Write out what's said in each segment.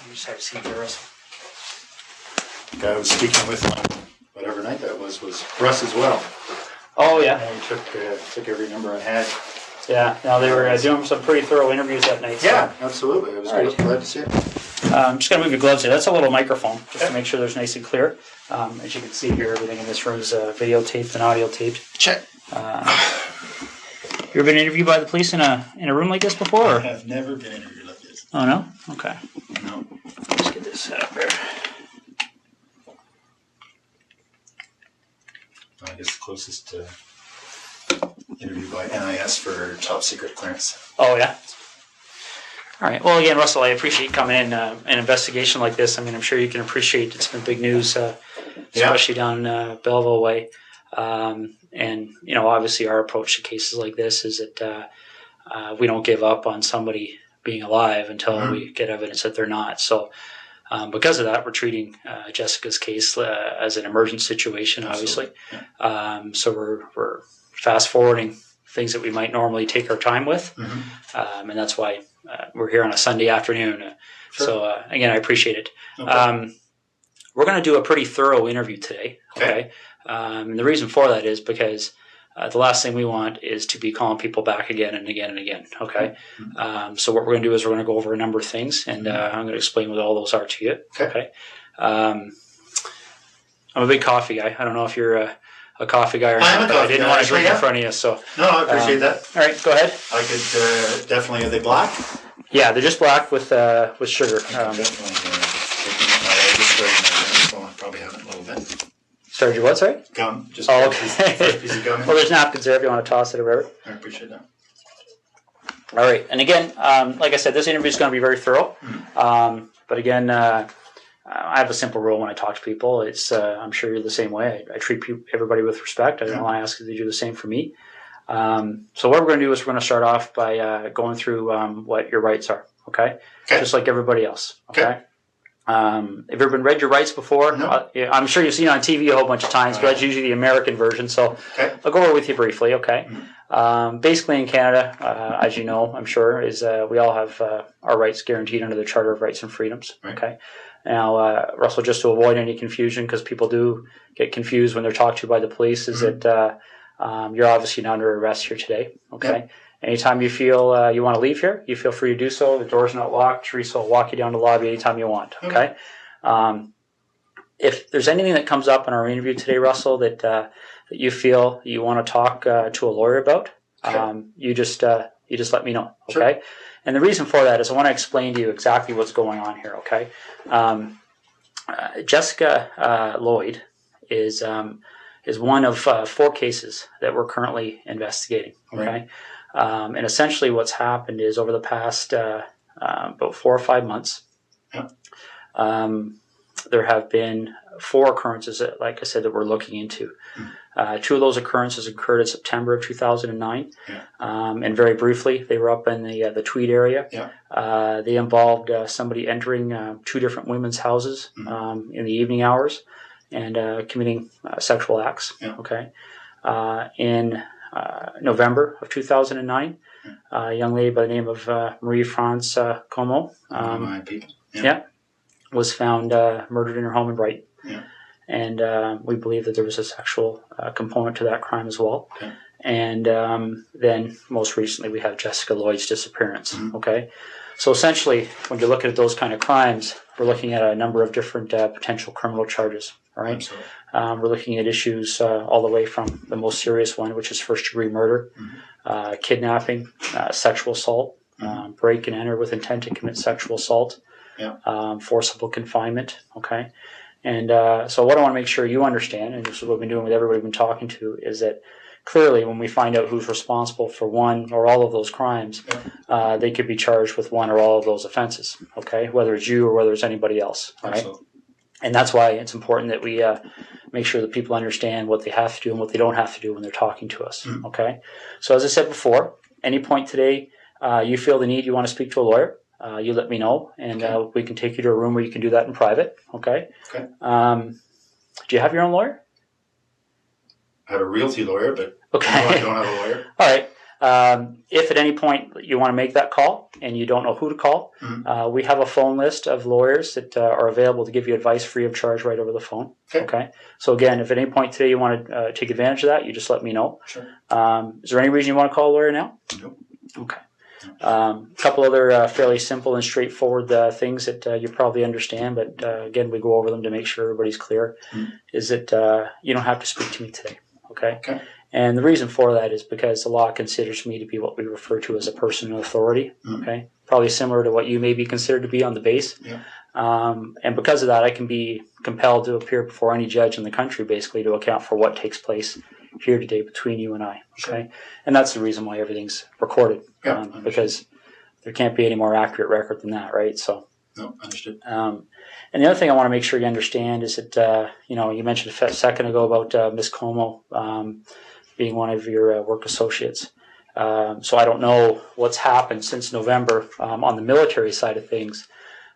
You just have a seat there, Russell. The guy I was speaking with on whatever night that was Russ as well. Oh, yeah. And he took every number I had. Yeah, no, they were doing some pretty thorough interviews that night. So. Yeah, absolutely. I was glad to see it. I'm just going to move your gloves here. That's a little microphone, just to make sure there's nice and clear. As you can see here, everything in this room is videotaped and audio taped. Check. You ever been interviewed by the police in a room like this before? Or? I have never been interviewed like this. Oh, no? Okay. No. Let's get this set up here. I guess the closest interview by NIS for top secret clearance. Oh, yeah? All right. Well, again, Russell, I appreciate coming in. An investigation like this, I mean, I'm sure you can appreciate it's been big news, especially down Belleville way. And, you know, obviously our approach to cases like this is that we don't give up on somebody being alive until we get evidence that they're not. So because of that, we're treating Jessica's case as an emergent situation, obviously. Yeah. So we're fast forwarding things that we might normally take our time with. And that's why we're here on a Sunday afternoon. Sure. So again, I appreciate it. Okay. We're going to do a pretty thorough interview today. Okay. And the reason for that is because the last thing we want is to be calling people back again and again and again. Okay. So what we're going to do is we're going to go over a number of things, and I'm going to explain what all those are to you. Okay. I'm a big coffee guy. I don't know if you're a coffee guy or not, but I didn't want to drink in front of you. So no, I appreciate that. All right, go ahead. I could definitely. Are they black? Yeah, they're just black with sugar. Definitely. I just started my probably have it a little bit. Started your what, sorry? Gum. Just okay. First piece of gum. Well, there's napkins there if you want to toss it or whatever. I appreciate that. All right. And again, like I said, this interview is going to be very thorough. But again, I have a simple rule when I talk to people. It's I'm sure you're the same way. I treat everybody with respect. I don't want to ask you to do the same for me. So what we're going to do is we're going to start off by going through what your rights are. Okay? Just like everybody else. Okay? Have you ever been read your rights before? No. I'm sure you've seen it on TV a whole bunch of times, but that's usually the American version. So I'll go over with you briefly. Okay. Basically, in Canada, as you know, I'm sure, is we all have our rights guaranteed under the Charter of Rights and Freedoms. Right. Okay. Now, Russell, just to avoid any confusion, because people do get confused when they're talked to by the police, is that you're obviously not under arrest here today. Okay. Yep. Anytime you feel you want to leave here, you feel free to do so. The door's not locked. Teresa will walk you down the lobby anytime you want. Okay. If there's anything that comes up in our interview today, Russell, that you feel you want to talk to a lawyer about, you just let me know. Okay. Sure. And the reason for that is I want to explain to you exactly what's going on here. Okay. Jessica Lloyd is one of 4 cases that we're currently investigating. Okay. Right. And essentially what's happened is over the past about 4 or 5 months, there have been 4 occurrences that, like I said, that we're looking into. 2 of those occurrences occurred in September of 2009. And very briefly, they were up in the Tweed area. They involved somebody entering 2 different women's houses in the evening hours and committing sexual acts. Okay. In November of 2009, a young lady by the name of Marie-France Como was found murdered in her home in Brighton. And we believe that there was a sexual component to that crime as well. And then most recently we have Jessica Lloyd's disappearance. Okay. So essentially, when you're looking at those kind of crimes, we're looking at a number of different potential criminal charges. All right. We're looking at issues all the way from the most serious one, which is first-degree murder, kidnapping, sexual assault, break and enter with intent to commit sexual assault, forcible confinement. Okay. And so what I want to make sure you understand, and this is what we've been doing with everybody we've been talking to, is that clearly when we find out who's responsible for one or all of those crimes, they could be charged with one or all of those offenses, okay, whether it's you or whether it's anybody else, right? Absolutely. And that's why it's important that we make sure that people understand what they have to do and what they don't have to do when they're talking to us, okay? So as I said before, any point today you feel the need, you want to speak to a lawyer, you let me know, and we can take you to a room where you can do that in private, okay? Do you have your own lawyer? I have a realty lawyer, but no, I don't have a lawyer. All right. If at any point you want to make that call and you don't know who to call, we have a phone list of lawyers that are available to give you advice free of charge right over the phone. Okay. So again, if at any point today you want to take advantage of that, you just let me know. Sure. Is there any reason you want to call a lawyer now? Nope. Okay. A couple other fairly simple and straightforward things that you probably understand, but again, we go over them to make sure everybody's clear, is that you don't have to speak to me today. Okay? And the reason for that is because the law considers me to be what we refer to as a person of authority. Okay? Probably similar to what you may be considered to be on the base. And because of that, I can be compelled to appear before any judge in the country basically to account for what takes place here today between you and I. Okay? And that's the reason why everything's recorded. Because there can't be any more accurate record than that, right? So, no, understood. And the other thing I want to make sure you understand is that, you mentioned a second ago about Miss Como being one of your work associates. So I don't know what's happened since November on the military side of things.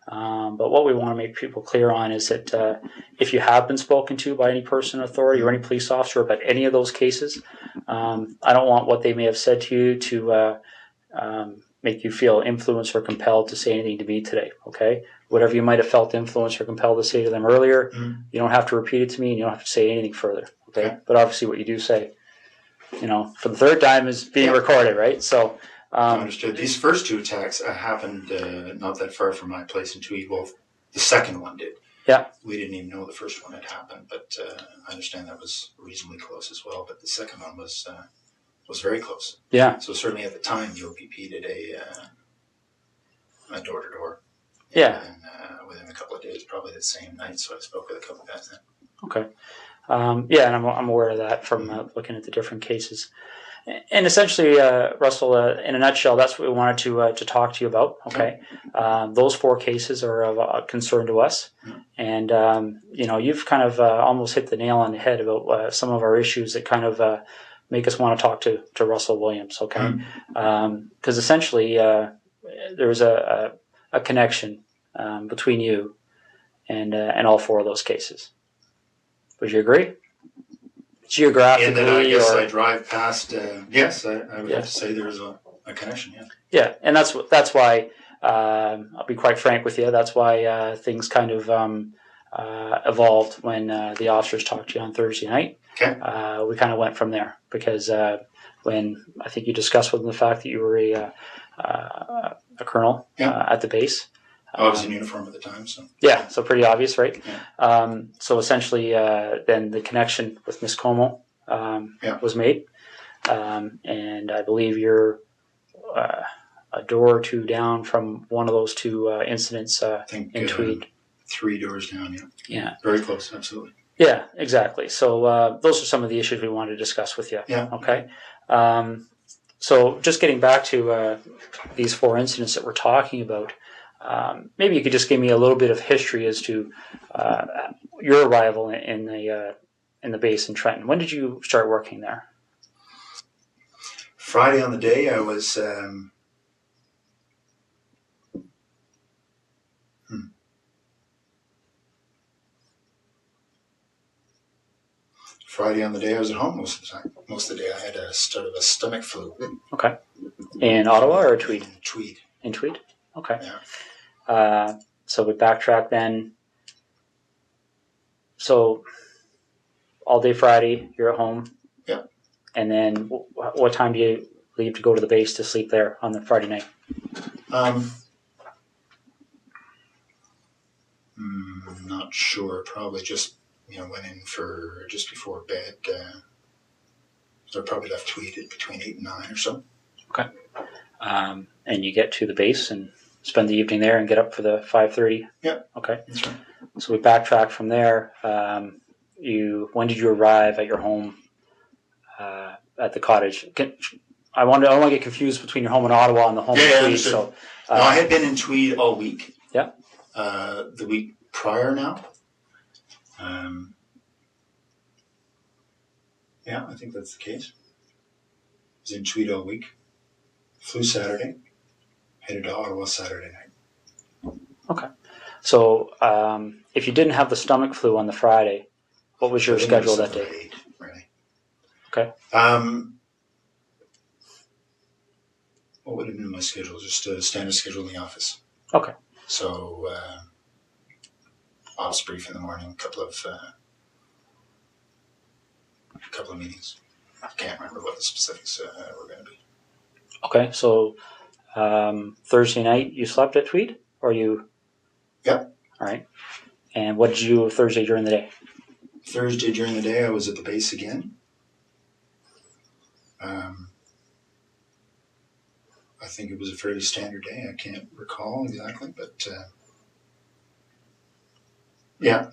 But what we want to make people clear on is that if you have been spoken to by any person in authority or any police officer about any of those cases, I don't want what they may have said to you to make you feel influenced or compelled to say anything to me today, okay? Whatever you might have felt influenced or compelled to say to them earlier, you don't have to repeat it to me and you don't have to say anything further, okay? But obviously what you do say, for the third time is being recorded, right? So... understood. These first two attacks happened not that far from my place in Tweed. Well, the second one did. Yeah. We didn't even know the first one had happened, but I understand that was reasonably close as well. But the second one was very close. Yeah. So certainly at the time, the OPP did a door-to-door. Yeah. Within a couple of days, probably the same night. So I spoke with a couple of guys then. Okay. And I'm aware of that from looking at the different cases. And essentially, Russell, in a nutshell, that's what we wanted to talk to you about. Okay, those four cases are of concern to us, and you've kind of almost hit the nail on the head about some of our issues that kind of make us want to talk to Russell Williams. Okay, because essentially there was a connection between you and all four of those cases. Would you agree? Geographically, and then I guess I drive past. Yes, I would have to say there's a connection. Yeah. Yeah, and that's why I'll be quite frank with you. That's why things kind of evolved when the officers talked to you on Thursday night. Okay. We kind of went from there because when I think you discussed with them the fact that you were a colonel at the base. I was in uniform at the time, so. Yeah, so pretty obvious, right? Yeah. So essentially, then the connection with Miss Como was made. And I believe you're a door or two down from one of those two incidents in Tweed. 3 doors down, yeah. Yeah. Very close, absolutely. Yeah, exactly. So those are some of the issues we wanted to discuss with you. Yeah. Okay. So just getting back to these four incidents that we're talking about, maybe you could just give me a little bit of history as to your arrival in the base in Trenton. When did you start working there? Friday on the day I was. Friday on the day I was at home most of the time. Most of the day I had a stomach flu. Okay. In Ottawa or Tweed? In Tweed. In Tweed? Okay. Yeah. So we backtrack then. So all day Friday, you're at home. Yeah. And then what time do you leave to go to the base to sleep there on the Friday night? Not sure. Probably just went in for just before bed. So I probably left Tweed at between 8 and 9 or so. Okay. And you get to the base and spend the evening there and get up for the 5:30? Yeah. Okay. That's right. So we backtrack from there. When did you arrive at your home at the cottage? I don't want to get confused between your home in Ottawa and the home in Tweed. So, no, I had been in Tweed all week. Yeah. The week prior now. Yeah, I think that's the case. I was in Tweed all week. Flew Saturday. Headed to Ottawa Saturday night. Okay. So if you didn't have the stomach flu on the Friday, what was your schedule that day? Really. Okay. what would have been my schedule? Just a standard schedule in the office. Okay. So, ops brief in the morning, a couple of meetings. I can't remember what the specifics were going to be. Okay, so Thursday night you slept at Tweed, or you? Yep. All right. And what did you do Thursday during the day? Thursday during the day, I was at the base again. I think it was a fairly standard day. I can't recall exactly, but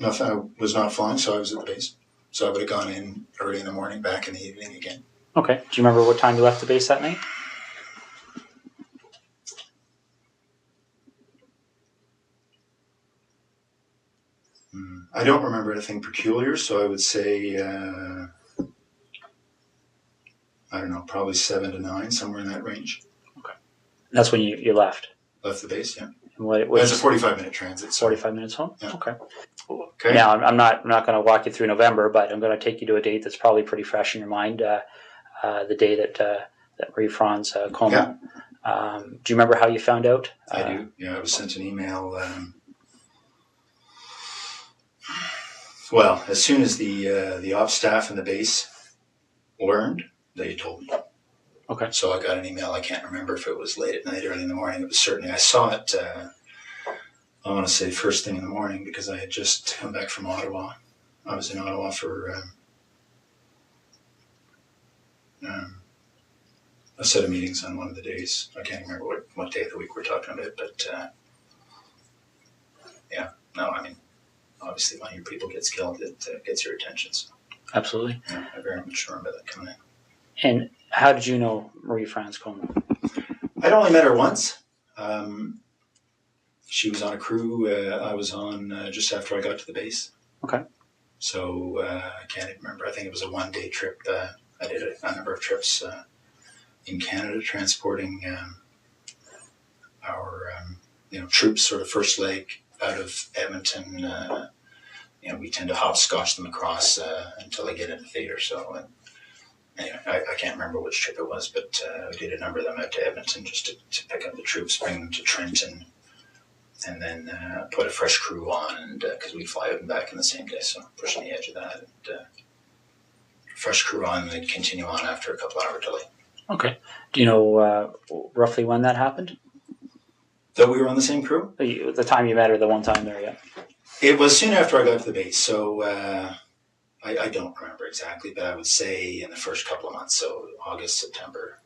nothing. I was not flying, so I was at the base. So I would have gone in early in the morning, back in the evening again. Okay. Do you remember what time you left the base that night? I don't remember anything peculiar, so I would say, I don't know, probably 7 to 9, somewhere in that range. Okay. That's when you left? Left the base, yeah. It's a 45-minute transit. So. 45 minutes home? Yeah. Okay. Okay. Now, I'm not going to walk you through November, but I'm going to take you to a date that's probably pretty fresh in your mind, the day that Marie Franz coma. Yeah. Do you remember how you found out? I do. Yeah, I was sent an email. Well, as soon as the ops staff and the base learned, they told me. Okay. So I got an email. I can't remember if it was late at night, early in the morning. It was certainly, I saw it, I want to say first thing in the morning, because I had just come back from Ottawa. I was in Ottawa for a set of meetings on one of the days. I can't remember what day of the week we're talking about, but obviously when your people gets killed, it gets your attention. So. Absolutely. Yeah, I very much remember that coming in. And how did you know Marie Franz coma? I'd only met her once. She was on a crew I was on just after I got to the base. Okay. So I can't even remember. I think it was a one-day trip. I did a number of trips in Canada, transporting our troops, sort of first leg out of Edmonton. We tend to hopscotch them across until they get into theater. So anyway, I can't remember which trip it was, but we did a number of them out to Edmonton just to pick up the troops, bring them to Trenton, and then put a fresh crew on, and because we'd fly out and back in the same day, so pushing the edge of that. And, fresh crew on, and they'd continue on after a couple hour delay. Okay. Do you know roughly when that happened? That we were on the same crew? The time you met her, the one time there, yeah. It was soon after I got to the base, so I don't remember exactly, but I would say in the first couple of months, so August, September.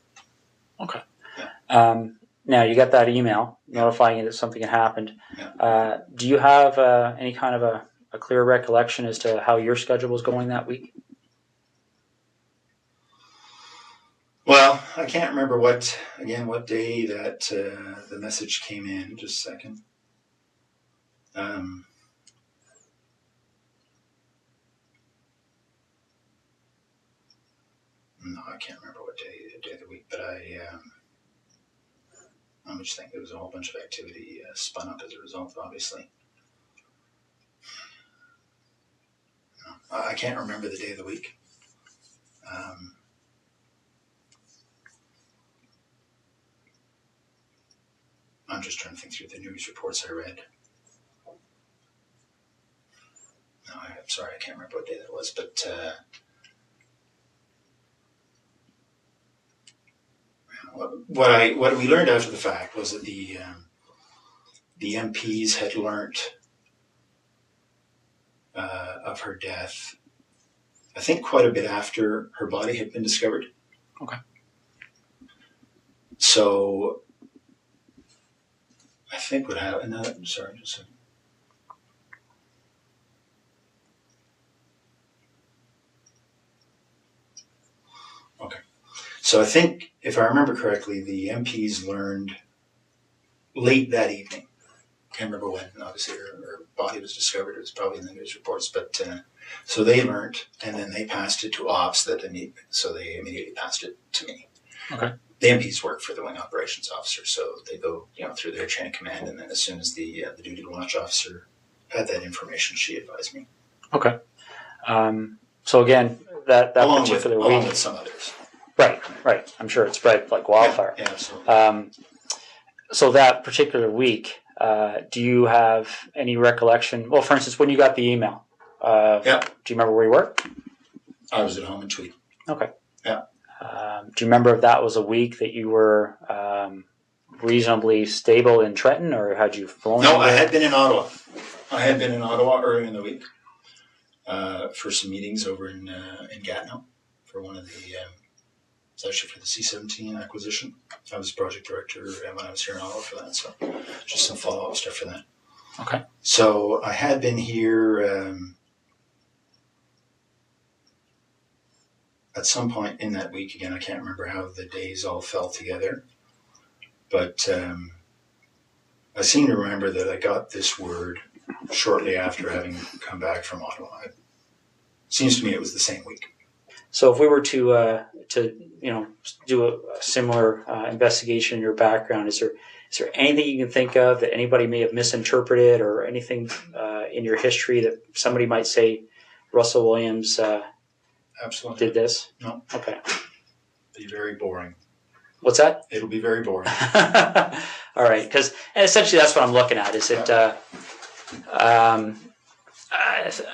Okay. Yeah. Now, you got that email notifying you that something had happened. Yeah. Do you have any kind of a clear recollection as to how your schedule was going that week? Well, I can't remember what day that the message came in. Just a second. No, I can't remember what day of the week, but I'm just thinking there was a whole bunch of activity spun up as a result, obviously. No, I can't remember the day of the week. I'm just trying to think through the news reports I read. No, I'm sorry, I can't remember what day that was, but what we learned after the fact was that the MPs had learnt of her death, I think quite a bit after her body had been discovered. Okay. So I think what happened, sorry, just a second. Okay. So I think, if I remember correctly, the MPs learned late that evening. Can't remember when. Obviously, her body was discovered. It was probably in the news reports. But so they learned, and then they passed it to ops. So they immediately passed it to me. Okay. The MPs work for the wing operations officer, so they go through their chain of command, and then as soon as the duty to watch officer had that information, she advised me. Okay. So again, that along particular with, week, along with some others. Right. I'm sure it spread like wildfire. Yeah, absolutely. So that particular week, do you have any recollection? Well, for instance, when you got the email, do you remember where you were? I was at home in Tweed. Okay. Yeah. Do you remember if that was a week that you were reasonably stable in Trenton, or had you flown? No, I had been in Ottawa. Early in the week for some meetings over in Gatineau for one of the. It's actually for the C-17 acquisition. I was project director when I was here in Ottawa for that, so just some follow-up stuff for that. Okay. So I had been here at some point in that week. Again, I can't remember how the days all fell together, but I seem to remember that I got this word shortly after having come back from Ottawa. It seems to me it was the same week. So if we were to do a similar investigation in your background, is there anything you can think of that anybody may have misinterpreted, or anything in your history that somebody might say Russell Williams Absolutely did this? No. Okay. Be very boring. What's that? It'll be very boring. All right, because essentially that's what I'm looking at. Is it?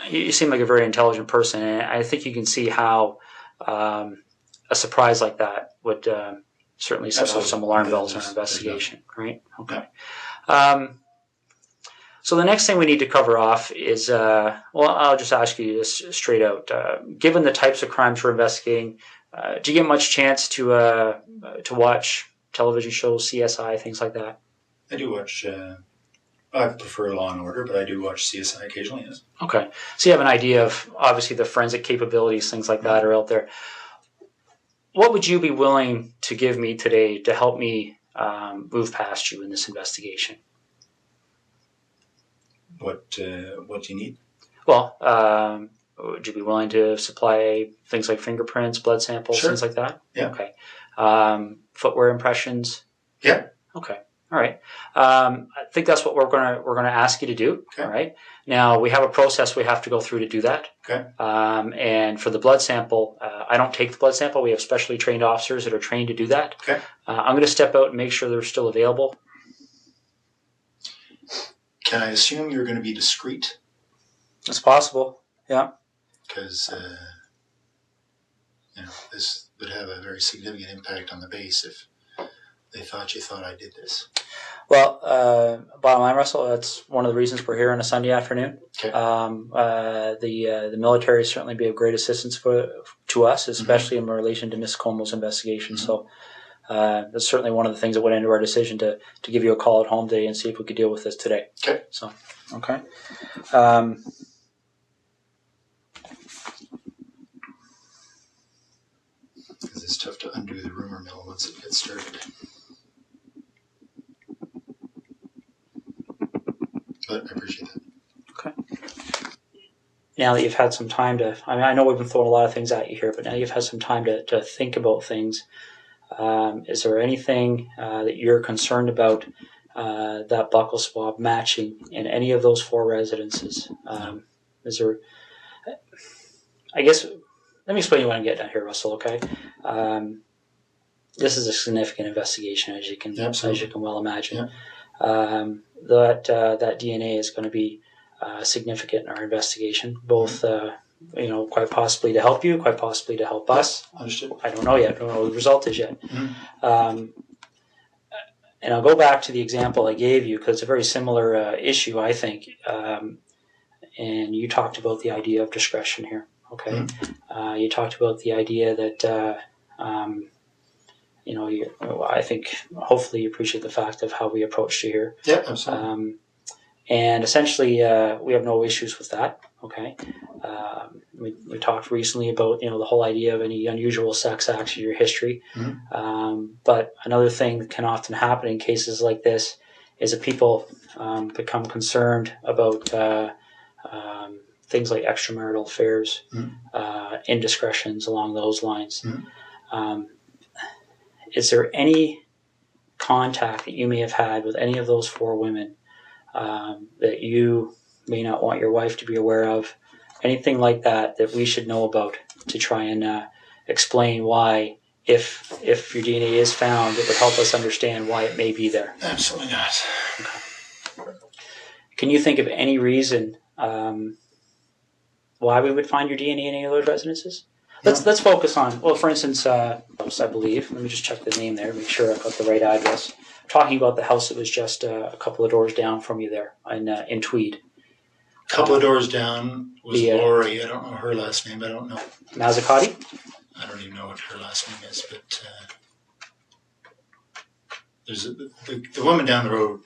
You seem like a very intelligent person, and I think you can see how a surprise like that would certainly set off some alarm bells in our investigation, right? Okay. So the next thing we need to cover off is, I'll just ask you this straight out. Given the types of crimes we're investigating, do you get much chance to watch television shows, CSI, things like that? I do watch. I prefer Law and Order, but I do watch CSI occasionally. Yes. Okay, so you have an idea of obviously the forensic capabilities, things like that, are out there. What would you be willing to give me today to help me move past you in this investigation? What do you need? Well, would you be willing to supply things like fingerprints, blood samples, Sure. Things like that? Yeah. Okay. Footwear impressions? Yeah. Okay. All right. I think that's what we're gonna ask you to do. Okay. All right. Now we have a process we have to go through to do that. Okay. And for the blood sample, I don't take the blood sample. We have specially trained officers that are trained to do that. Okay. I'm going to step out and make sure they're still available. Can I assume you're going to be discreet? It's possible. Yeah. Because this would have a very significant impact on the base if they thought you thought I did this. Well, bottom line, Russell, that's one of the reasons we're here on a Sunday afternoon. Okay. The military certainly be of great assistance to us, especially in relation to Miss Como's investigation. Mm-hmm. So that's certainly one of the things that went into our decision to give you a call at home today and see if we could deal with this today. Okay. So, okay. Because it's tough to undo the rumor mill once it gets started. But I appreciate that. Okay. Now that you've had some time I know we've been throwing a lot of things at you here, but now you've had some time to think about things. Is there anything that you're concerned about that buccal swab matching in any of those 4 residences? Is there? I guess let me explain what I'm getting at here, Russell. Okay. This is a significant investigation, as you can well imagine. Yeah. That DNA is going to be significant in our investigation, both quite possibly to help you, quite possibly to help us. Understood. I don't know yet. I don't know what the result is yet. Mm-hmm. And I'll go back to the example I gave you because it's a very similar issue, I think. And you talked about the idea of discretion here. Okay. Mm-hmm. You talked about the idea that I think hopefully you appreciate the fact of how we approached you here. Yeah, absolutely. And essentially, we have no issues with that. Okay. We talked recently about the whole idea of any unusual sex acts in your history. Mm-hmm. But another thing that can often happen in cases like this is that people become concerned about things like extramarital affairs, mm-hmm. Indiscretions along those lines. Mm-hmm. Is there any contact that you may have had with any of those 4 women that you may not want your wife to be aware of? Anything like that we should know about to try and explain why if your DNA is found, it would help us understand why it may be there. Absolutely not. Okay. Can you think of any reason why we would find your DNA in any of those residences? Let's focus on, well, for instance, I believe. Let me just check the name there, make sure I've got the right address. I'm talking about the house that was just a couple of doors down from you there in Tweed. A couple of doors down was Lori. I don't know her last name. I don't know. Mazzacati? I don't even know what her last name is, but there's the woman down the road,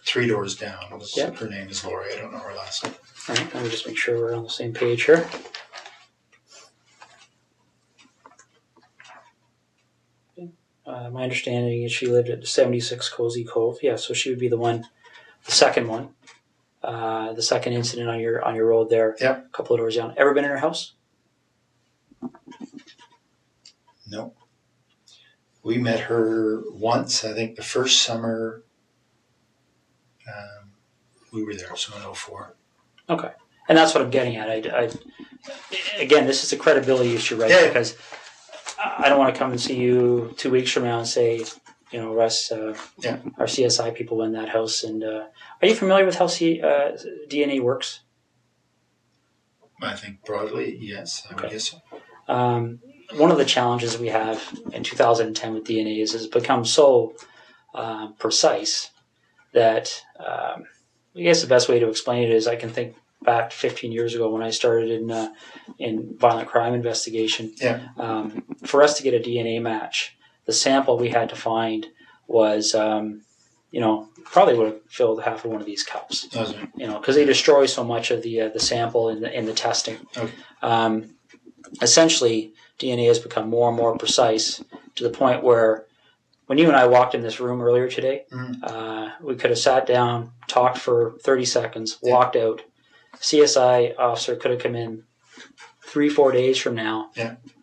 3 doors down. Her name is Lori. I don't know her last name. All right, let me just make sure we're on the same page here. My understanding is she lived at 76 Cozy Cove. Yeah, so she would be the second one. The second incident on your road there. Yeah. A couple of doors down. Ever been in her house? No. We met her once, I think the first summer we were there, so in 2004. Okay. And that's what I'm getting at. Again, this is a credibility issue, right? Yeah. Because I don't want to come and see you 2 weeks from now and say, Russ, our CSI people went in that house. And are you familiar with how DNA works? I think broadly, yes. I would guess so. One of the challenges we have in 2010 with DNA is it's become so precise that I guess the best way to explain it is I can think back 15 years ago when I started in violent crime investigation. Yeah. For us to get a DNA match, the sample we had to find was, probably would have filled half of one of these cups. Because they destroy so much of the sample in the testing. Okay. Essentially, DNA has become more and more precise to the point where when you and I walked in this room earlier today, we could have sat down, talked for 30 seconds, walked out. CSI officer could have come in 3-4 days from now,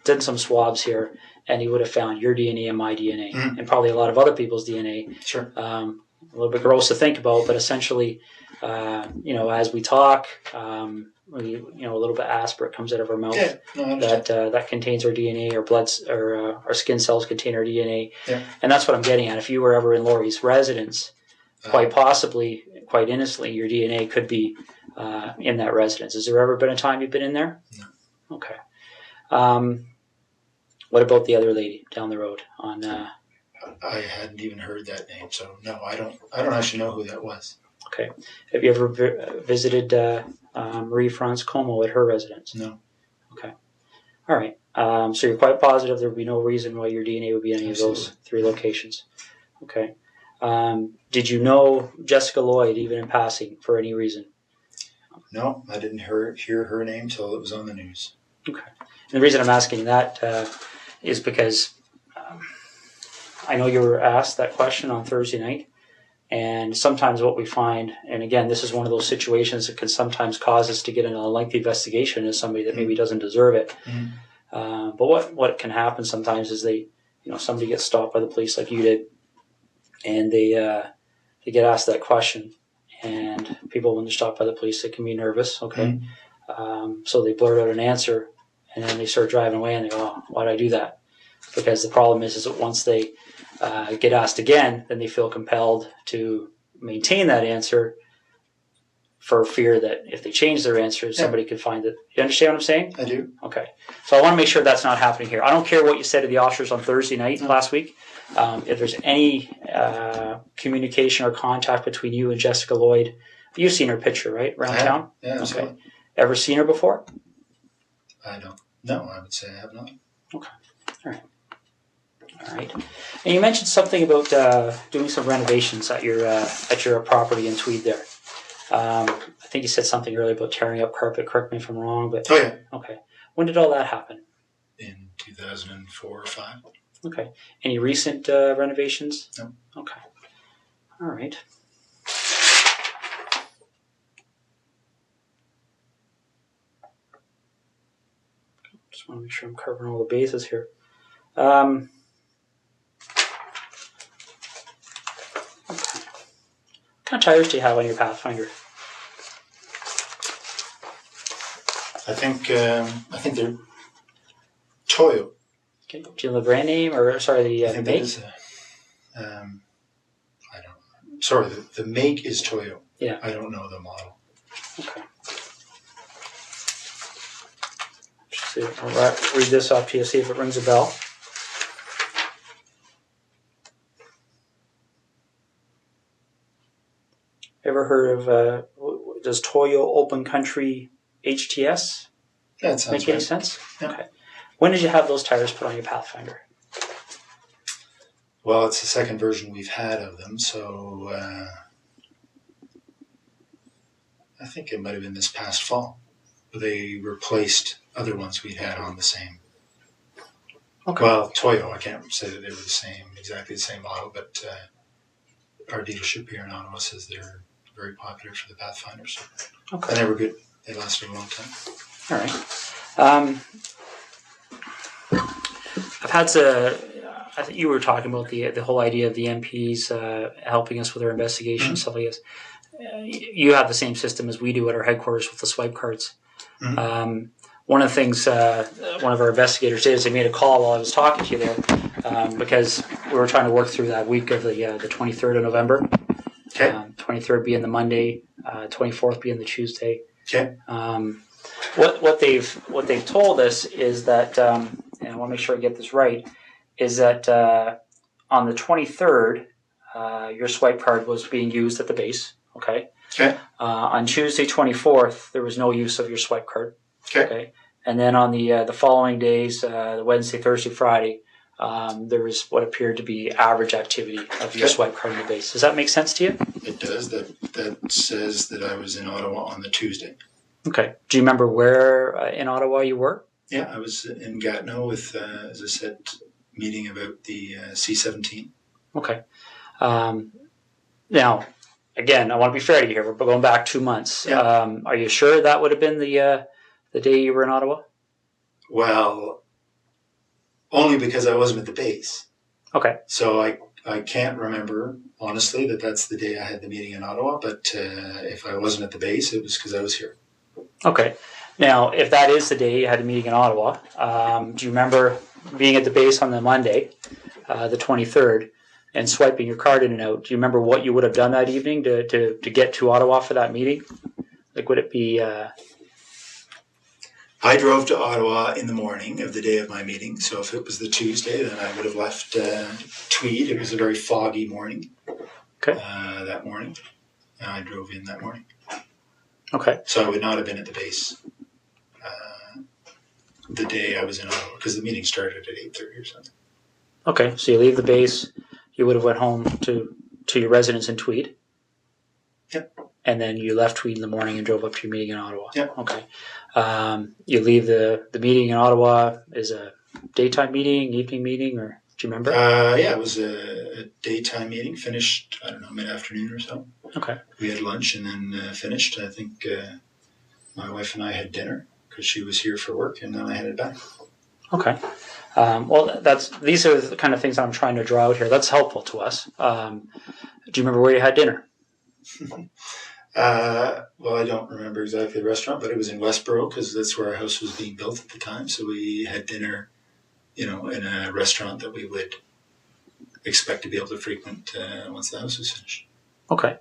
did some swabs here, and he would have found your DNA and my DNA, and probably a lot of other people's DNA. Sure. A little bit gross to think about, but essentially, as we talk, a little bit aspirate comes out of our mouth that contains our DNA, or or our skin cells contain our DNA, and that's what I'm getting at. If you were ever in Lori's residence, quite possibly, quite innocently, your DNA could be in that residence. Has there ever been a time you've been in there? No. Okay. What about the other lady down the road on? I hadn't even heard that name, so no, I don't actually know who that was. Okay. Have you ever visited Marie France Como at her residence? No. Okay. All right. So you're quite positive there would be no reason why your DNA would be in any of those 3 locations. Okay. Did you know Jessica Lloyd even in passing for any reason? No, I didn't hear her name till it was on the news. Okay. And the reason I'm asking that is because I know you were asked that question on Thursday night, and sometimes what we find, and again, this is one of those situations that can sometimes cause us to get in a lengthy investigation as somebody that maybe doesn't deserve it. But what can happen sometimes is somebody gets stopped by the police like you did, and they get asked that question, and people, when they're stopped by the police, they can be nervous, okay? So they blurt out an answer, and then they start driving away, and they go, oh, why'd I do that? Because the problem is that once they get asked again, then they feel compelled to maintain that answer for fear that if they change their answer, somebody could find it. You understand what I'm saying? I do. Okay. So I want to make sure that's not happening here. I don't care what you said to the officers on Thursday night last week. If there's any communication or contact between you and Jessica Lloyd, you've seen her picture, right, around town? Yeah, okay. Ever seen her before? I don't. No, I would say I have not. Okay. All right. And you mentioned something about doing some renovations at your property in Tweed there. I think you said something earlier about tearing up carpet. Correct me if I'm wrong, but okay. When did all that happen? In 2004 or 5. Okay. Any recent renovations? No. Okay. All right. Just want to make sure I'm covering all the bases here. Okay. What kind of tires do you have on your Pathfinder? I think they're Toyo. Okay. Do you know the brand name, or sorry, the I think make? that is I don't. Sorry, the make is Toyo. Yeah. I don't know the model. Okay. See, I'll read this off to you, see if it rings a bell. Ever heard of, does Toyo Open Country HTS That sounds make right. any sense? Yeah. Okay. When did you have those tires put on your Pathfinder? Well, it's the second version we've had of them, so I think it might have been this past fall. They replaced other ones we'd had on the same. Okay. Well, Toyo, I can't say that they were exactly the same model, but our dealership here in Ottawa says they're very popular for the Pathfinders. Okay. And they were good. They lasted a long time. All right. I've had to. I think you were talking about the whole idea of the MPs helping us with our investigation, stuff like this. You have the same system as we do at our headquarters with the swipe cards. Mm-hmm. One of the things one of our investigators did is they made a call while I was talking to you there because we were trying to work through that week of the 23rd of November. Okay. 23rd being the Monday, 24th being the Tuesday. Okay. What they've told us is that, and I want to make sure I get this right, is that on the 23rd, your swipe card was being used at the base. Okay. Okay. On Tuesday 24th, there was no use of your swipe card. Okay. And then on the following days, the Wednesday, Thursday, Friday, there was what appeared to be average activity of your swipe card in the base. Does that make sense to you? It does. That says that I was in Ottawa on the Tuesday. Okay. Do you remember where in Ottawa you were? Yeah, I was in Gatineau with, as I said, meeting about the C-17. Okay. Now, again, I want to be fair to you here, but going back 2 months, are you sure that would have been the day you were in Ottawa? Well, only because I wasn't at the base. Okay. So I can't remember, honestly, that's the day I had the meeting in Ottawa, but if I wasn't at the base, it was because I was here. Okay. Now, if that is the day you had a meeting in Ottawa, do you remember being at the base on the Monday, the 23rd, and swiping your card in and out? Do you remember what you would have done that evening to get to Ottawa for that meeting? Like, would it be... I drove to Ottawa in the morning of the day of my meeting, so if it was the Tuesday, then I would have left Tweed. It was a very foggy morning. Okay. That morning. I drove in that morning. Okay. So I would not have been at the base the day I was in Ottawa, because the meeting started at 8:30 or something. Okay, so you leave the base, you would have went home to your residence in Tweed. Yep. And then you left Tweed in the morning and drove up to your meeting in Ottawa. Yep. Okay. You leave the meeting in Ottawa is a daytime meeting, evening meeting, or do you remember? Yeah, it was a daytime meeting, finished, I don't know, mid-afternoon or so. Okay. We had lunch and then finished. I think my wife and I had dinner because she was here for work, and then I headed back. Okay. Well, these are the kind of things I'm trying to draw out here. That's helpful to us. Do you remember where you had dinner? Well, I don't remember exactly the restaurant, but it was in Westboro because that's where our house was being built at the time. So we had dinner, in a restaurant that we would expect to be able to frequent once the house was finished. Okay.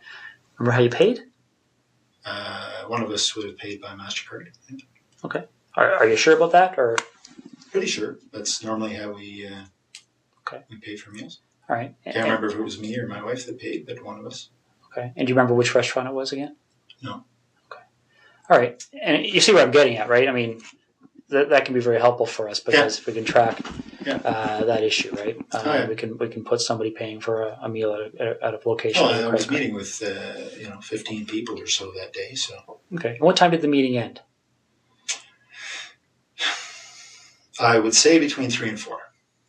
Remember how you paid? One of us would have paid by MasterCard. Okay. Are you sure about that, or? Pretty sure. That's normally how we pay for meals. All right. Can't remember if it was me or my wife that paid, but one of us. Okay. And do you remember which restaurant it was again? No. Okay. All right. And you see what I'm getting at, right? I mean, that can be very helpful for us because if we can track that issue, right? We can put somebody paying for a meal at a location. Oh, I was meeting with 15 people or so that day. So okay. And what time did the meeting end? I would say between 3 and 4.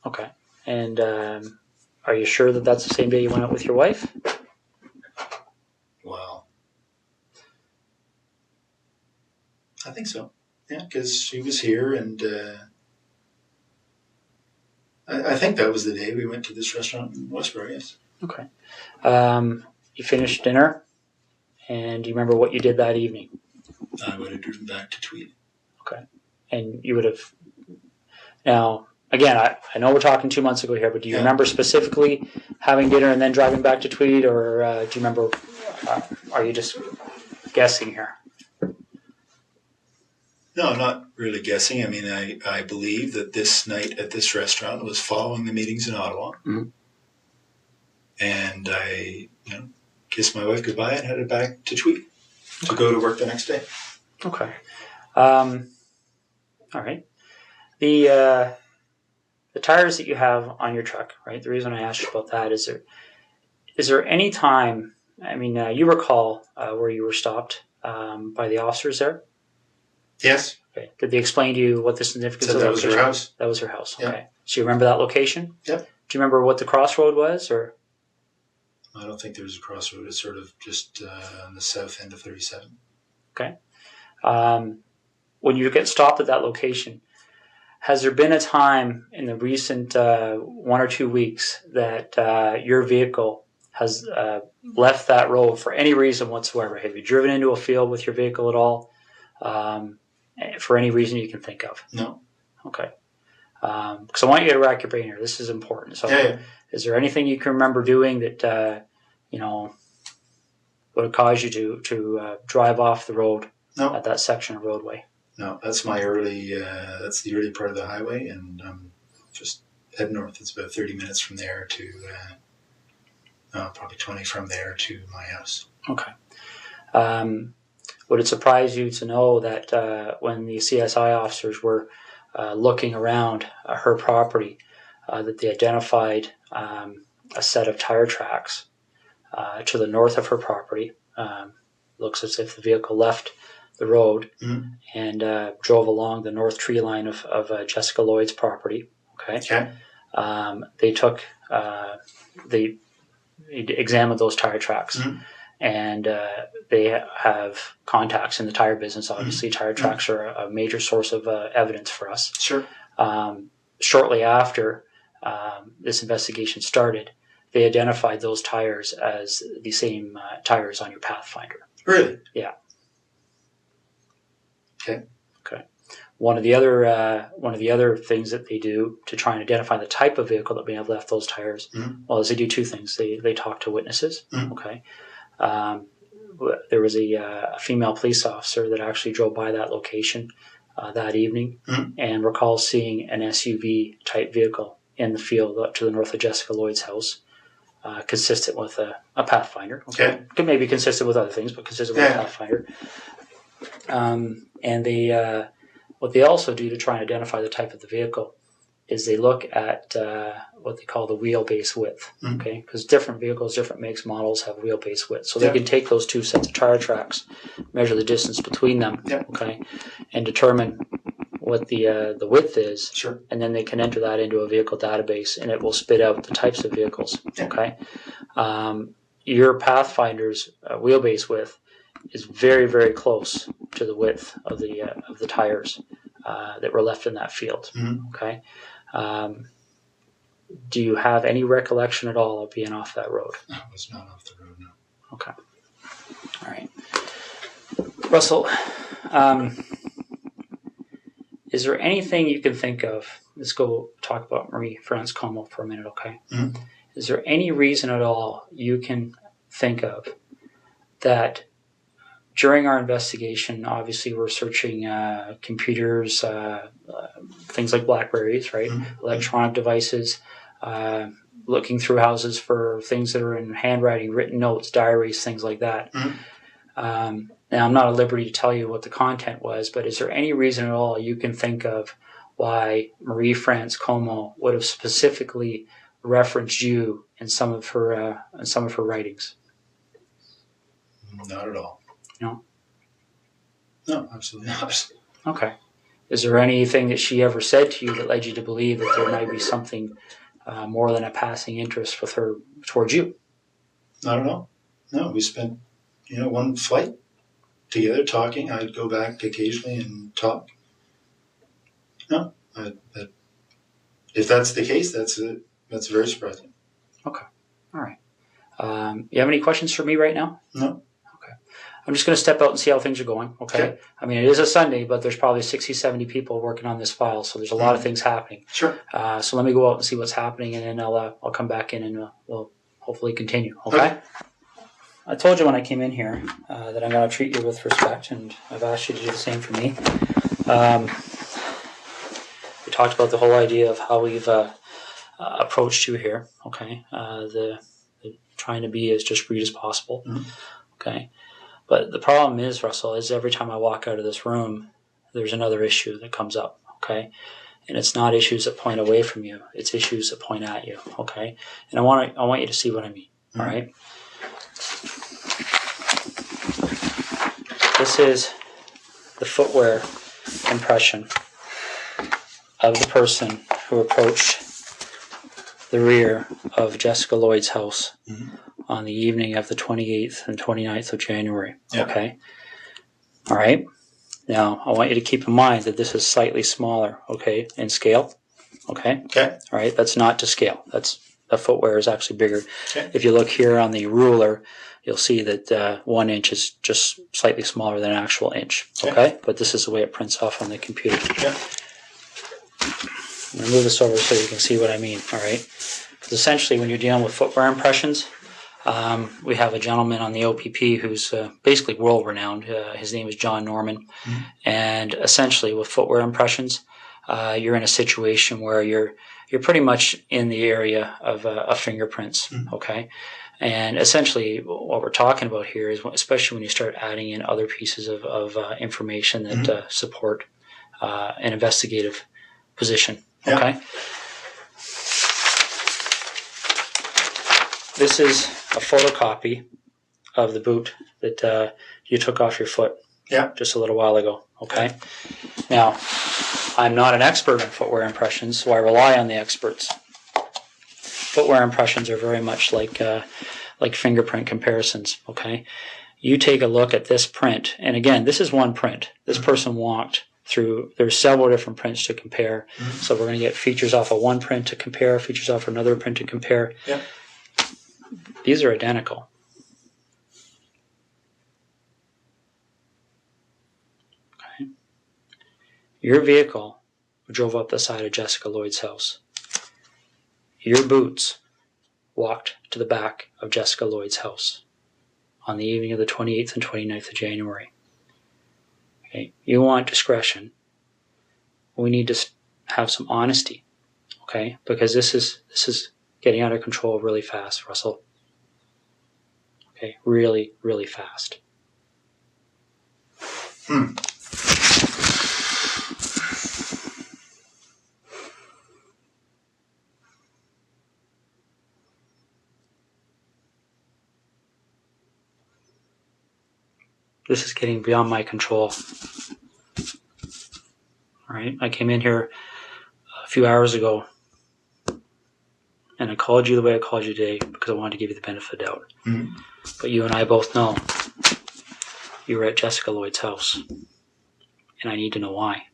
Okay. And are you sure that that's the same day you went out with your wife? Well, I think so. Yeah, because she was here, and I think that was the day we went to this restaurant in Westboro, yes. Okay. You finished dinner, and do you remember what you did that evening? I would have driven back to Tweed. Okay. And you would have... Now, again, I know we're talking 2 months ago here, but do you remember specifically having dinner and then driving back to Tweed, or do you remember, are you just guessing here? No, I'm not really guessing. I mean, I believe that this night at this restaurant was following the meetings in Ottawa. Mm-hmm. And I, kissed my wife goodbye and headed back to Tweed to go to work the next day. Okay. All right. The tires that you have on your truck, right? The reason I asked you about that is there any time, I mean, you recall where you were stopped by the officers there? Yes. Okay. Did they explain to you what the significance of that was her house? That was her house. Okay. Yeah. So you remember that location? Yep. Do you remember what the crossroad was, or? I don't think there was a crossroad. It's sort of just on the south end of 37. Okay. When you get stopped at that location, has there been a time in the recent 1 or 2 weeks that your vehicle has left that road for any reason whatsoever? Have you driven into a field with your vehicle at all? For any reason you can think of? No. Okay. Because I want you to rack your brain here. This is important. So, is there anything you can remember doing that would have caused you to drive off the road at that section of roadway? No, that's my early. That's the early part of the highway, and just head north. It's about 30 minutes from there to, probably 20 from there to my house. Okay. Would it surprise you to know that when the CSI officers were looking around her property, that they identified a set of tire tracks to the north of her property? Looks as if the vehicle left the road and drove along the north tree line of Jessica Lloyd's property. Okay. They took, they examined those tire tracks. And they have contacts in the tire business. Obviously, tire tracks are a major source of evidence for us. Sure. Shortly after this investigation started, they identified those tires as the same tires on your Pathfinder. Really? Yeah. Okay. Okay. One of the other things that they do to try and identify the type of vehicle that may have left those tires, well, is they do two things. They talk to witnesses. Okay. There was a female police officer that actually drove by that location that evening and recalls seeing an SUV type vehicle in the field up to the north of Jessica Lloyd's house, consistent with a Pathfinder. Okay. Could maybe consistent with other things, but consistent with a Pathfinder. And they, what they also do to try and identify the type of the vehicle is they look at what they call the wheelbase width, okay? Because different vehicles, different makes, models have wheelbase width. So they can take those two sets of tire tracks, measure the distance between them, okay, and determine what the width is, and then they can enter that into a vehicle database, and it will spit out the types of vehicles, okay? Your Pathfinder's wheelbase width is very, very close to the width of the tires that were left in that field, okay? Do you have any recollection at all of being off that road? I was not off the road, no. Okay. All right. Russell, is there anything you can think of? Let's go talk about Marie-France Como for a minute, okay? Is there any reason at all you can think of that during our investigation, obviously we're searching computers, things like Blackberries, right? Electronic devices, looking through houses for things that are in handwriting, written notes, diaries, things like that. Now, I'm not at liberty to tell you what the content was, but is there any reason at all you can think of why Marie-France Como would have specifically referenced you in some of her writings? Not at all. No? No, absolutely not. Okay. Is there anything that she ever said to you that led you to believe that there might be something more than a passing interest with her towards you? Not at all. No, we spent, one flight together talking. I'd go back occasionally and talk. No, if that's the case, that's very surprising. Okay. All right. You have any questions for me right now? No. I'm just going to step out and see how things are going, okay? I mean, it is a Sunday, but there's probably 60, 70 people working on this file, so there's a lot of things happening. Sure. So let me go out and see what's happening, and then I'll come back in and we'll hopefully continue, okay? I told you when I came in here that I'm going to treat you with respect, and I've asked you to do the same for me. We talked about the whole idea of how we've approached you here, okay? The trying to be as discreet as possible, okay? But the problem is, Russell, is every time I walk out of this room, there's another issue that comes up, okay? And it's not issues that point away from you; it's issues that point at you, okay? And I want you to see what I mean, all right? This is the footwear impression of the person who approached the rear of Jessica Lloyd's house on the evening of the 28th and 29th of January. Yeah. Okay? All right? Now, I want you to keep in mind that this is slightly smaller, okay, in scale. Okay? Okay. All right? That's not to scale. The footwear is actually bigger. Okay. If you look here on the ruler, you'll see that 1 inch is just slightly smaller than an actual inch. Okay? But this is the way it prints off on the computer. Yeah. I'm going to move this over so you can see what I mean, all right? Because essentially when you're dealing with footwear impressions, we have a gentleman on the OPP who's basically world-renowned. His name is John Norman. And essentially with footwear impressions, you're in a situation where you're pretty much in the area of fingerprints, okay? And essentially what we're talking about here is, especially when you start adding in other pieces of information that support an investigative position. Okay. This is a photocopy of the boot that you took off your foot just a little while ago. Okay. Now, I'm not an expert in footwear impressions, so I rely on the experts. Footwear impressions are very much like fingerprint comparisons. Okay. You take a look at this print, and again, this is one print. This person walked through, there's several different prints to compare. So we're going to get features off of one print to compare, features off of another print to compare. Yeah. These are identical. Okay. Your vehicle drove up the side of Jessica Lloyd's house. Your boots walked to the back of Jessica Lloyd's house on the evening of the 28th and 29th of January. Okay. You want discretion. We need to have some honesty, okay? Because this is getting out of control really fast, Russell. Okay, really, really fast. This is getting beyond my control. All right, I came in here a few hours ago and I called you the way I called you today because I wanted to give you the benefit of the doubt. But you and I both know you were at Jessica Lloyd's house, and I need to know why.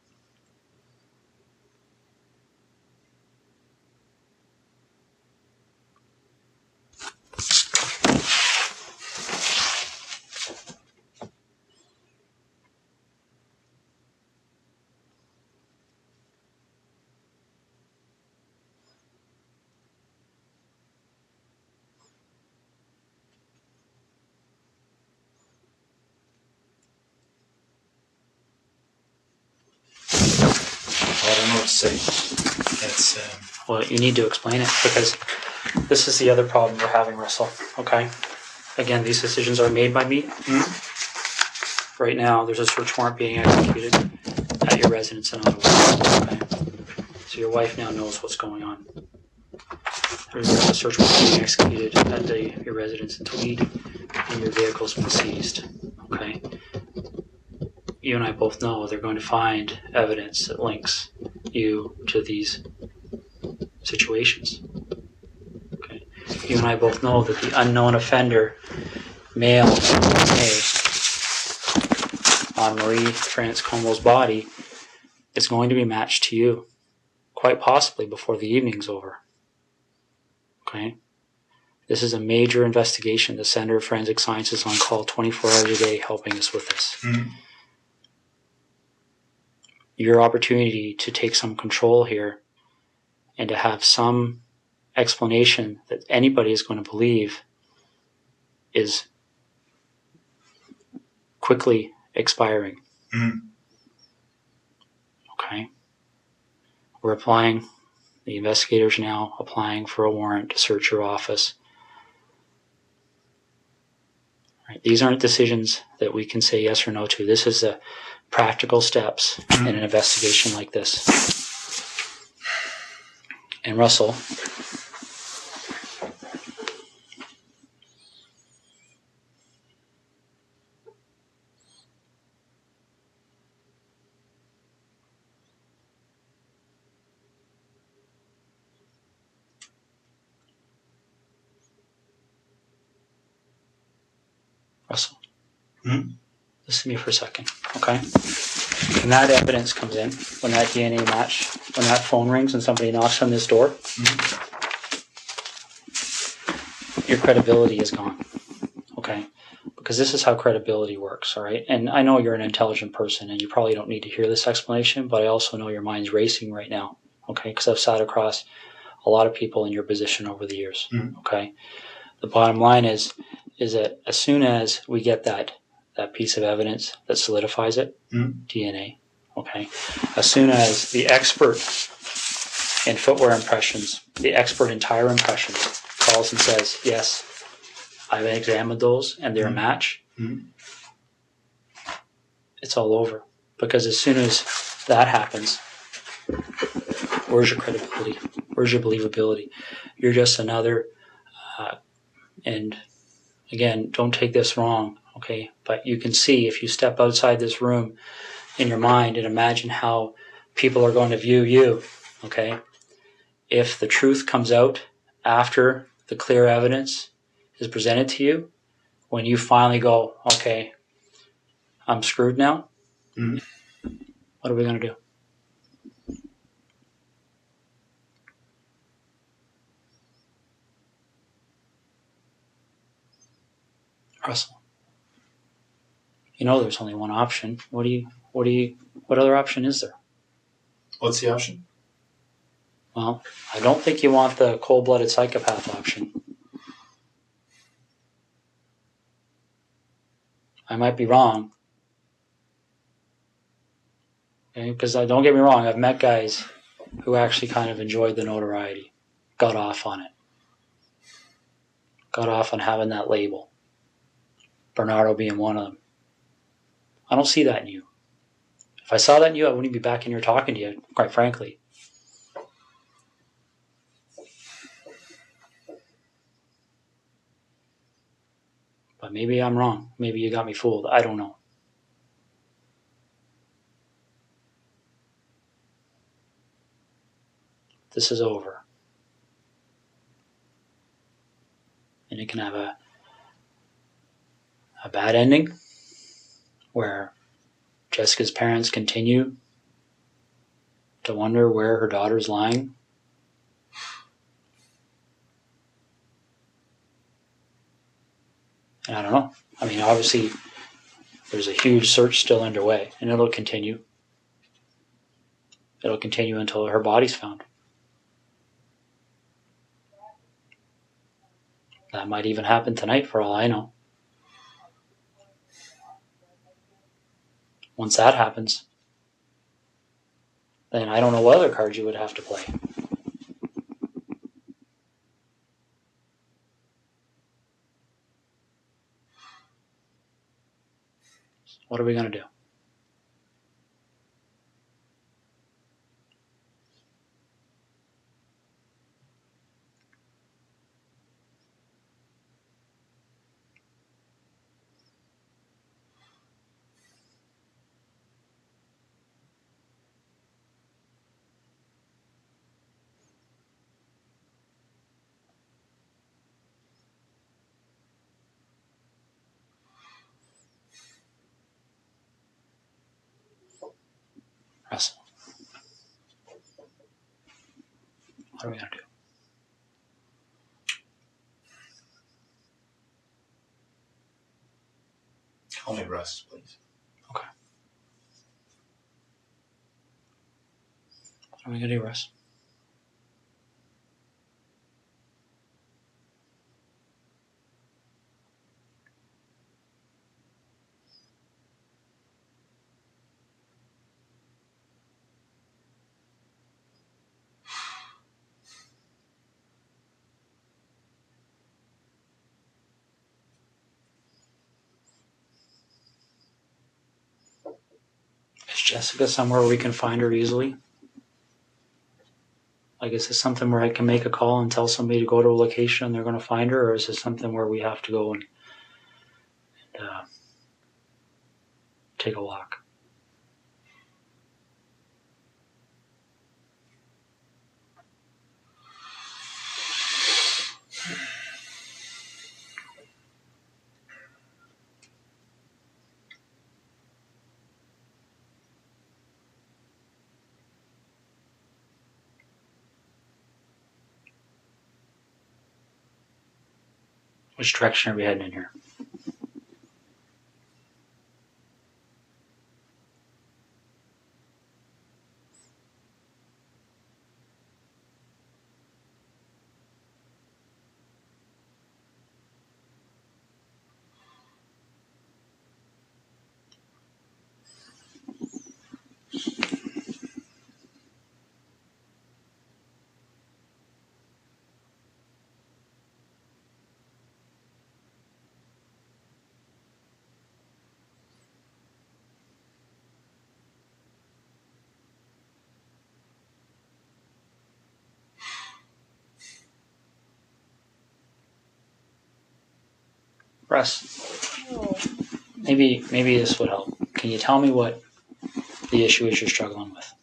I don't know what to say. Well, you need to explain it, because this is the other problem we're having, Russell. Okay? Again, these decisions are made by me. Right now, there's a search warrant being executed at your residence in Ottawa. Okay? So your wife now knows what's going on. There's a search warrant being executed at your residence in Tweed, and your vehicle's been seized. Okay? You and I both know they're going to find evidence that links you to these situations. Okay. You and I both know that the unknown offender, male DNA, on Marie Transcomo's body is going to be matched to you, quite possibly before the evening's over. Okay? This is a major investigation. The Center of Forensic Science is on call 24 hours a day helping us with this. Mm-hmm. Your opportunity to take some control here and to have some explanation that anybody is going to believe is quickly expiring. Mm-hmm. Okay? We're applying, the investigators now applying for a warrant to search your office. Right? These aren't decisions that we can say yes or no to. This is the practical steps in an investigation like this. And Russell, Mm-hmm. listen to me for a second, okay? When that evidence comes in, when that DNA match, when that phone rings and somebody knocks on this door, your credibility is gone, okay? Because this is how credibility works, all right? And I know you're an intelligent person and you probably don't need to hear this explanation, but I also know your mind's racing right now, okay? Because I've sat across a lot of people in your position over the years, okay? The bottom line is that as soon as we get that piece of evidence that solidifies it, DNA, okay? As soon as the expert in footwear impressions, the expert in tire impressions calls and says, yes, I've examined those and they're a match, it's all over. Because as soon as that happens, where's your credibility? Where's your believability? You're just another, and again, don't take this wrong, okay? But you can see if you step outside this room in your mind and imagine how people are going to view you, okay? If the truth comes out after the clear evidence is presented to you, when you finally go, okay, I'm screwed now, what are we going to do? Russell, you know there's only one option. What other option is there? What's the option? Well, I don't think you want the cold-blooded psychopath option. I might be wrong. Okay? Because don't get me wrong, I've met guys who actually kind of enjoyed the notoriety, got off on it, got off on having that label. Bernardo being one of them. I don't see that in you. If I saw that in you, I wouldn't be back in here talking to you, quite frankly. But maybe I'm wrong. Maybe you got me fooled. I don't know. This is over. And it can have a bad ending where Jessica's parents continue to wonder where her daughter's lying. And I don't know. I mean, obviously, there's a huge search still underway, and it'll continue. It'll continue until her body's found. That might even happen tonight, for all I know. Once that happens, then I don't know what other cards you would have to play. What are we going to do? Russell, what are we going to do? Russ, please. Okay. What are we going to do, Russ? Is Jessica somewhere we can find her easily? Like, is this something where I can make a call and tell somebody to go to a location and they're going to find her, or is this something where we have to go and take a walk? Which direction are we heading in here? Russ, maybe this would help. Can you tell me what the issue is you're struggling with?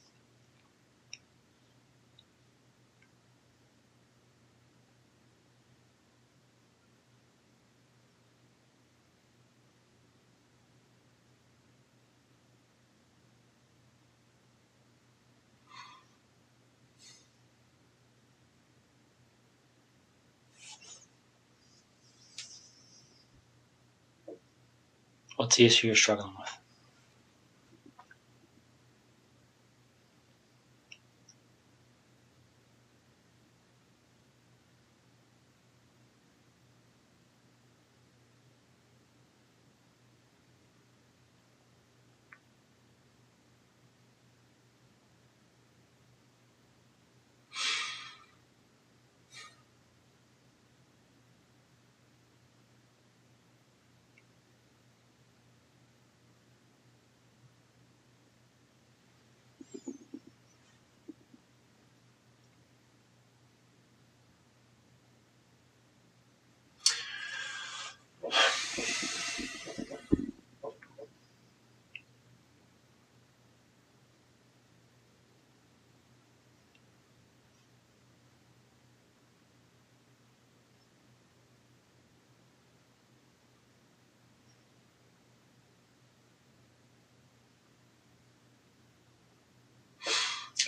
What's the issue you're struggling with?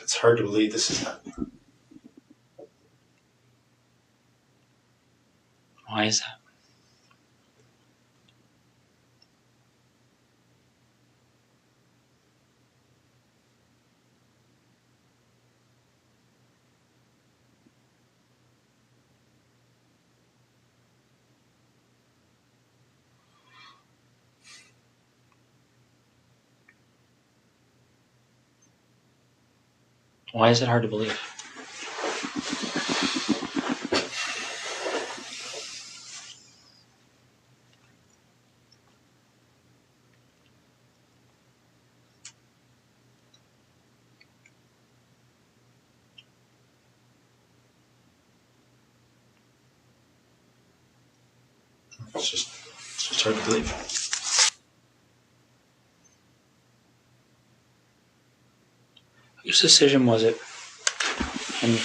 It's hard to believe this is happening. Why is that? Why is it hard to believe? It's just hard to believe. Whose decision was it? And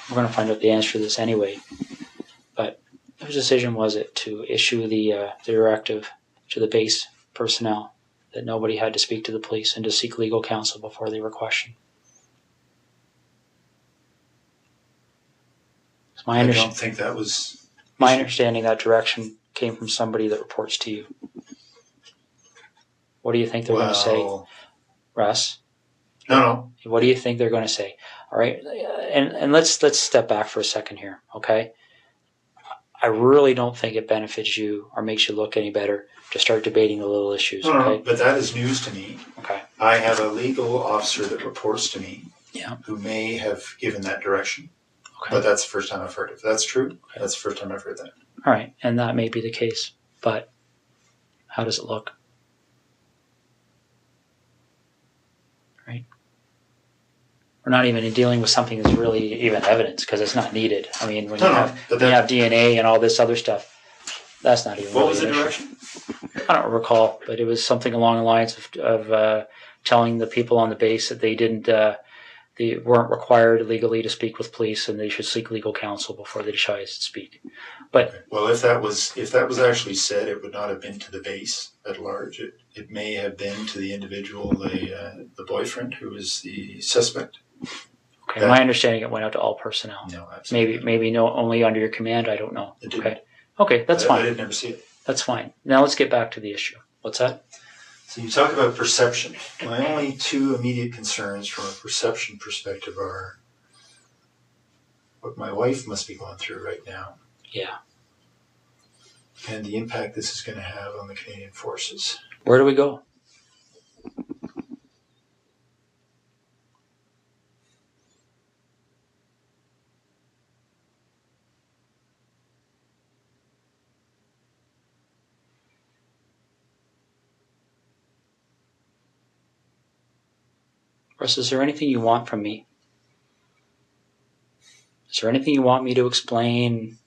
we're going to find out the answer to this anyway. But whose decision was it to issue the directive to the base personnel that nobody had to speak to the police and to seek legal counsel before they were questioned? I don't think that was... My understanding, that direction came from somebody that reports to you. What do you think they're going to say, Russ? No. What do you think they're going to say? All right, and let's step back for a second here, okay? I really don't think it benefits you or makes you look any better to start debating the little issues. No, but that is news to me. Okay. I have a legal officer that reports to me, yeah, who may have given that direction. Okay. But that's the first time I've heard it. If that's true, okay. That's the first time I've heard that. All right, and that may be the case, but how does it look? Right? We're not even dealing with something that's really even evidence because it's not needed. I mean, when you have DNA and all this other stuff, that's not even what really was the direction? I don't recall, but it was something along the lines of telling the people on the base that they weren't required legally to speak with police and they should seek legal counsel before they decide to speak. But okay. Well, if that was actually said, it would not have been to the base at large. It may have been to the individual, the boyfriend who is the suspect. Okay, my understanding it went out to all personnel. No, absolutely. Maybe no, only under your command. I don't know. It didn't. Okay, that's fine. I didn't ever see it. That's fine. Now let's get back to the issue. What's that? So you talk about perception. My only two immediate concerns from a perception perspective are what my wife must be going through right now. Yeah. And the impact this is going to have on the Canadian Forces. Where do we go? Russ, is there anything you want from me? Is there anything you want me to explain?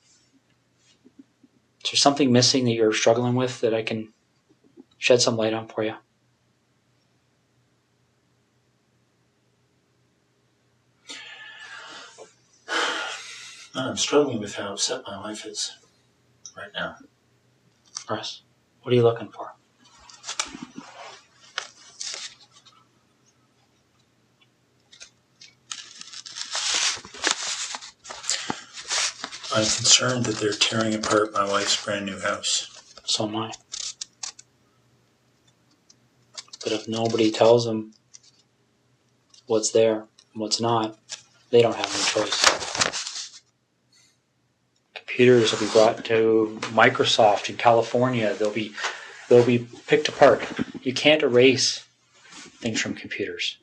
Is there something missing that you're struggling with that I can shed some light on for you? I'm struggling with how upset my wife is right now. Russ, what are you looking for? I'm concerned that they're tearing apart my wife's brand new house. So am I. But if nobody tells them what's there and what's not, they don't have any choice. Computers will be brought to Microsoft in California. They'll be picked apart. You can't erase things from computers.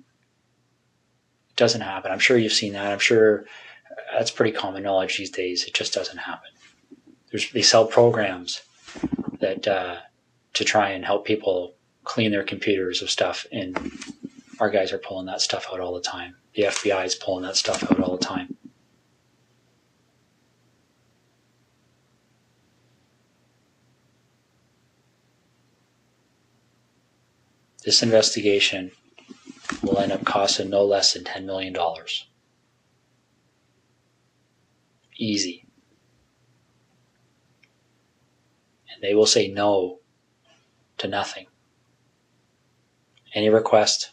It doesn't happen. I'm sure you've seen that. I'm sure that's pretty common knowledge these days. It just doesn't happen. They sell programs that to try and help people clean their computers of stuff, and our guys are pulling that stuff out all the time. The FBI is pulling that stuff out all the time. This investigation will end up costing no less than $10 million. Easy. And they will say no to nothing. Any request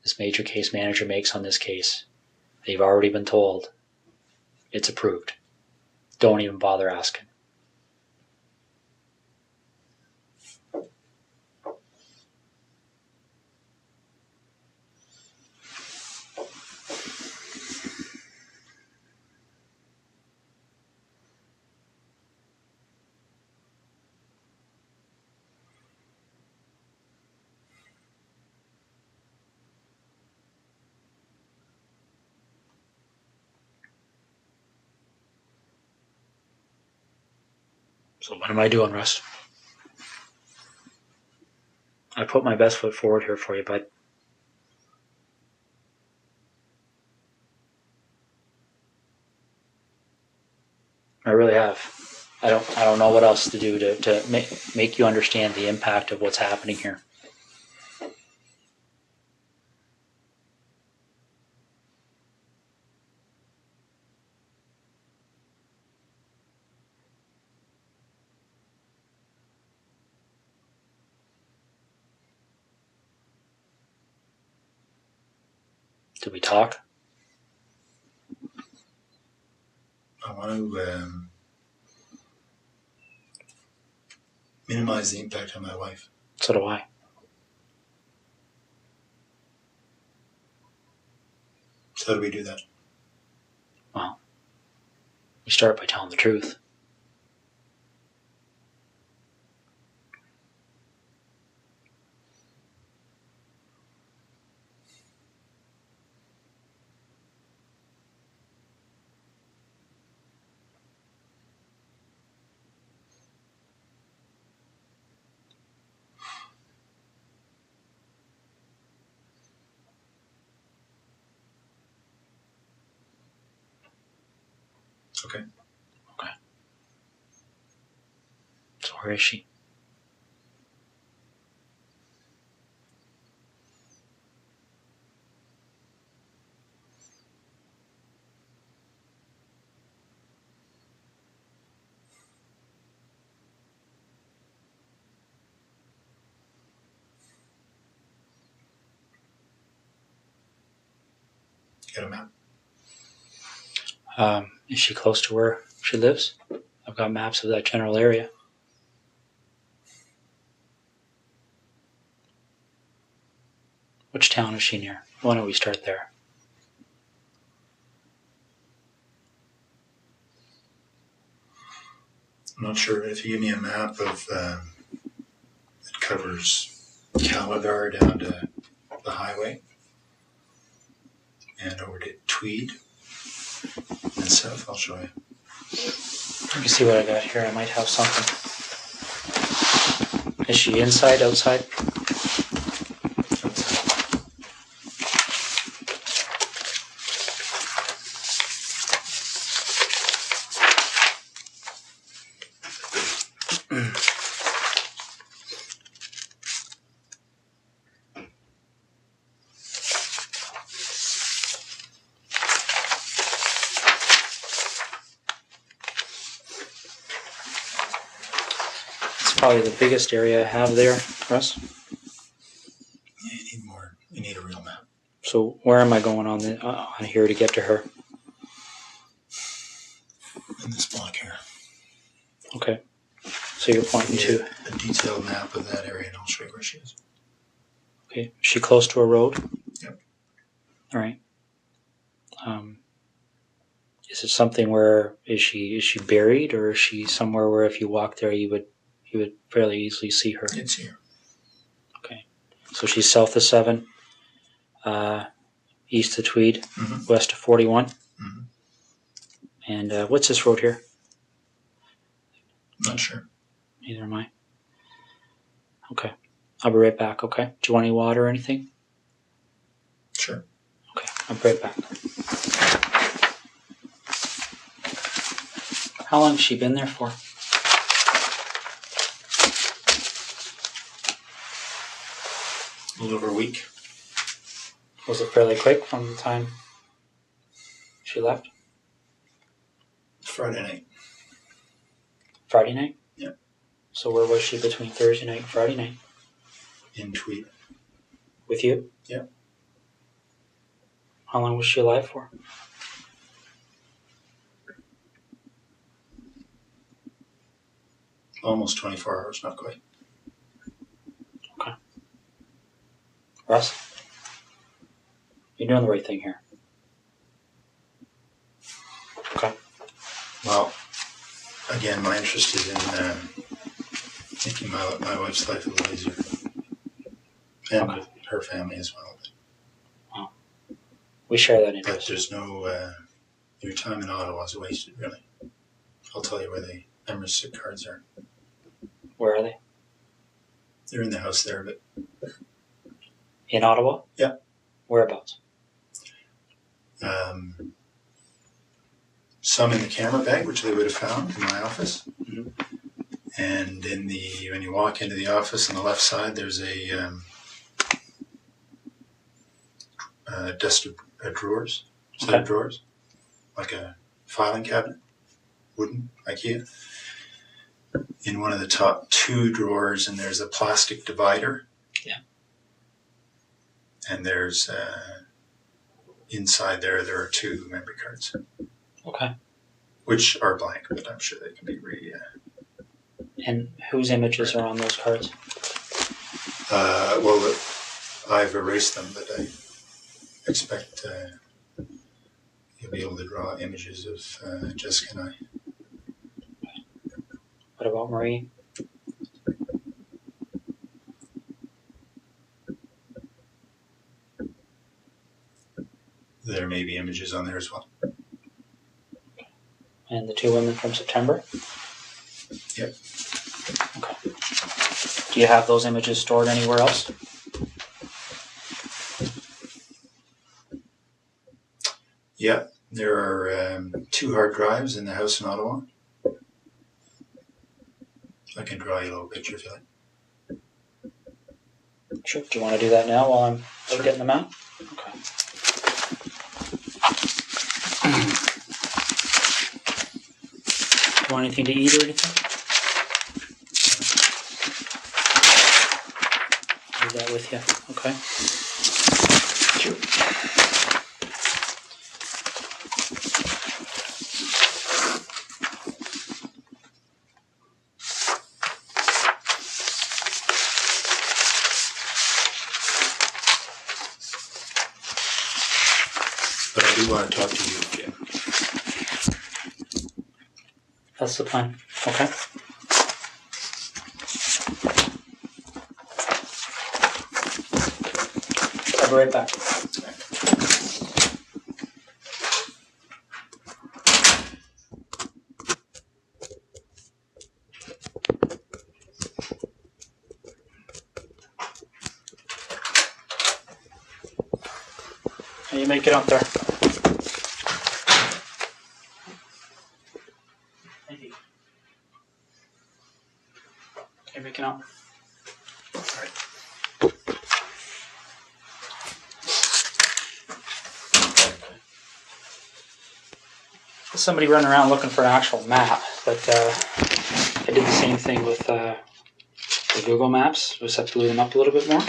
this major case manager makes on this case, they've already been told it's approved. Don't even bother asking. So what am I doing, Russ? I put my best foot forward here for you, bud. I really have. I don't know what else to do to make you understand the impact of what's happening here. Did we talk? I want to minimize the impact on my wife. So do I. So how do we do that? Well, we start by telling the truth. Okay. So where is she? Get a map. Is she close to where she lives? I've got maps of that general area. Which town is she near? Why don't we start there? I'm not sure if you give me a map of that covers Calabar down to the highway and over to Tweed and south. I'll show you. Let me see what I got here. I might have something. Is she inside, outside? Probably the biggest area I have there, Russ. Yeah, you need more. You need a real map. So where am I going on here to get to her? In this block here. Okay. So you're pointing to a detailed map of that area, and I'll show you where she is. Okay. Is she close to a road? Yep. All right. Is it something where is she buried, or is she somewhere where if you walk there you would fairly easily see her? It's here. Okay. So she's south of 7, east of Tweed, west of 41. Mm-hmm. And what's this road here? Not sure. Neither am I. Okay. I'll be right back, okay? Do you want any water or anything? Sure. Okay, I'll be right back. How long has she been there for? A little over a week. Was it fairly quick from the time she left? Friday night. Friday night? Yep. So where was she between Thursday night and Friday night? In Tweed. With you? Yep. How long was she alive for? Almost 24 hours, not quite. Okay. Russ? You're doing the right thing here. Okay. Well, again, my interest is in making my wife's life a little easier. And with her family as well. Wow. We share that interest. But there's no... your time in Ottawa is wasted, really. I'll tell you where the Emerson cards are. Where are they? They're in the house there, but... In Ottawa? Yeah. Whereabouts? Some in the camera bag, which they would have found in my office. Mm-hmm. And when you walk into the office on the left side, there's a desk of drawers, set of drawers, like a filing cabinet, wooden, IKEA. In one of the top 2 drawers, and there's a plastic divider. Yeah. And there's inside there are 2 memory cards. Okay. Which are blank, but I'm sure they can be And whose images are on those cards? Well, I've erased them, but I expect to be able to draw images of Jessica and I. What about Marie? There may be images on there as well. And the 2 women from September? Yep. Okay. Do you have those images stored anywhere else? Yeah, there are 2 hard drives in the house in Ottawa. I can draw you a little picture if you like. Sure. Do you want to do that now while I'm getting them out? Okay. Want anything to eat or anything? Leave that with you. Okay. Sure. But I do want to talk to you, Jim. That's the plan. Okay. I'll be right back. How you make it up there? Thank you. Okay, make it up. All right. Somebody running around looking for an actual map, but I did the same thing with the Google Maps. Just have to blew them up a little bit more.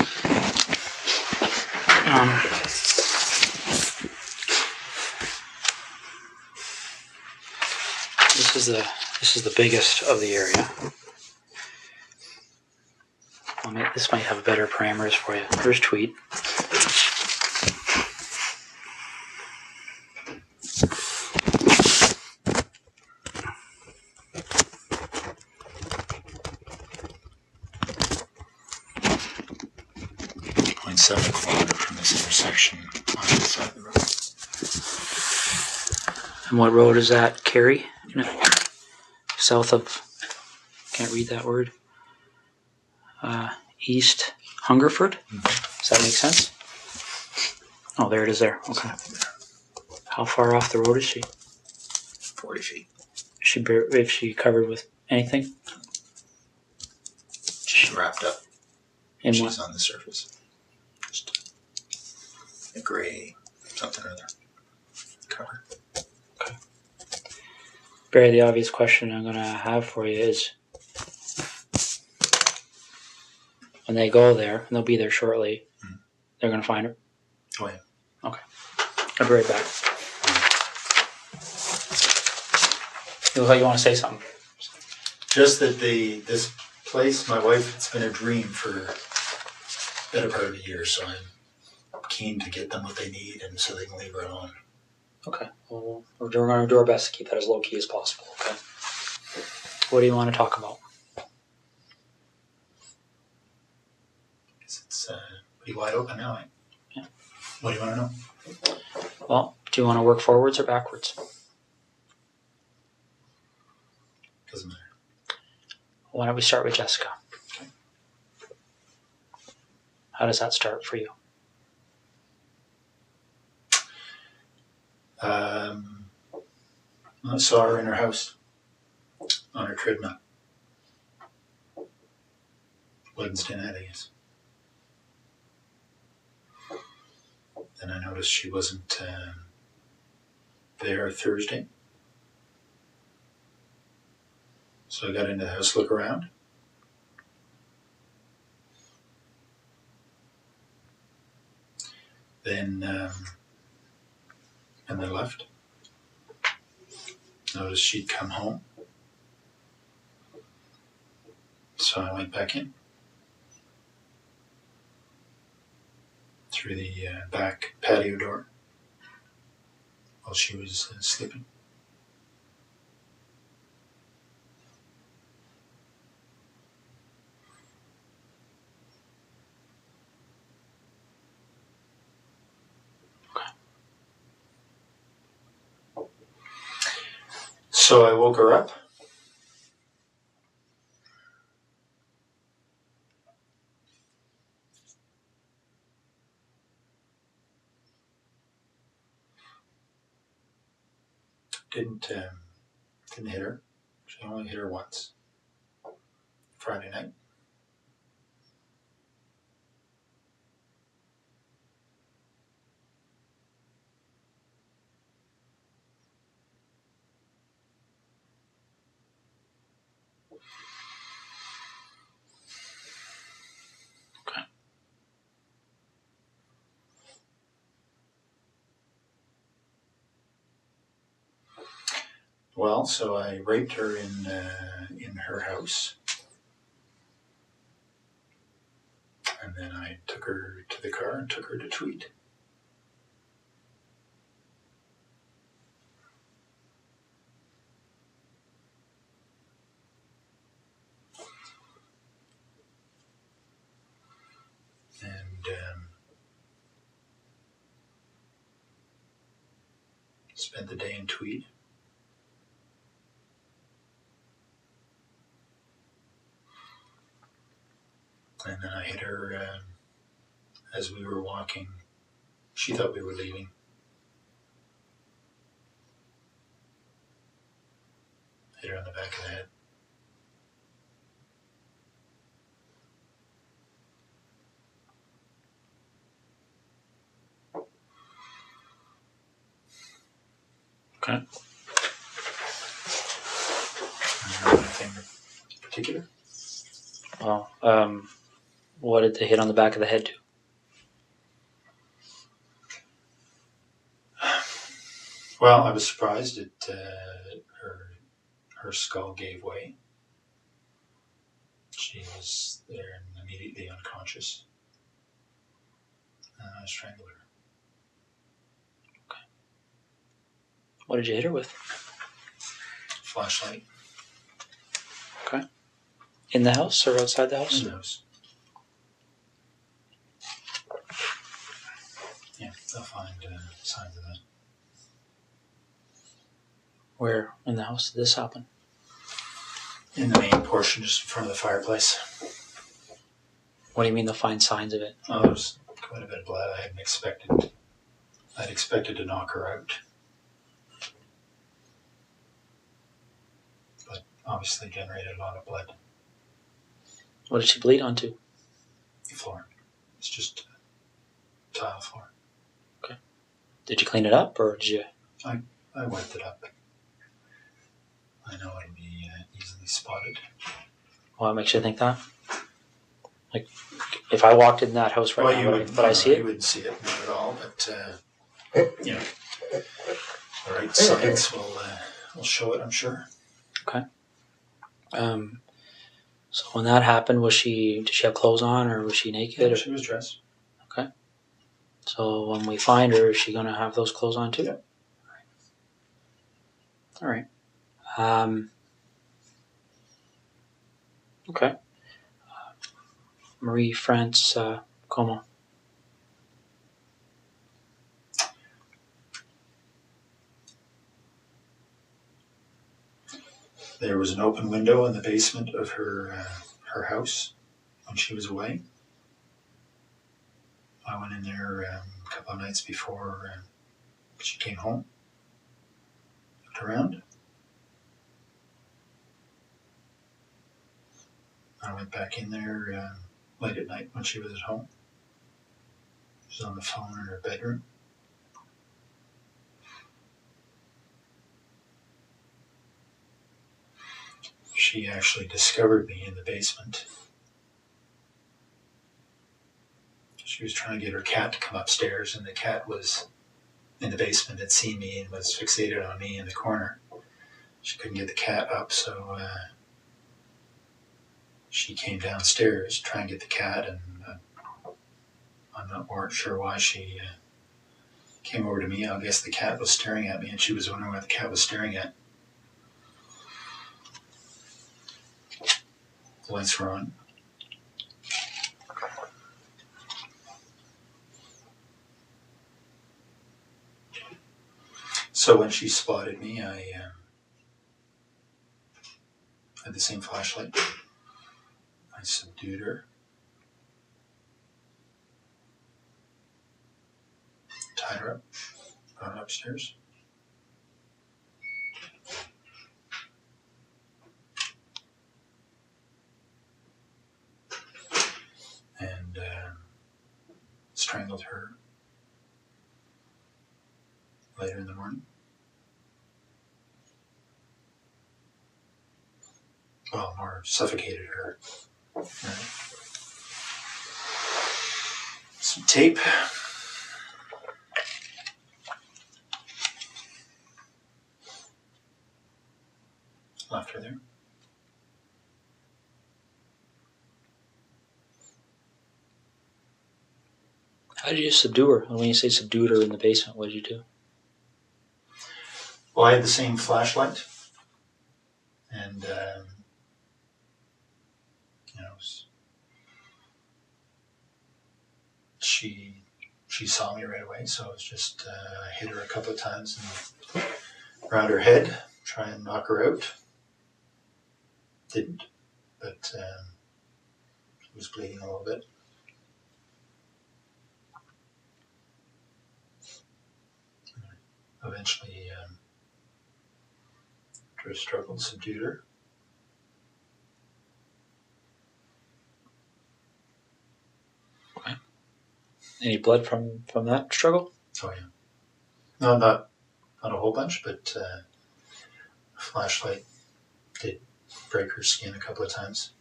This is the biggest of the area. This might have better parameters for you. Here's Tweed. From this intersection on the side of the road. And what road is that? Kerry? South of, can't read that word. East Hungerford? Does that make sense? Oh, there it is there. Okay. How far off the road is she? 40 feet. Is she covered with anything? She's wrapped up. In She's what? on the surface. Just a gray something or other cover. Okay. Barry, the obvious question I'm going to have for you is, when they go there, and they'll be there shortly, they're going to find her? Oh, yeah. Okay. I'll be right back. You look like you want to say something. Just that this place, my wife, it's been a dream for a better part of a year, so I'm keen to get them what they need and so they can leave her alone. Okay. Well, we're going to do our best to keep that as low-key as possible, okay? What do you want to talk about? It's pretty wide open now, eh? Yeah. What do you want to know? Well, do you want to work forwards or backwards? Doesn't matter. Why don't we start with Jessica? Okay. How does that start for you? I saw her in her house on her treadmill. Wednesday night, I guess. Then I noticed she wasn't there Thursday. So I got into the house to look around. Then, and then left. Noticed she'd come home. So I went back in. Through the back patio door while she was sleeping. So I woke her up. Didn't hit her. She only hit her once. Friday night. Okay. Well, so I raped her in her house. And then I took her to the car and took her to Tweed. And spent the day in Tweed. And then I hit her as we were walking. She thought we were leaving. Hit her on the back of the head. Okay. Anything in particular? Well, what did the hit on the back of the head do? Well, I was surprised that her skull gave way. She was there and immediately unconscious. And I strangled her. Okay. What did you hit her with? Flashlight. Okay. In the house or outside the house? In the house. Yeah, they'll find signs of that. Where in the house did this happen? In the main portion, just in front of the fireplace. What do you mean they'll find signs of it? Oh, there was quite a bit of blood. I'd expected to knock her out. But obviously generated a lot of blood. What did she bleed onto? The floor. It's just tile floor. Okay. Did you clean it up or did you? I wiped it up. I know it'll be easily spotted. What makes you think that? Like, if I walked in that house right now, would I see it? You wouldn't see it, not at all. But the right signs will show it, I'm sure. Okay. So when that happened, did she have clothes on or was she naked? Yeah, she was dressed. Okay. So when we find her, is she going to have those clothes on too? Yeah. All right. Okay. Marie France Como. There was an open window in the basement of her house when she was away. I went in there a couple of nights before she came home. Looked around. I went back in there late at night when she was at home. She was on the phone in her bedroom. She actually discovered me in the basement. She was trying to get her cat to come upstairs, and the cat was in the basement, had seen me and was fixated on me in the corner. She couldn't get the cat up, so she came downstairs to try and get the cat, and I'm not sure why she came over to me. I guess the cat was staring at me, and she was wondering what the cat was staring at. The lights were on. So when she spotted me, I had the same flashlight. I subdued her. Tied her up. Brought her upstairs. And strangled her later in the morning. Well, more suffocated her. Right. Some tape. Left her there. How did you subdue her? And when you say subdued her in the basement, what did you do? Well, I had the same flashlight. And, she saw me right away, so I was just hit her a couple of times and around her head, try and knock her out. Didn't, but she was bleeding a little bit. Eventually, after a struggle, subdued her. Okay. Any blood from that struggle? Oh yeah. No, not a whole bunch, but a flashlight did break her skin a couple of times.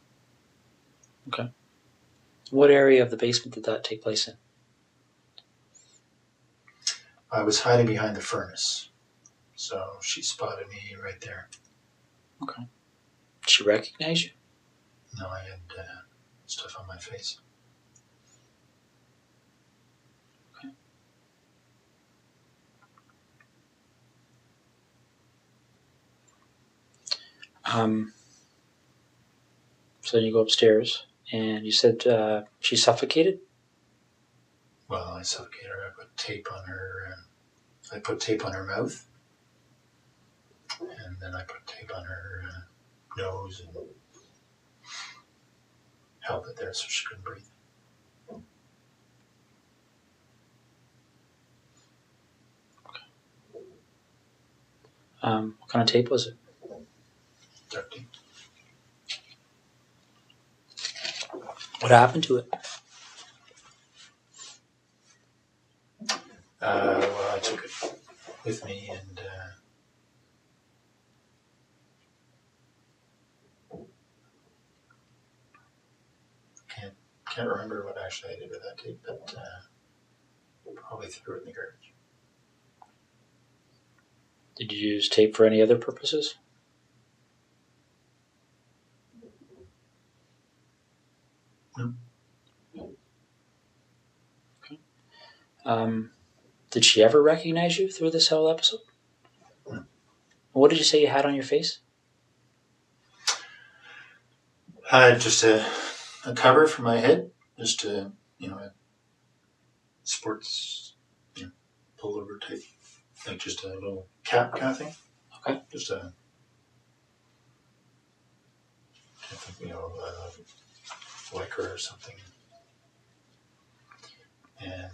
Okay. What area of the basement did that take place in? I was hiding behind the furnace, so she spotted me right there. Okay. Did she recognize you? No, I had stuff on my face. Okay. So then you go upstairs, and you said she suffocated? Well, I suffocated her. I put tape on her. I put tape on her mouth, and then I put tape on her nose and held it there so she couldn't breathe. What kind of tape was it? Duct tape. What happened to it? Well, I took it with me and can't remember what actually I did with that tape, but probably threw it in the garbage. Did you use tape for any other purposes? No. Okay. Did she ever recognize you through this whole episode? No. What did you say you had on your face? Just a cover for my head, just a sports pullover type, like just a little cap kind of thing. Okay. Just a lycra or something, and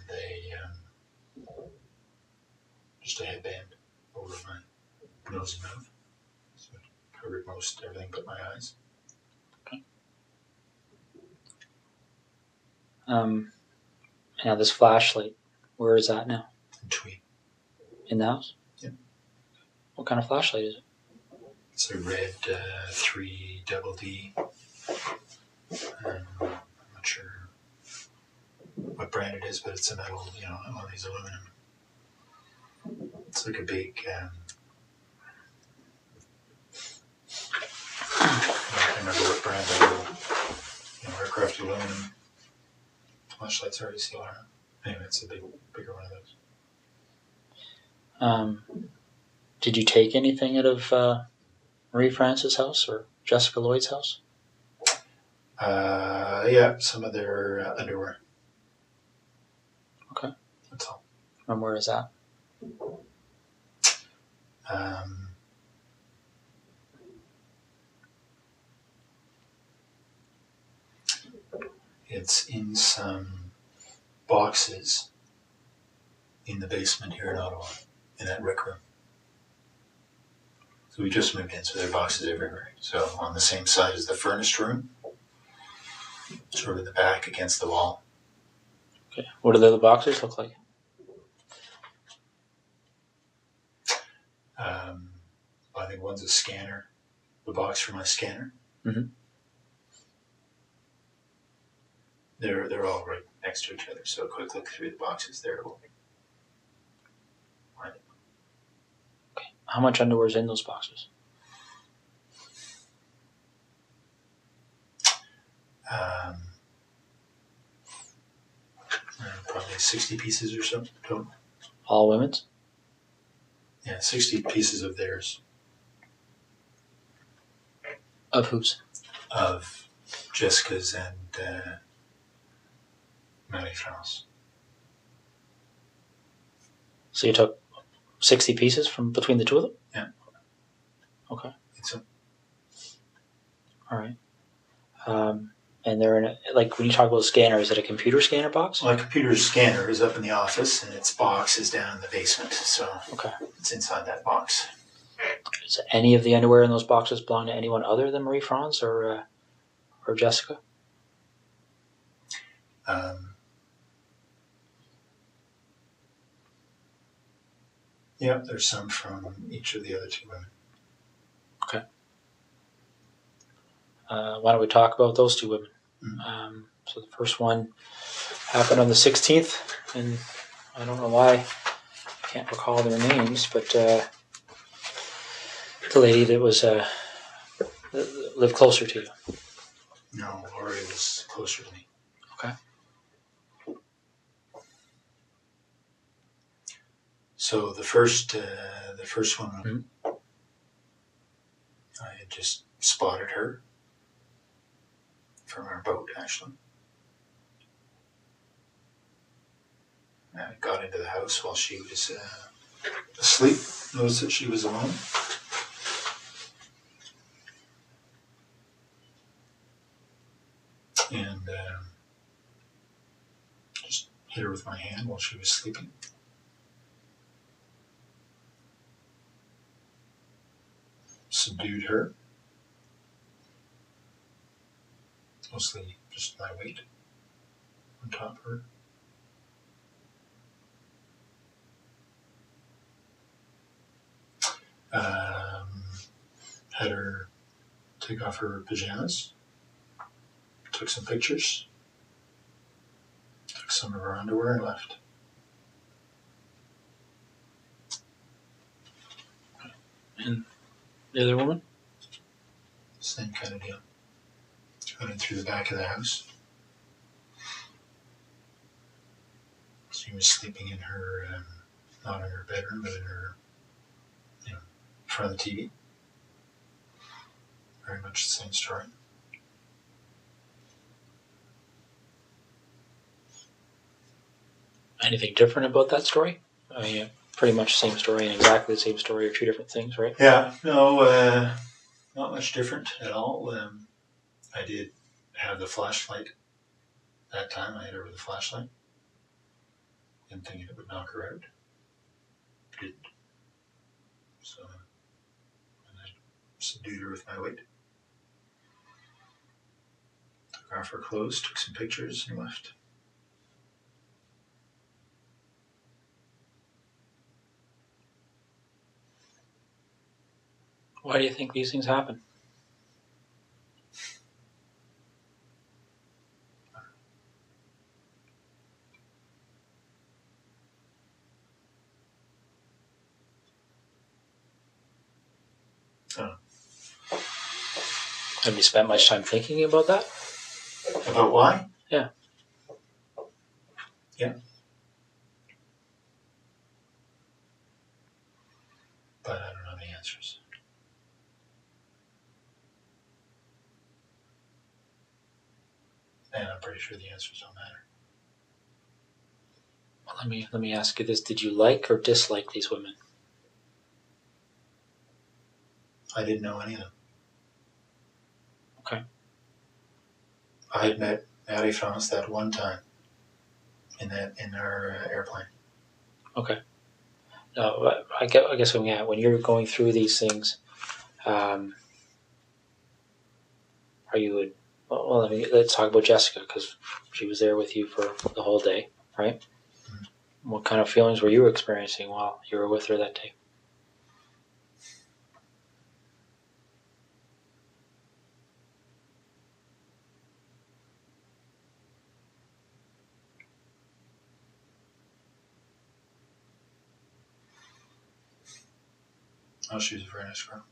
just a headband over my nose and mouth, so it covered most everything but my eyes. Okay. Now this flashlight, where is that now? And tweed. In the house? Yeah. What kind of flashlight is it? It's a red 3 double D. I'm not sure what brand it is, but it's a metal, one of these aluminum. It's like a big, I can't remember what brand aircraft aluminum flashlights are. You see a lot of. Anyway, it's a bigger one of those. Did you take anything out of Marie France's house or Jessica Lloyd's house? Yeah, some of their underwear. Okay. That's all. And where is that? It's in some boxes in the basement here in Ottawa, in that rec room. So we just moved in, so there are boxes everywhere. So on the same side as the furnace room, sort of the back against the wall. Okay. What do the other boxes look like? I think one's a scanner, the box for my scanner. Mm-hmm. They're all right next to each other, so a quick look through the boxes there will find it. Okay. How much underwear is in those boxes? Probably 60 pieces or so total. All women's? Yeah, 60 pieces of theirs. Of whose? Of Jessica's and Marie France. So you took 60 pieces from between the two of them? Yeah. Okay. So. All right. And they're in a, like when you talk about a scanner, is it a computer scanner box? Well, a computer scanner is up in the office, and its box is down in the basement. So okay, it's inside that box. Does any of the underwear in those boxes belong to anyone other than Marie France or Jessica? Yeah, there's some from each of the other two women. Okay. Why don't we talk about those two women? Mm-hmm. So the first one happened on the 16th, and I don't know why I can't recall their names, but the lady that was lived closer to you. No, Lori was closer to me. Okay. So the first one, mm-hmm. I had just spotted her from our boat, actually. I got into the house while she was asleep. Noticed that she was alone. And just hit her with my hand while she was sleeping. Subdued her. Mostly just my weight on top of her. Had her take off her pajamas. Took some pictures. Took some of her underwear and left. And the other woman? Same kind of deal. Got in through the back of the house. She was sleeping in her, not in her bedroom, but in her, in front of the TV. Very much the same story. Anything different about that story? I mean, pretty much the same story and exactly the same story are two different things, right? Yeah, no, not much different at all. I did have the flashlight that time. I had her with a flashlight. Didn't think it would knock her out. Didn't. So, and I subdued her with my weight. Took off her clothes, took some pictures, and left. Why do you think these things happen? Have you spent much time thinking about that? About why? Yeah. Yeah. answers. And I'm pretty sure the answers don't matter. Well, let me ask you this: did you like or dislike these women? I didn't know any of them. Okay. I had met Maddie France that one time in our airplane. Okay. No, I guess when you're going through these things, are you? Well, let's talk about Jessica because she was there with you for the whole day, right? Mm-hmm. What kind of feelings were you experiencing while you were with her that day? Oh, she was a very nice girl.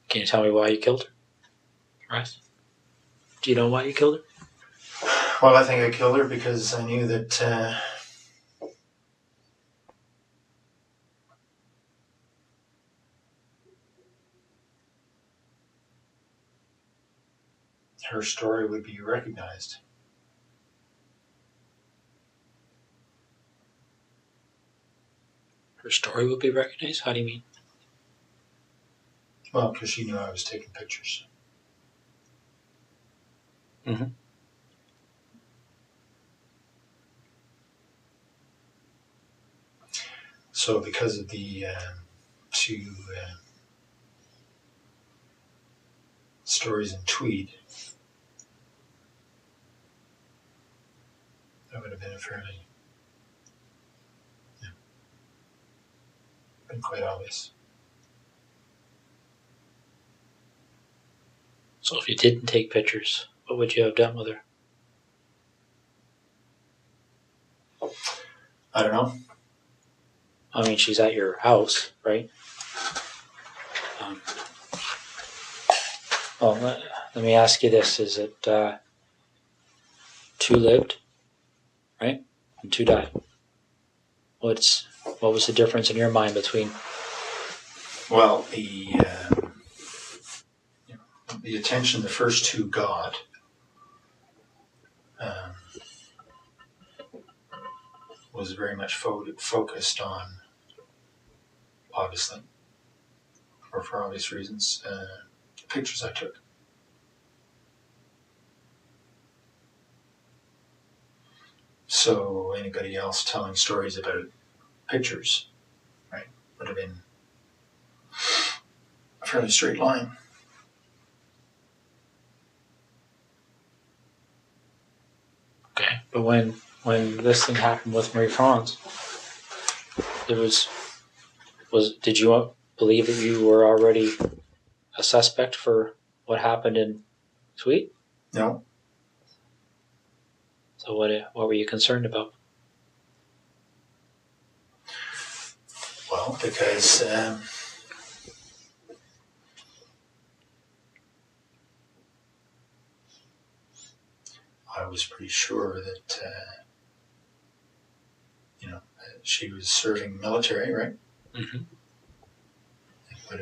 Can you tell me why you killed her? Right? Do you know why you killed her? Well, I think I killed her because I knew that her story would be recognized. Her story would be recognized? How do you mean? Well, because she knew I was taking pictures. Mm-hmm. So because of the two stories in Tweed, that would have been been quite obvious. So if you didn't take pictures, what would you have done with her? I don't know. I mean, she's at your house, right? Well, let me ask you this. Is it 2 lived, right? And 2 died. What was the difference in your mind between? Well, the attention the first 2 got was very much focused on, obviously, or for obvious reasons, the pictures I took. So anybody else telling stories about pictures, right, would have been a fairly straight line. Okay, but when this thing happened with Marie France, did you believe that you were already a suspect for what happened in Tweed? No. So what were you concerned about? Well, because I was pretty sure that she was serving military, right? Mm-hmm. It would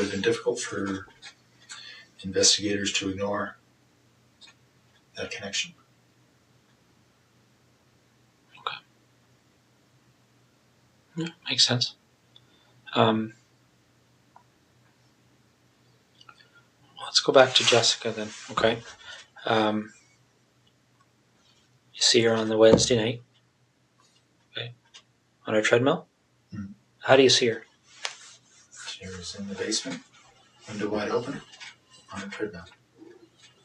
have been difficult for investigators to ignore that connection. Okay. Yeah, makes sense. Let's go back to Jessica then, okay? You see her on the Wednesday night, okay, on her treadmill. Mm-hmm. How do you see her? She was in the basement, window wide open, on a treadmill.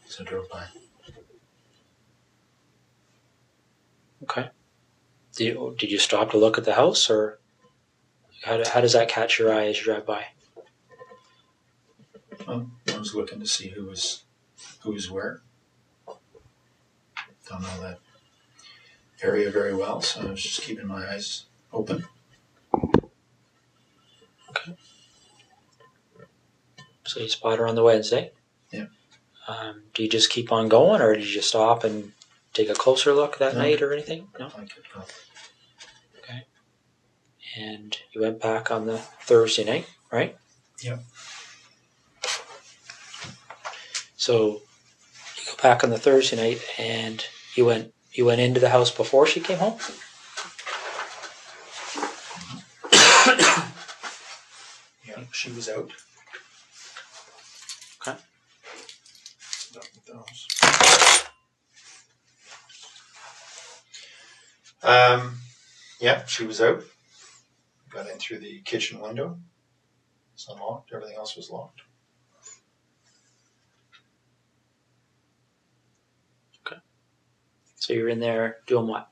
So I drove by. Okay. Did you stop to look at the house, or how does that catch your eye as you drive by? Well, I was looking to see who was where. Don't know that area very well, so I was just keeping my eyes open. Okay. So you spot her on the Wednesday. Do you just keep on going, or did you just stop and take a closer look that night or anything? No? I kept going. Okay. And you went back on the Thursday night, right? Yep. So you go back on the Thursday night, and you went into the house before she came home? Yeah, she was out. Okay. Done with those. Yeah, she was out. Got in through the kitchen window. It's unlocked. Everything else was locked. Okay. So you're in there doing what?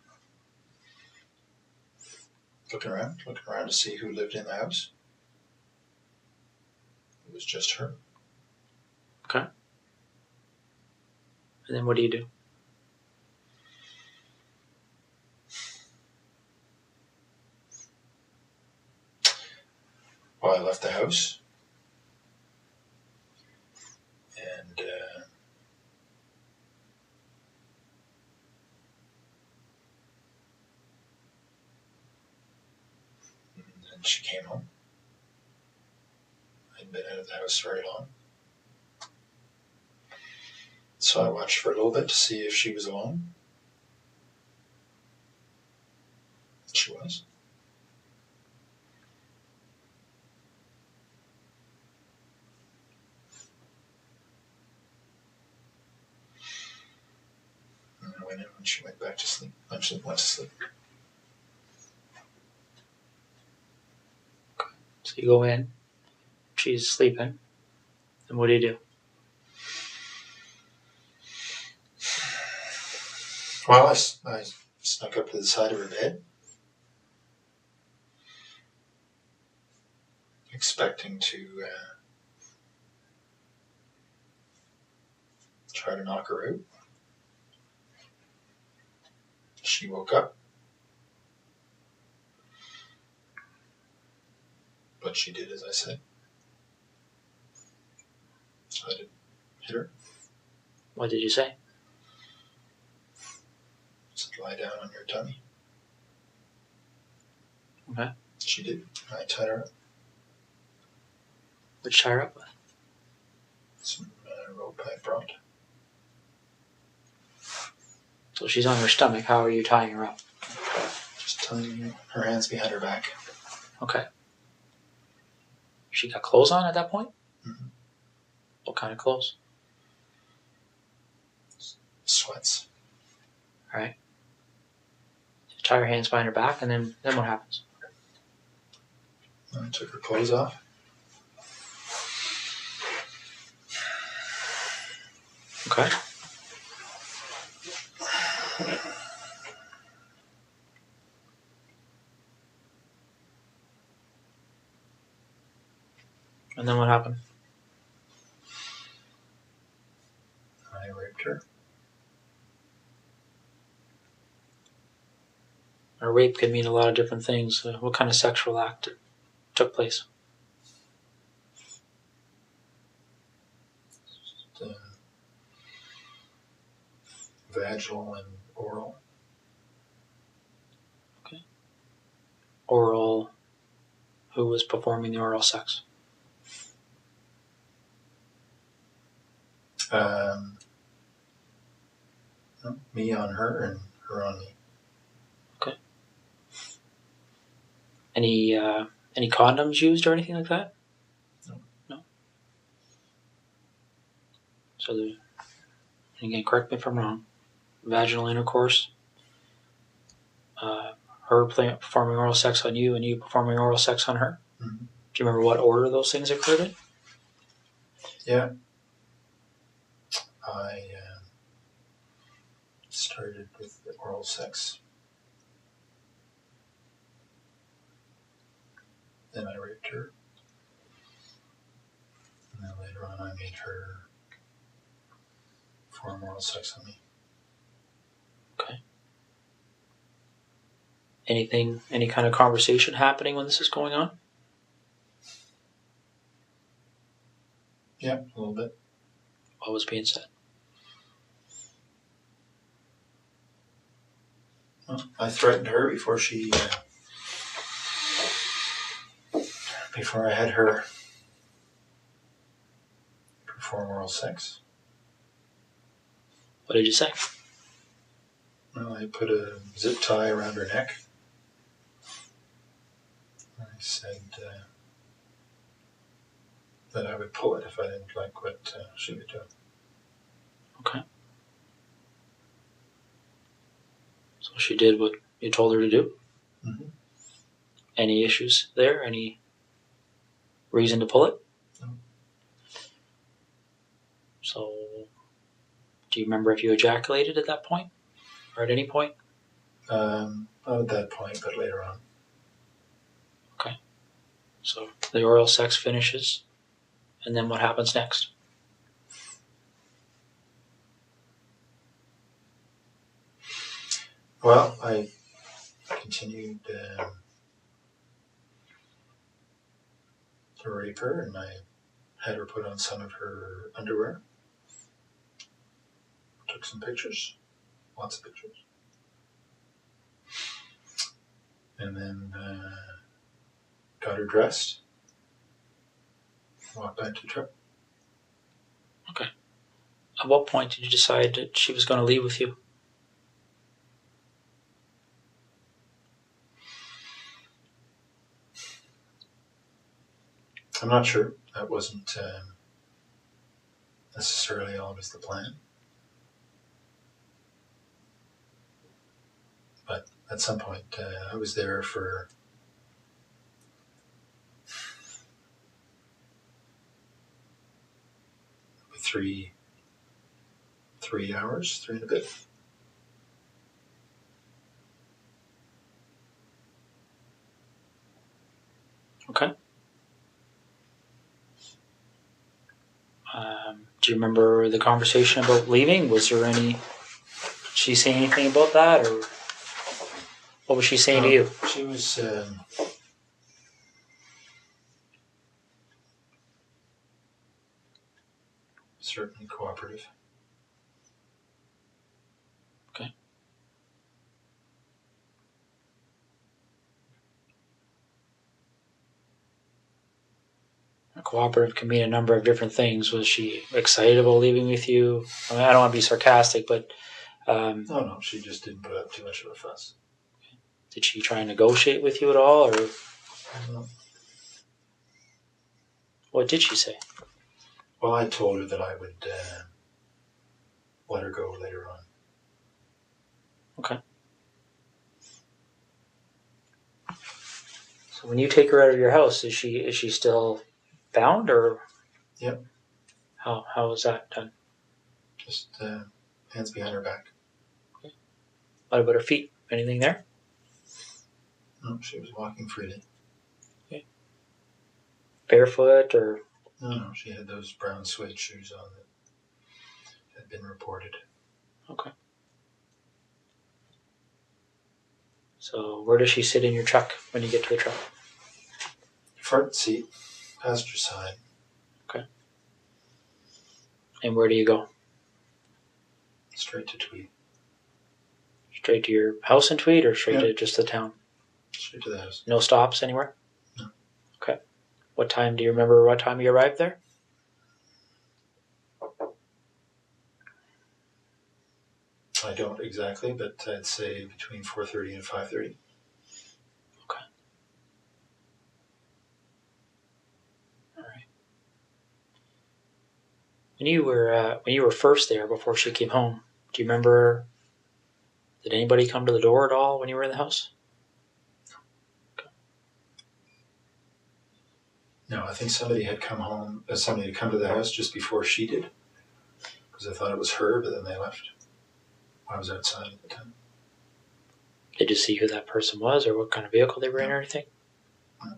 Looking around to see who lived in the house. It was just her. Okay. And then what do you do? Well, I left the house. And then she came home. I hadn't been out of the house very long. So I watched for a little bit to see if she was alone. She was. And I went in when she went back to sleep. Went to sleep. So you go in, she's sleeping, and what do you do? Well, I snuck up to the side of her bed, expecting to try to knock her out. She woke up, but she did as I said. So I didn't hit her. What did you say? Said, lie down on your tummy. Okay. She did. I tied her up. What'd you tie her up with? Some rope I brought. So she's on her stomach. How are you tying her up? Just tying her hands behind her back. Okay. She got clothes on at that point? Mm-hmm. What kind of clothes? Sweats. All right. You tie her hands behind her back, and then what happens? I took her clothes off. Okay. And then what happened? I raped her. A rape could mean a lot of different things. What kind of sexual act took place? Vaginal and oral. Okay. Oral. Who was performing the oral sex? Me on her and her on me. Okay. Any condoms used or anything like that? No. So, and again, correct me if I'm wrong. Vaginal intercourse. Her performing oral sex on you, and you performing oral sex on her. Mm-hmm. Do you remember what order those things occurred in? Yeah. I started with the oral sex. Then I raped her. And then later on I made her perform oral sex on me. Okay. Any kind of conversation happening when this is going on? Yeah, a little bit. What was being said? Well, I threatened her before I had her perform oral sex. What did you say? Well, I put a zip tie around her neck. I said that I would pull it if I didn't like what she would do. Okay. So she did what you told her to do? Mm-hmm. Any issues there? Any reason to pull it? No. So, do you remember if you ejaculated at that point? Or at any point? Not at that point, but later on. Okay. So, the oral sex finishes, and then what happens next? Well, I continued to rape her, and I had her put on some of her underwear. Took some pictures, lots of pictures. And then got her dressed, walked back to the truck. Okay. At what point did you decide that she was going to leave with you? I'm not sure. That wasn't necessarily always the plan. But at some point, I was there for three hours, 3 and a bit. Okay. Do you remember the conversation about leaving? Was there any... Did she say anything about that, or what was she saying to you? She was certainly cooperative. Okay. Cooperative can mean a number of different things. Was she excited about leaving with you? I mean, I don't want to be sarcastic, but... No, she just didn't put up too much of a fuss. Did she try and negotiate with you at all, or... No. What did she say? Well, I told her that I would let her go later on. Okay. So when you take her out of your house, is she still bound, or... Yep. How is that done? Just hands behind her back. Okay. What about her feet? Anything there? No, she was walking freely. Okay. Barefoot, or... No, she had those brown suede shoes on that had been reported. Okay. So where does she sit in your truck when you get to the truck? Front seat, passenger side. Okay. And where do you go? Straight to Tweed. Straight to your house in Tweed, or straight to just the town? Straight to the house. No stops anywhere? No. Okay. What time, do you remember what time you arrived there? I don't exactly, but I'd say between 4:30 and 5:30. Okay. All right. When you were first there before she came home, do you remember? Did anybody come to the door at all when you were in the house? Okay. No, I think somebody had come to the house just before she did, because I thought it was her, but then they left. I was outside at the time. Did you see who that person was, or what kind of vehicle they were in, or anything? I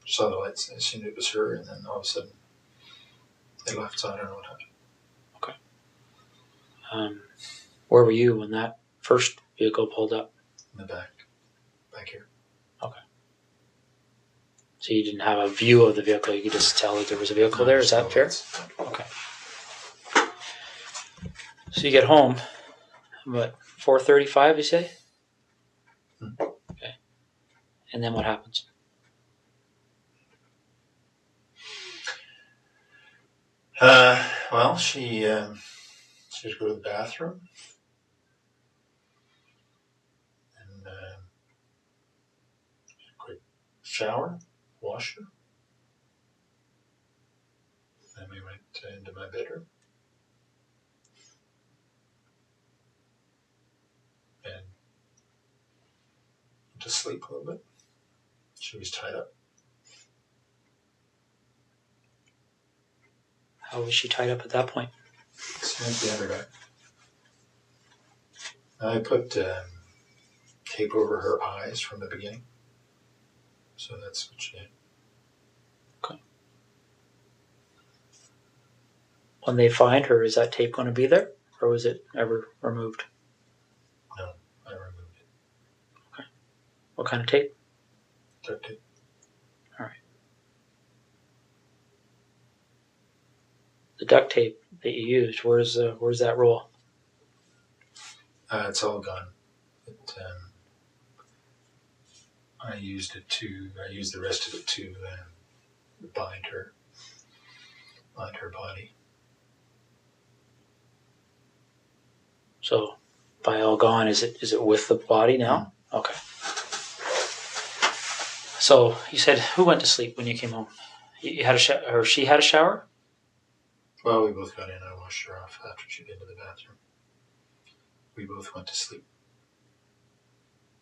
saw the lights. I assumed it was her, and then all of a sudden they left, so I don't know what happened. Okay. Where were you when that first vehicle pulled up? In the back here. Okay. So you didn't have a view of the vehicle, you could just tell that there was a vehicle there, is that fair? Okay. So you get home, what, 4:35, you say? Okay. And then what happens? Well, she would go to the bathroom and quick shower, wash her. Then we went into my bedroom and to sleep a little bit. She was tied up. How was she tied up at that point? Snapped the other guy. I put tape over her eyes from the beginning. So that's what she did. Okay. When they find her, is that tape going to be there? Or was it ever removed? No, I removed it. Okay. What kind of tape? Duct tape. All right. The duct tape that you used, where's that roll? It's all gone. I used the rest of it to bind her body. So, by all gone, is it with the body now? Mm-hmm. Okay. So you said, who went to sleep when you came home? You had a shower, or she had a shower? Well, we both got in. I washed her off after she'd been to the bathroom. We both went to sleep,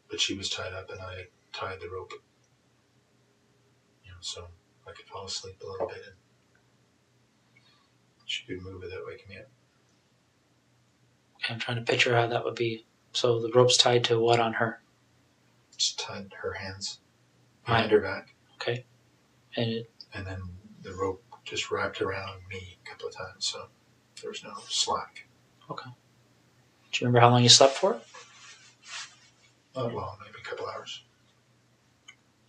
but she was tied up, and I tied the rope. So I could fall asleep a little bit, and she could move without waking me up. I'm trying to picture how that would be. So the rope's tied to what on her? Just tied her hands behind her back. Okay. And then the rope just wrapped around me a couple of times, so there was no slack. Okay. Do you remember how long you slept for? Not long, maybe a couple hours.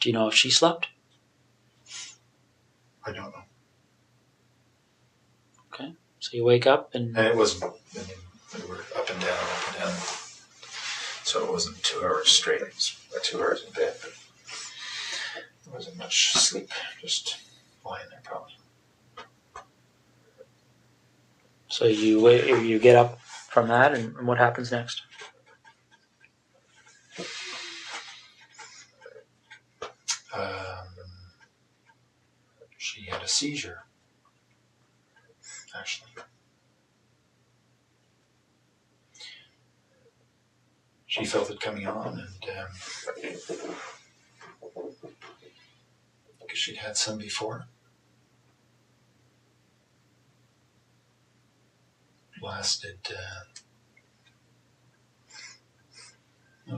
Do you know if she slept? I don't know. Okay. So you wake up and it wasn't, we were up and down. So it wasn't 2 hours straight. It was 2 hours in bed, but there wasn't much sleep, just lying there probably. So you get up from that, and what happens next? She had a seizure, actually. She felt it coming on, and because she'd had some before. Lasted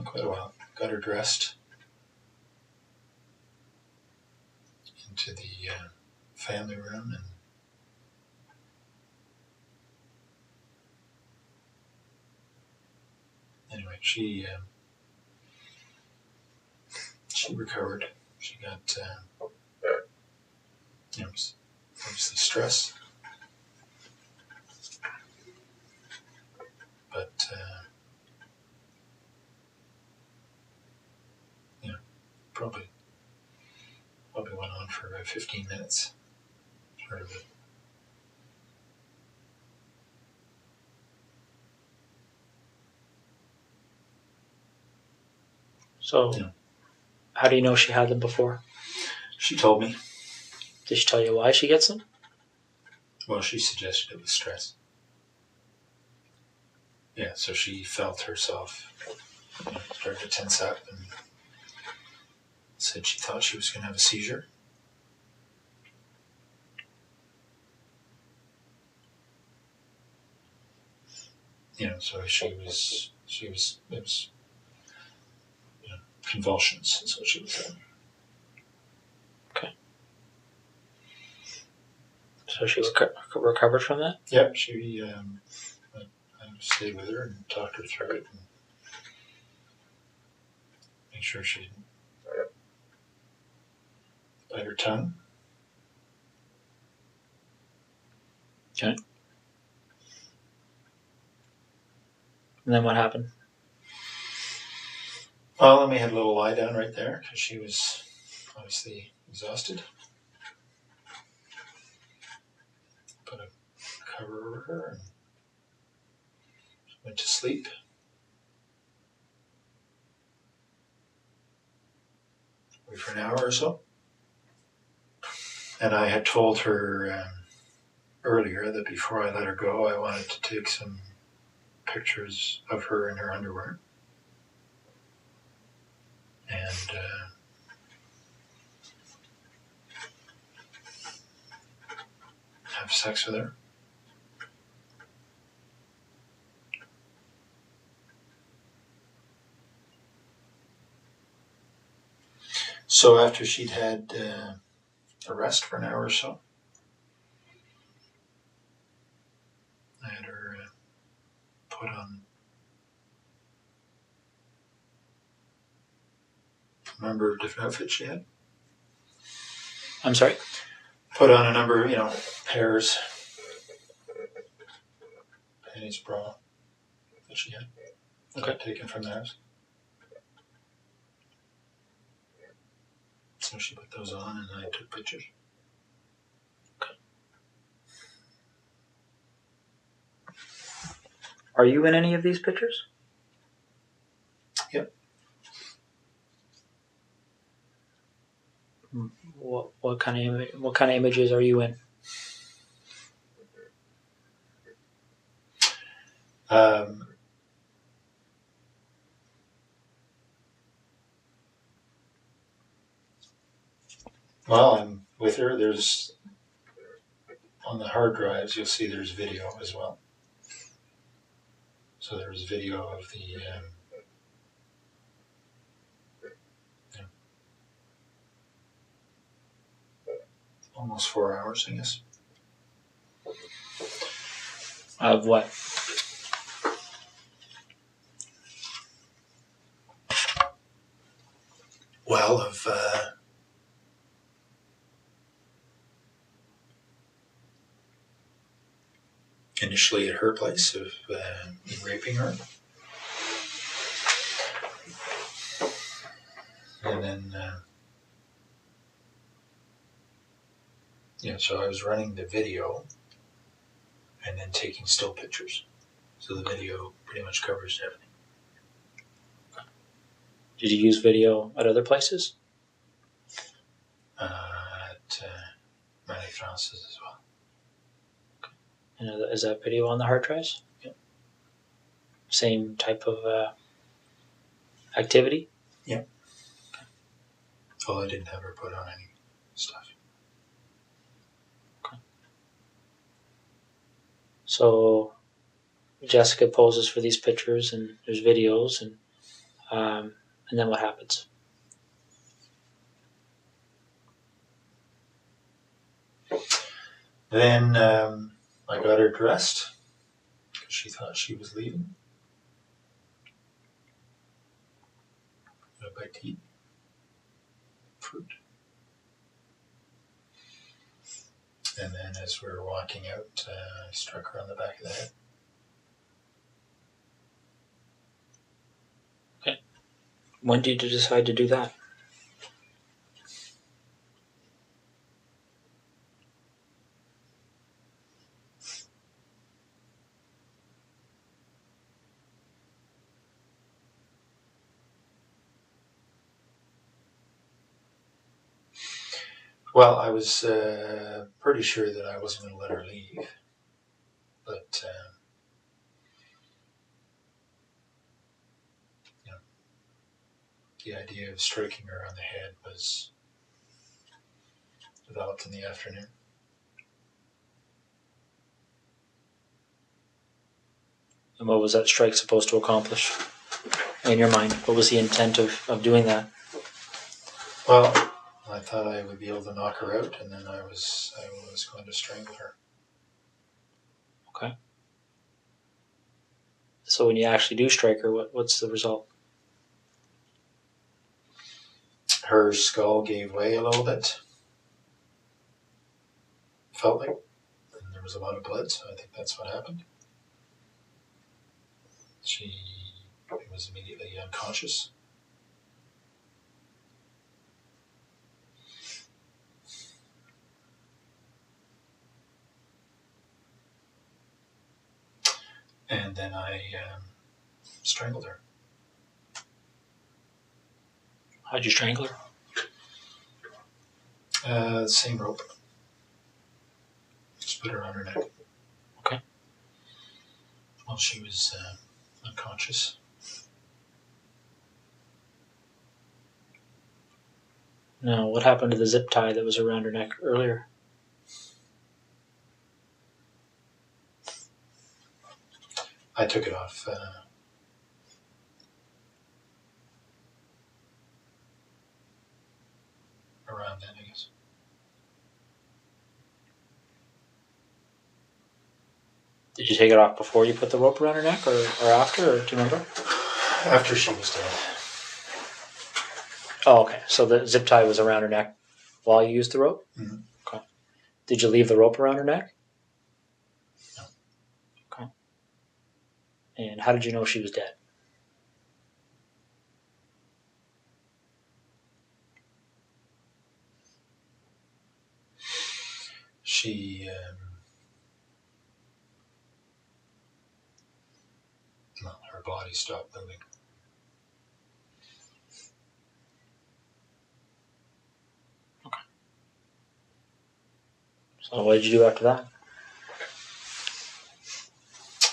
quite a while. Got her dressed into the family room, and anyway, she recovered. She got obviously stress, but probably went on for about 15 minutes. Part of it. So, how do you know she had them before? She told me. Did she tell you why she gets them? Well, she suggested it was stress. Yeah, so she felt herself start to tense up and said she thought she was going to have a seizure. So it was convulsions is what she was saying. Okay. So she recovered from that? Yep, I stayed with her and talked her through it and make sure she didn't bite her tongue. Okay. And then what happened? Well, then we had a little lie down right there because she was obviously exhausted. Put a cover over her and went to sleep. Wait for an hour or so. And I had told her earlier that before I let her go, I wanted to take some pictures of her in her underwear. And have sex with her. So after she'd had a rest for an hour or so, I had her put on, remember different outfits she had? I'm sorry? Put on a number, pairs, panties, bra that she had. Okay. Taken from the house. So she put those on and I took pictures. Okay. Are you in any of these pictures? Yep. What kind of images are you in? Well, I'm with her. There's on the hard drives. You'll see there's video as well. So there's video of the almost 4 hours, I guess. Of what? Well, of initially at her place of me raping her. And then, so I was running the video and then taking still pictures. So the video pretty much covers everything. Did you use video at other places? At Marie France's as well. Okay. And is that video on the hard drives? Yep. Same type of activity? Yep. Okay. Although I didn't have her put on any stuff. Okay. So Jessica poses for these pictures and there's videos and then what happens? Then I got her dressed because she thought she was leaving. Got a bite to eat. Fruit. And then as we were walking out, I struck her on the back of the head. Okay. When did you decide to do that? Well, I was pretty sure that I wasn't going to let her leave. But, the idea of striking her on the head was developed in the afternoon. And what was that strike supposed to accomplish in your mind? What was the intent of doing that? Well, I thought I would be able to knock her out, and then I was going to strangle her. Okay. So when you actually do strike her, what's the result? Her skull gave way a little bit. Felt like. And there was a lot of blood, so I think that's what happened. She was immediately unconscious. And then I strangled her. How'd you strangle her? The same rope. Just put her on her neck. Okay. While she was unconscious. Now, what happened to the zip tie that was around her neck earlier? I took it off around then, I guess. Did you take it off before you put the rope around her neck, or after, or do you remember? After she was dead. Oh, okay. So the zip tie was around her neck while you used the rope? Mm-hmm. Okay. Did you leave the rope around her neck? No. Okay. And how did you know she was dead? She her body stopped moving. Okay. So what did you do after that?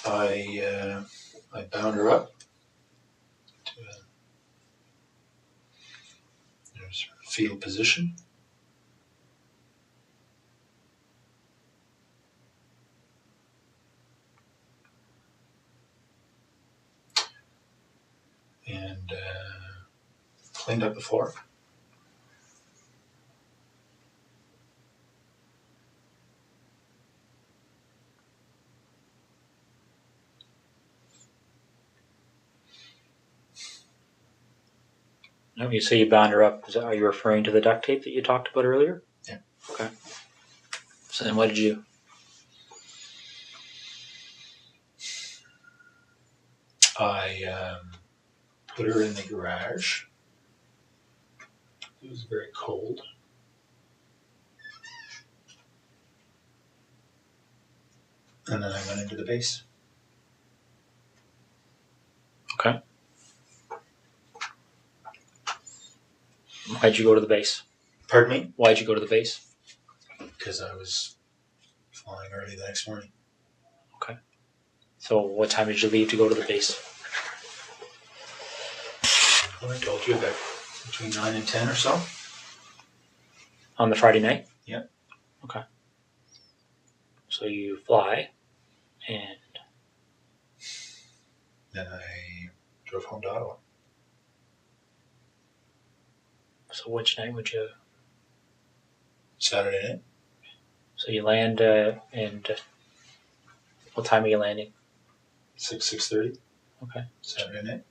I bound her up to a fetal position. And cleaned up the floor. No, you say you bound her up. Are you referring to the duct tape that you talked about earlier? Yeah. Okay. So then what did you do? I put her in the garage. It was very cold. And then I went into the base. Okay. Why'd you go to the base? Pardon me? Why'd you go to the base? Because I was flying early the next morning. Okay. So what time did you leave to go to the base? Well, I told you about between 9 and 10 or so. On the Friday night? Yeah. Okay. So you fly, and Then I drove home to Ottawa. so which night would you... Saturday night. So you land, and what time are you landing? 6:30. Okay. Saturday night.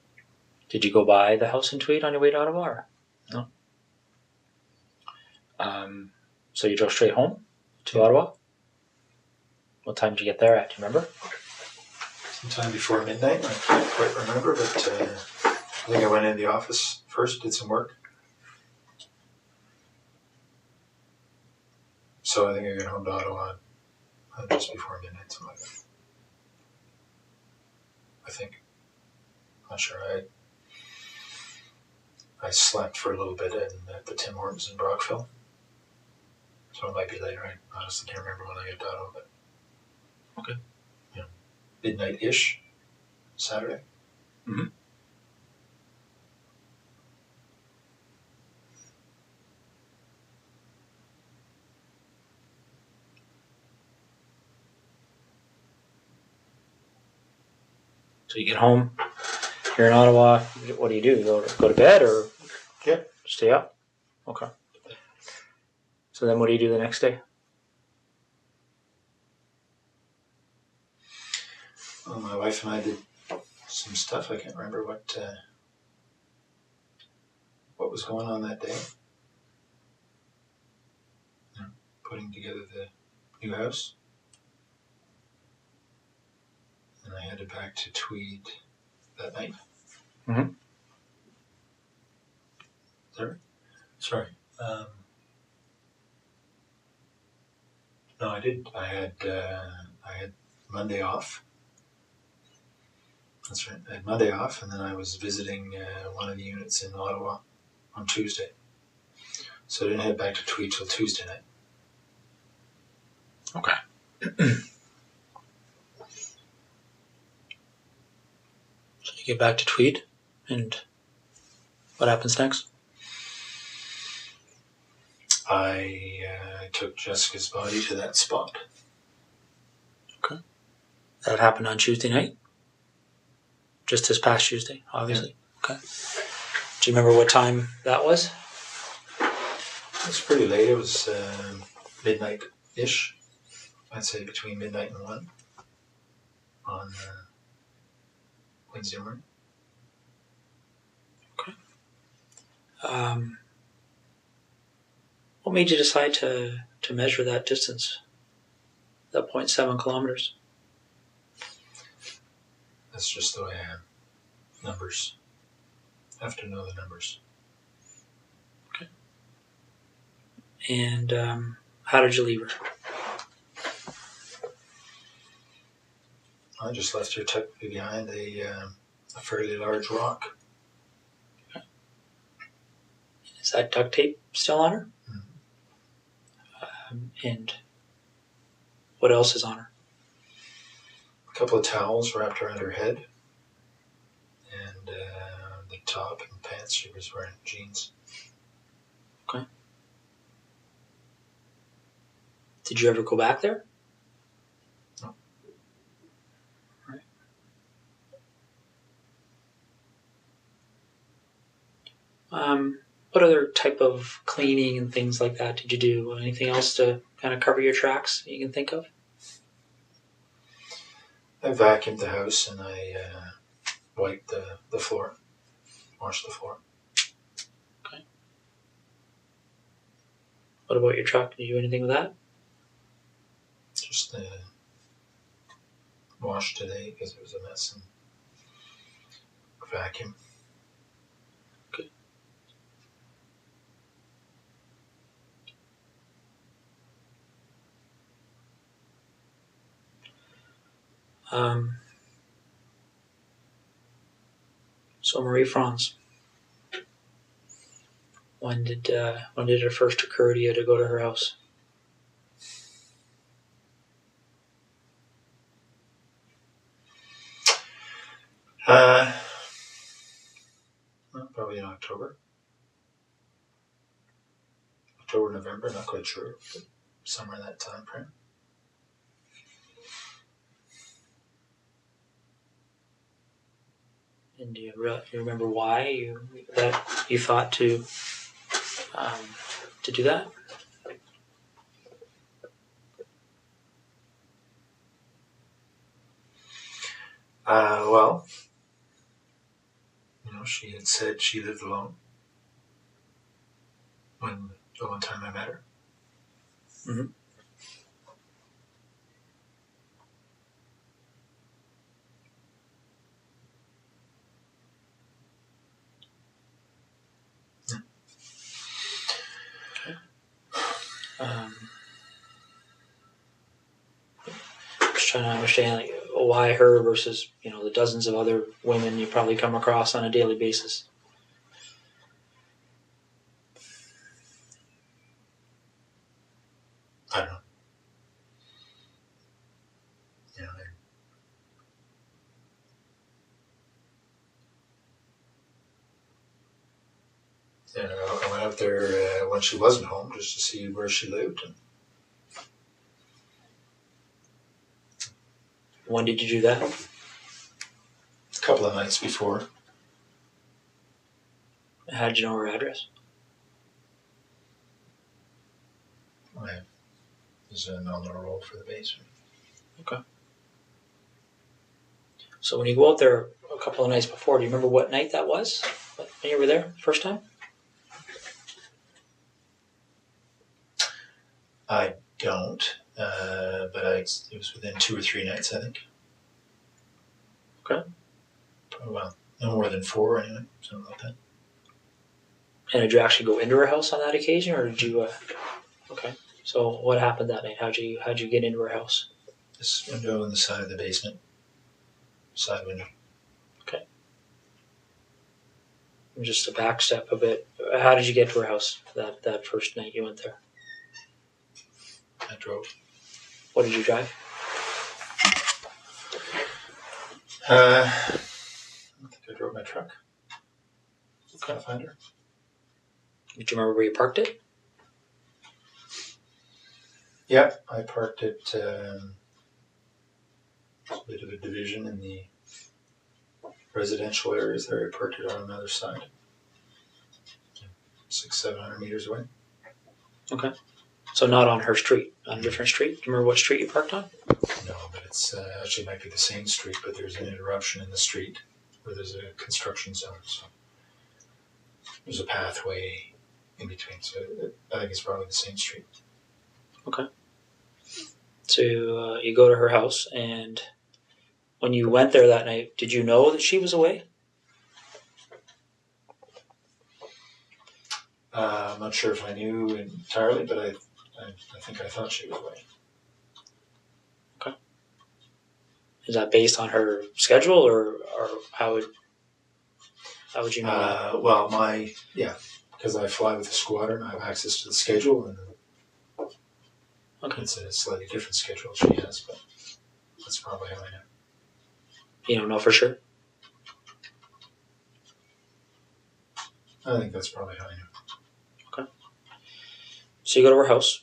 Did you go by the house in Tweed on your way to Ottawa? Or? No. So you drove straight home to Ottawa? What time did you get there at? Do you remember? Sometime before midnight. I can't quite remember, but I think I went in the office first, did some work. So I think I got home to Ottawa just before midnight, something like that. I think. Not sure. I slept for a little bit at the Tim Hortons in Brockville. So it might be later. I honestly can't remember when I got to Ottawa, but Okay. Yeah, midnight-ish, Saturday. Mm-hmm. So you get home, you're in Ottawa. What do? You go to bed or stay up? Okay. So then what do you do the next day? Well, my wife and I did some stuff. I can't remember what was going on that day. Putting together the new house. And I headed back to Tweed that night. Mm-hmm. Sorry. No, I did. I had Monday off. That's right. I had Monday off, and then I was visiting one of the units in Ottawa on Tuesday. So I didn't head back to Tweed till Tuesday night. Okay. So you get back to Tweed, and what happens next? I took Jessica's body to that spot. Okay. That happened on Tuesday night? Just this past Tuesday, obviously. Yeah. Okay. Do you remember what time that was? It was pretty late. It was midnight-ish. I'd say between midnight and 1 on Wednesday morning. Okay. What made you decide to measure that distance, that 0.7 kilometers? That's just the way I am. Numbers. I have to know the numbers. Okay. And how did you leave her? I just left her tucked behind a fairly large rock. Okay. Is that duct tape still on her? Mm-hmm. And what else is on her? A couple of towels wrapped around her head. And the top and pants, she was wearing jeans. Okay. Did you ever go back there? No. Right. What other type of cleaning and things like that did you do? Anything else to kind of cover your tracks that you can think of? I vacuumed the house and I wiped the floor, washed the floor. Okay. What about your truck? Did you do anything with that? Just washed today because it was a mess and vacuum. Okay. So Marie Franz, when did it first occur to you to go to her house? Well, probably in October, November, not quite sure, but somewhere in that time frame. And do you remember why you thought to do that? Well, she had said she lived alone when the one time I met her. Mm-hmm. Just trying to understand why her versus the dozens of other women you probably come across on a daily basis. I don't know. I went out there when she wasn't home just to see where she lived. And when did you do that? A couple of nights before. How did you know her address? It was on the road for the basement. Okay. So when you go out there a couple of nights before, do you remember what night that was? When you were there first time? I don't, but it was within 2 or 3 nights, I think. Okay. Well, no more than 4 anyway, something like that. And did you actually go into her house on that occasion, or did you? Okay. So what happened that night? How'd you get into her house? This window on the side of the basement. Side window. Okay. Just to back step a bit, how did you get to her house that first night you went there? I drove. What did you drive? I think I drove my truck. Okay. Pathfinder. Did you remember where you parked it? Yeah, I parked it. A bit of a division in the residential areas there. I parked it on another side. 600-700 meters away. Okay. So not on her street, on a different street? Do you remember what street you parked on? No, but it's actually might be the same street, but there's an interruption in the street where there's a construction zone. So there's a pathway in between. So I think it's probably the same street. Okay. So you go to her house, and when you went there that night, did you know that she was away? I'm not sure if I knew entirely, but I think I thought she was away. Okay. Is that based on her schedule, or how would you know that? Well, because I fly with the squadron, I have access to the schedule, and Okay. it's a slightly different schedule she has, but that's probably how I know. You don't know for sure? I think that's probably how I know. Okay. So you go to her house,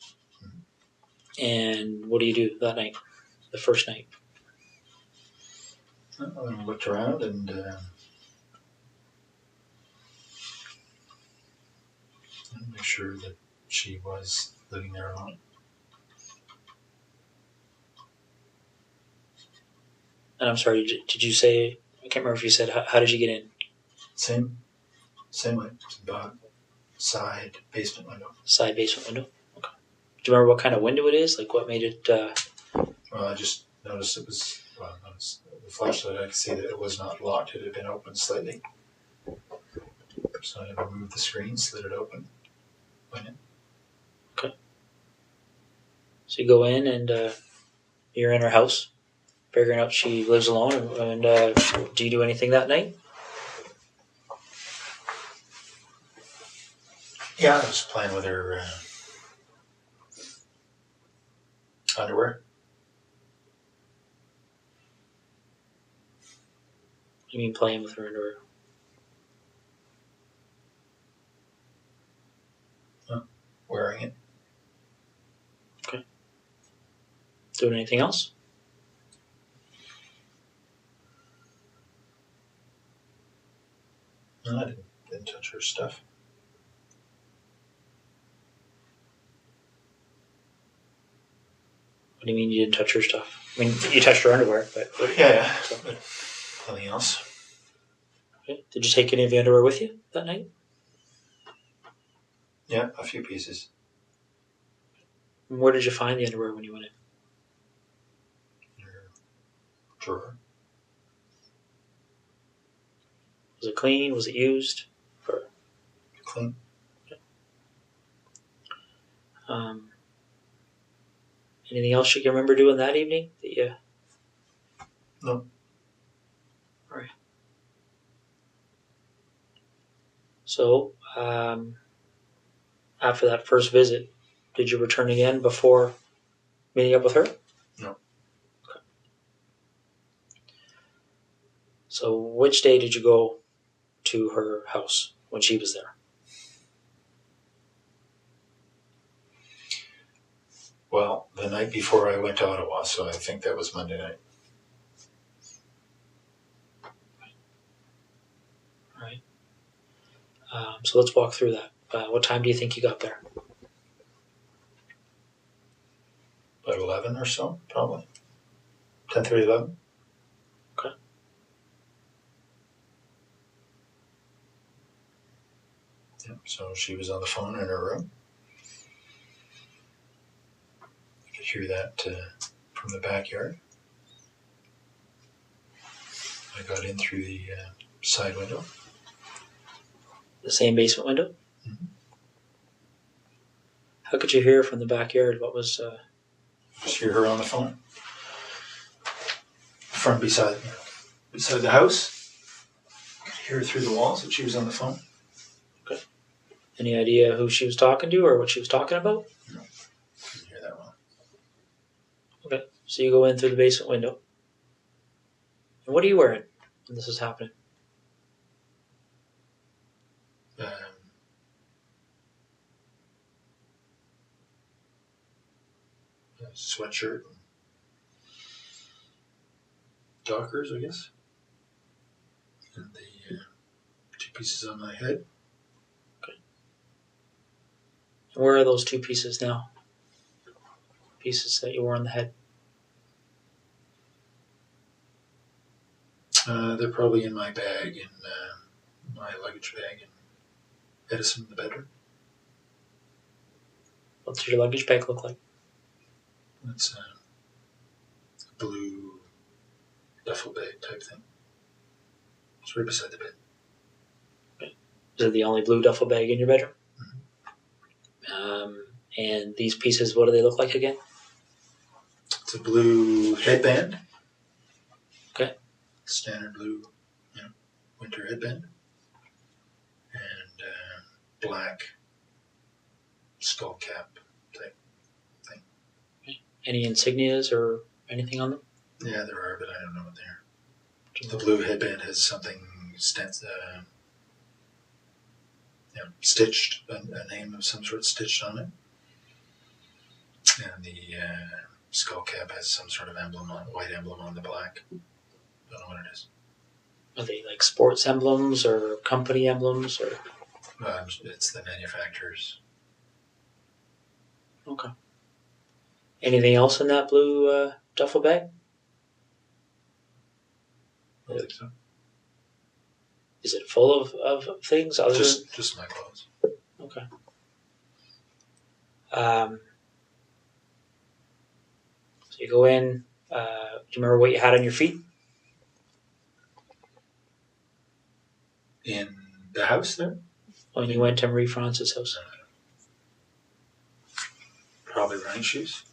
and what do you do that night, the first night? I looked around and make sure that she was living there alone. And I'm sorry, did you say, I can't remember if you said, how did you get in? Same way. It's about side basement window. Side basement window? Okay. Do you remember what kind of window it is? Like what made it... Well, I just noticed it was, the flashlight, I could see that it was not locked. It had been opened slightly. So I removed the screen, slid it open, went in. Okay. So you go in and you're in her house, figuring out she lives alone, and do you do anything that night? Yeah, I was playing with her underwear. You mean playing with her underwear? Wearing it. Okay. Doing anything else? No, I didn't touch her stuff. What do you mean you didn't touch her stuff? I mean, you touched her underwear, but... Yeah. But nothing else. Okay. Did you take any of the underwear with you that night? Yeah, a few pieces. And where did you find the underwear when you went in? Her drawer. Was it clean? Was it used? Clean. Anything else you can remember doing that evening? No. All right. So, after that first visit, did you return again before meeting up with her? No. Okay. So, which day did you go to her house when she was there? Well, the night before I went to Ottawa, so I think that was Monday night. All right. So let's walk through that. What time do you think you got there? About 11 or so, probably. 10:30, 11. Okay. Yeah, so she was on the phone in her room. You could hear that from the backyard. I got in through the side window. The same basement window? Mm-hmm. How could you hear from the backyard? What was... Just hear her on the phone. From beside the house. Could hear her through the walls that she was on the phone. Okay. Any idea who she was talking to or what she was talking about? No. Couldn't hear that well. Okay. So you go in through the basement window. And what are you wearing when this is happening? Sweatshirt and Dockers, I guess. And the 2 pieces on my head. Okay. And where are those 2 pieces now? Pieces that you wore on the head? They're probably in my bag, in my luggage bag in Edison in the bedroom. What's your luggage bag look like? It's a blue duffel bag type thing. It's right beside the bed. Okay. Is it the only blue duffel bag in your bedroom? Mm-hmm. And these pieces, what do they look like again? It's a blue headband. Okay. Standard blue, winter headband. And black skull cap type thing. Okay. Any insignias or anything on them? Yeah, there are, but I don't know what they are. The blue headband has something stitched, a name of some sort stitched on it. And the skull cap has some sort of emblem, white emblem on the black. Don't know what it is. Are they like sports emblems or company emblems or? It's the manufacturer's. Okay. Anything else in that blue duffel bag? I don't think so. Is it full of things other than... Just my clothes. Okay. So you go in. Do you remember what you had on your feet? In the house there? When you went to Marie France's house? Probably running shoes.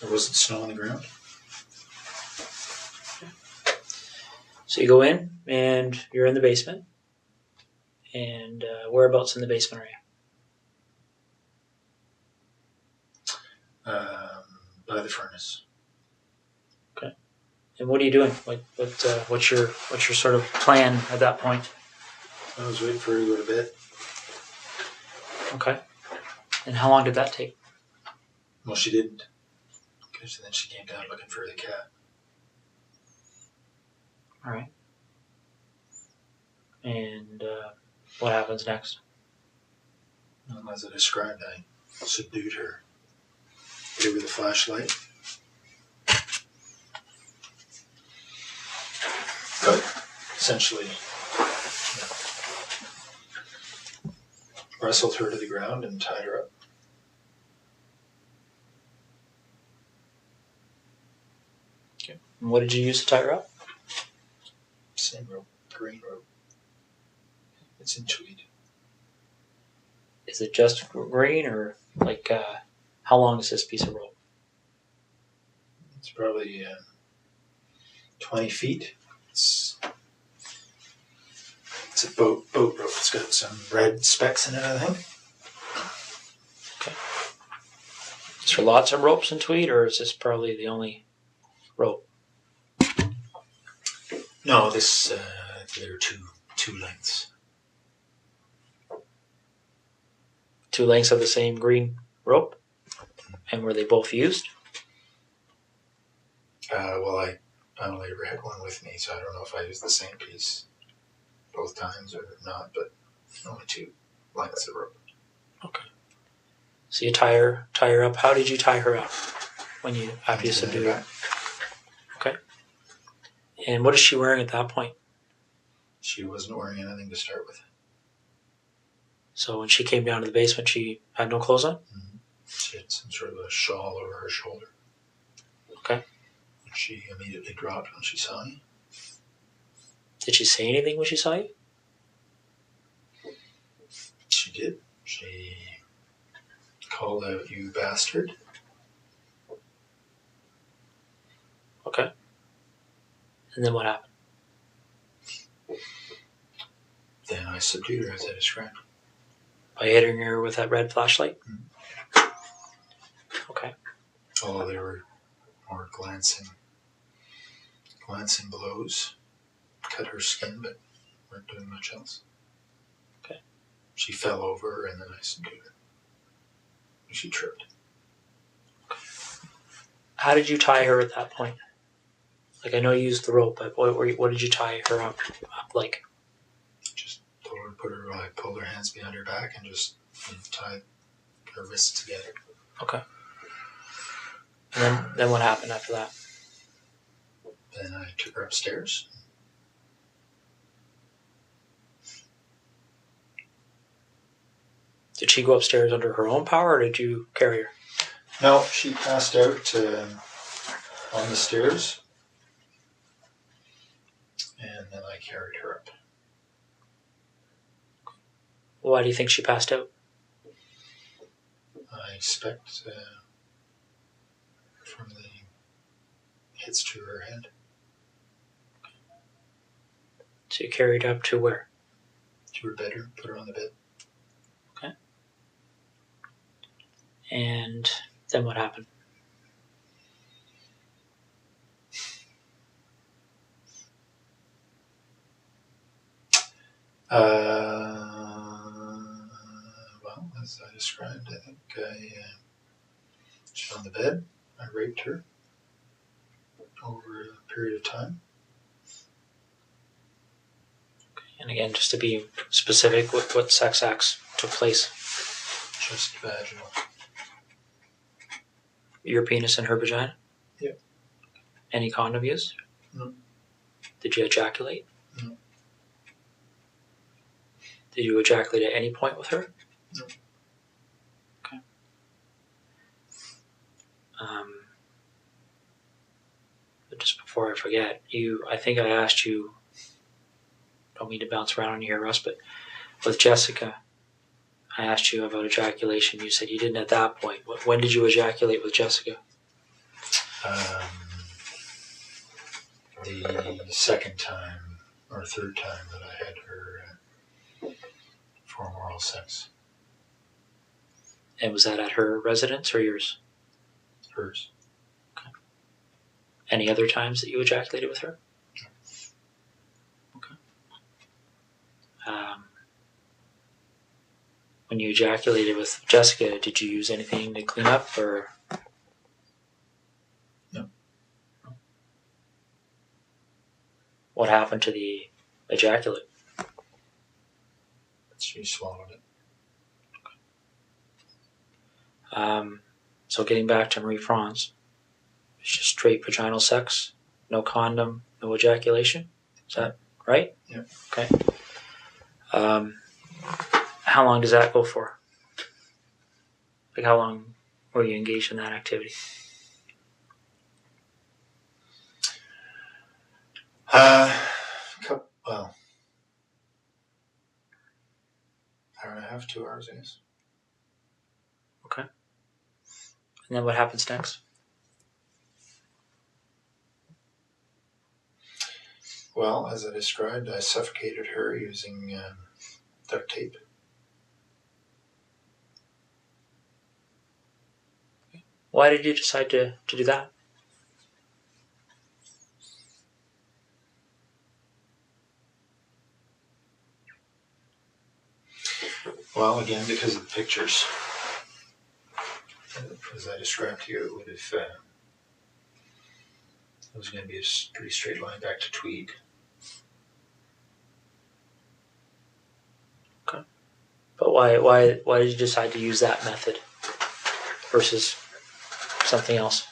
There wasn't snow on the ground. So you go in and you're in the basement. And whereabouts in the basement are you? By the furnace. Okay. And what are you doing? What's your sort of plan at that point? I was waiting for her to go to bed. Okay. And how long did that take? Well, she didn't. Because then she came down looking for the cat. All right. And what happens next? Well, as I described, I subdued her. Gave her the flashlight. But essentially, wrestled her to the ground and tied her up. Okay. And what did you use to tie her up? Same rope, green rope. It's in tweed. Is it just green or like how long is this piece of rope? It's probably 20 feet. It's a boat rope. It's got some red specks in it, I think. Okay. Is there lots of ropes in tweed, or is this probably the only rope? No, there are two lengths. 2 lengths of the same green rope? And were they both used? Well, I only ever had one with me, so I don't know if I used the same piece both times or not, but only 2 lengths of rope. Okay. So you tie her up. How did you tie her up after you subdued her? Okay. And what is she wearing at that point? She wasn't wearing anything to start with. So when she came down to the basement, she had no clothes on? Mm-hmm. She had some sort of a shawl over her shoulder. Okay. She immediately dropped when she saw me. Did she say anything when she saw you? She did. She called out, "You bastard." Okay. And then what happened? Then I subdued her, as I described. By hitting her with that red flashlight? Mm-hmm. Okay. Although they were more glancing blows. Cut her skin, but weren't doing much else. Okay. She fell over, and then I subdued her. She tripped. Okay. How did you tie her at that point? Like, I know you used the rope, but what did you tie her up like? Just told her, I pulled her hands behind her back and just tied her wrists together. Okay. And then what happened after that? Then I took her upstairs. Did she go upstairs under her own power, or did you carry her? No, she passed out on the stairs, and then I carried her up. Why do you think she passed out? I expect from the hits to her head. So you carried her up to where? To her bedroom, put her on the bed. Okay. And then what happened? Well, as I described, I think she's on the bed. I raped her over a period of time. And again, just to be specific, what sex acts took place? Just vaginal. Your penis and her vagina? Yep. Any condom used? No. Did you ejaculate? No. Did you ejaculate at any point with her? No. Okay. But just before I forget, I think I asked you, don't mean to bounce around on you here, Russ, but with Jessica, I asked you about ejaculation. You said you didn't at that point. When did you ejaculate with Jessica? The second time or third time that I had her for oral sex. And was that at her residence or yours? Hers. Okay. Any other times that you ejaculated with her? No. Okay. When you ejaculated with Jessica, did you use anything to clean up, or? No. What happened to the ejaculate? She swallowed it. So getting back to Marie France, it's just straight vaginal sex, no condom, no ejaculation. Is that right? Yeah. Okay. How long does that go for? Like, how long were you engaged in that activity? Well, hour and a half, 2 hours, I guess. Okay. And then what happens next? Well, as I described, I suffocated her using duct tape. Why did you decide to do that? Well, again, because of the pictures. As I described to you, it would have... it was going to be a pretty straight line back to Tweed. Okay. But why did you decide to use that method versus something else?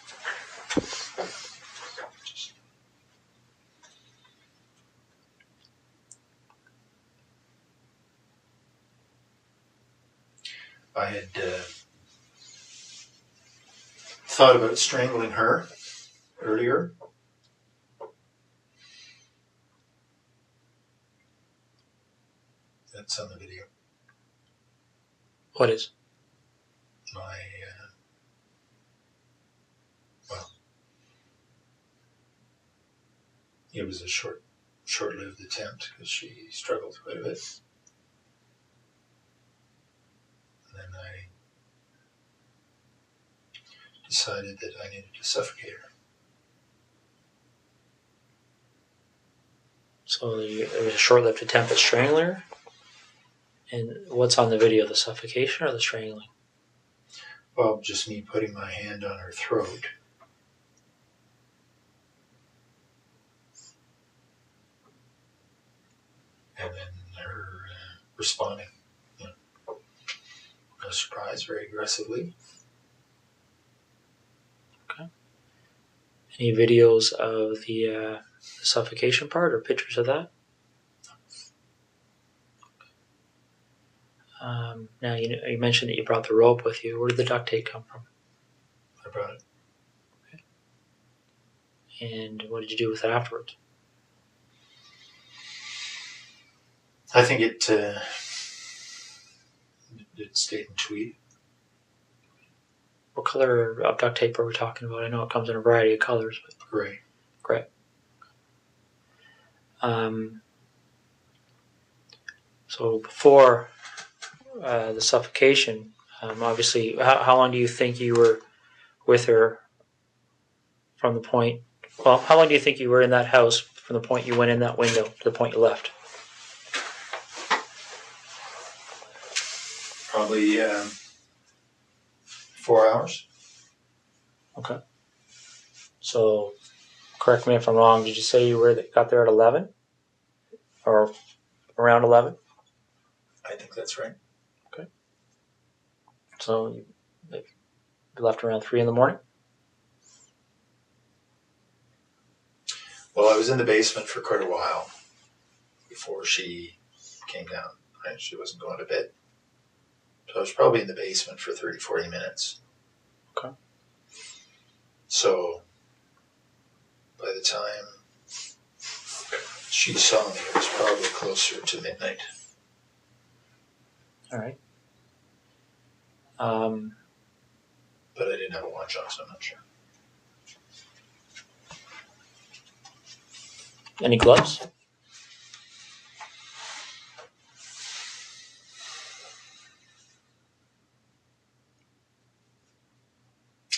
I had thought about strangling her earlier. It's on the video. What is? My, well, it was a short-lived attempt because she struggled quite a bit. And then I decided that I needed to suffocate her. So there was a short-lived attempt at strangling her? And what's on the video, the suffocation or the strangling? Well, just me putting my hand on her throat. And then her responding. No surprise, very aggressively. Okay. Any videos of the suffocation part or pictures of that? Now, you mentioned that you brought the rope with you. Where did the duct tape come from? I brought it. Okay. And what did you do with it afterwards? I think it stayed in tweed. What color of duct tape are we talking about? I know it comes in a variety of colors. But Gray. Gray. So before the suffocation, obviously, how long do you think you were with her from the point? Well, how long do you think you were in that house from the point you went in that window to the point you left? Probably 4 hours. Okay. So, correct me if I'm wrong. Did you say you got there at 11, or around 11? I think that's right. Okay. So you left around 3 in the morning. Well, I was in the basement for quite a while before she came down. She wasn't going to bed. So I was probably in the basement for 30, 40 minutes. Okay. So by the time she saw me, it was probably closer to midnight. All right. But I didn't have a watch on, so I'm not sure. Any gloves?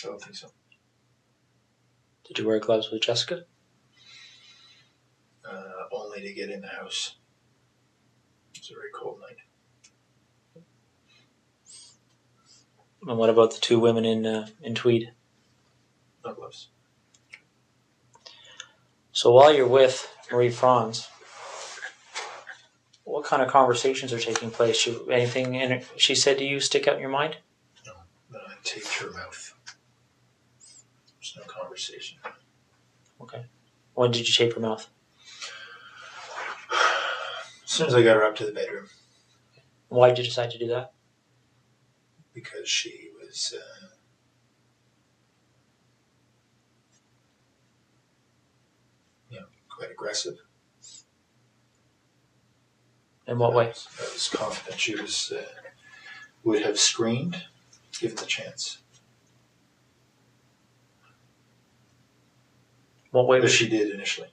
I don't think so. Did you wear gloves with Jessica? Only to get in the house. It was a very cold night. And what about the 2 women in tweed? No gloves. So while you're with Marie Franz, what kind of conversations are taking place? Anything she said to you stick out in your mind? No, then I taped her mouth. There's no conversation. Okay. When did you tape her mouth? As soon as I got her up to the bedroom. Why did you decide to do that? Because she was quite aggressive. In what way? I was confident she would have screamed given the chance. What way? But she did initially.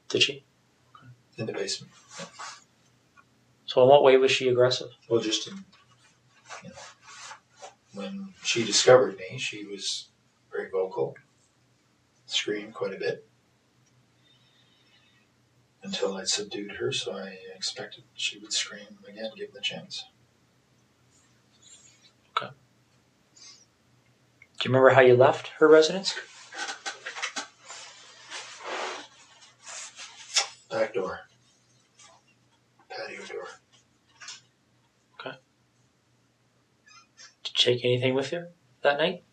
Did she? Okay. In the basement. Yeah. So in what way was she aggressive? Well, just when she discovered me, she was very vocal, screamed quite a bit until I'd subdued her, so I expected she would scream again given the chance. Okay. Do you remember how you left her residence? Back door. Patio door. Okay. Did you take anything with you that night?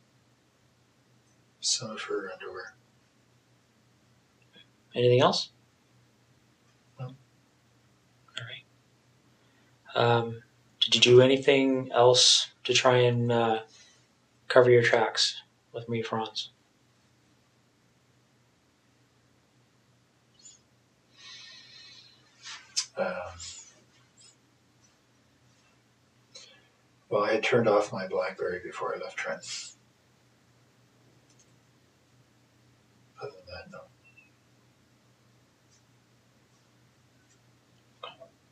Some of her underwear. Anything else? No. All right. Did you do anything else to try and cover your tracks with Marie Franz? Well, I had turned off my BlackBerry before I left Trenton. Other than that, no.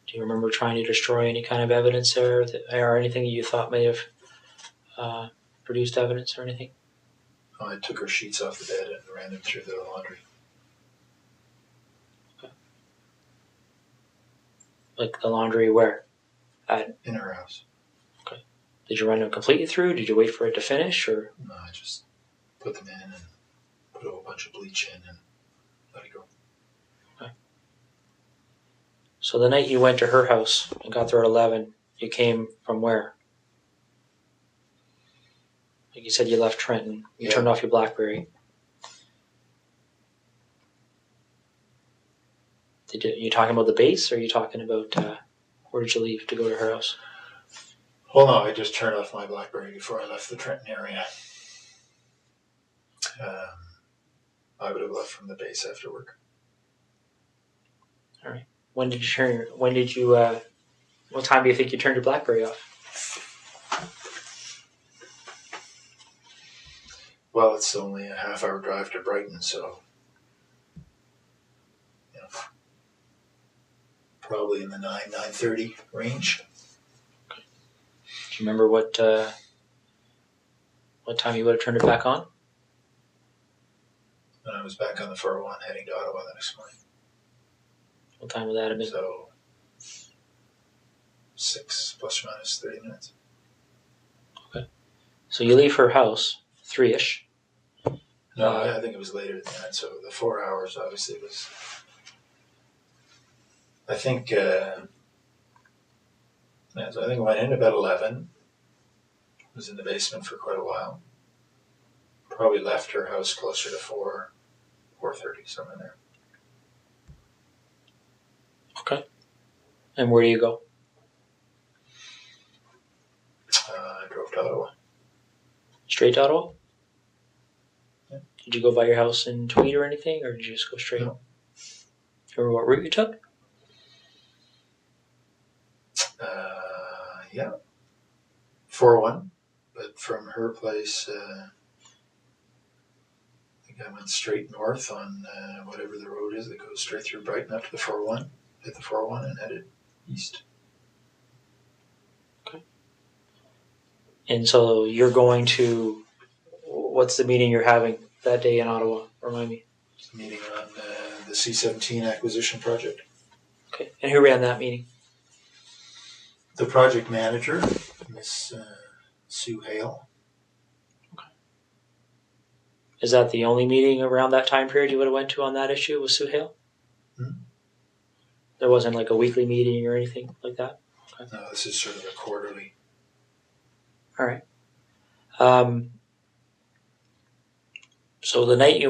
Do you remember trying to destroy any kind of evidence there, or anything you thought may have produced evidence or anything? Oh, I took her sheets off the bed and ran them through the laundry. Okay. Like the laundry where? In her house. Okay. Did you run them completely through? Did you wait for it to finish, or? No, I just put them in and put a whole bunch of bleach in and let it go. Okay. So the night you went to her house and got there at 11, you came from where? Like you said, you left Trenton. You turned off your BlackBerry. You talking about the base, or are you talking about where did you leave to go to her house? Well, no, I just turned off my BlackBerry before I left the Trenton area. I would have left from the base after work. All right. When did you what time do you think you turned your BlackBerry off? Well, it's only a half-hour drive to Brighton, so probably in the 9:30 range. Okay. Do you remember what time you would have turned it back on? And I was back on the 401 heading to Ottawa the next morning. What time would that have been? So 6 plus or minus 30 minutes. Okay. So you leave her house 3-ish. No, I think it was later than that. So the 4 hours obviously was. I think I went in about 11. Was in the basement for quite a while. Probably left her house closer to 4:30, somewhere there. Okay. And where do you go? I drove to Ottawa. Straight to Ottawa? Yeah. Did you go by your house in Tweed or anything, or did you just go straight? No. Remember what route you took? Yeah. 401. But from her place, I think I went straight north on whatever the road is that goes straight through Brighton up to the 401. Hit the 401 and headed east. Okay. And so you're going to, what's the meeting you're having that day in Ottawa? Remind me. Meeting on the C-17 acquisition project. Okay. And who ran that meeting? The project manager, Miss Sue Hale. Okay. Is that the only meeting around that time period you would have went to on that issue with Sue Hale? Hmm? There wasn't like a weekly meeting or anything like that? Okay. No, this is sort of a quarterly. All right. So the night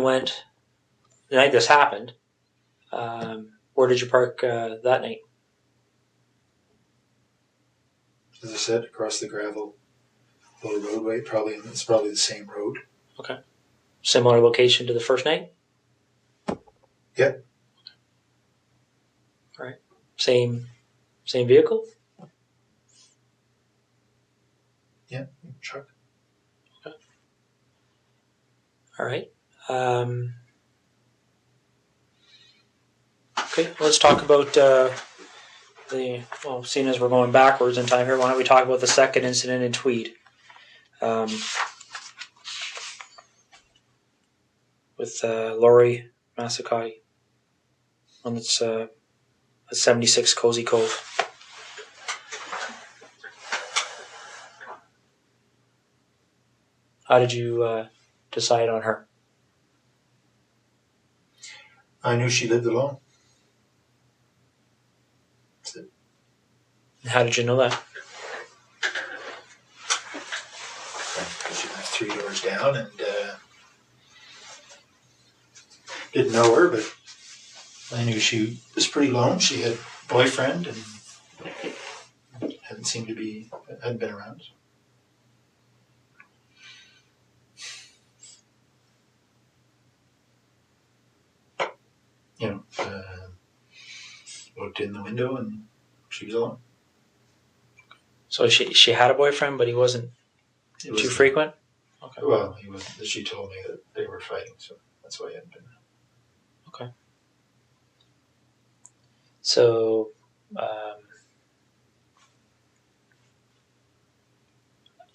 this happened, where did you park that night? As I said, across the gravel little roadway. It's probably the same road. Okay. Similar location to the first night? Yep. All right. Same vehicle? Yeah, truck. Okay. All right. Okay, let's talk about seeing as we're going backwards in time here, why don't we talk about the second incident in Tweed? With Laurie Massacati. And it's 76 Cozy Cove. How did you decide on her? I knew she lived alone. That's it. How did you know that? She lived 3 doors down and didn't know her, but I knew she was pretty lone. She had a boyfriend and hadn't been around. Looked in the window and she was alone. So she had a boyfriend, but he wasn't too frequent? Okay. Well, he was. She told me that they were fighting, so that's why he hadn't been. Okay. So,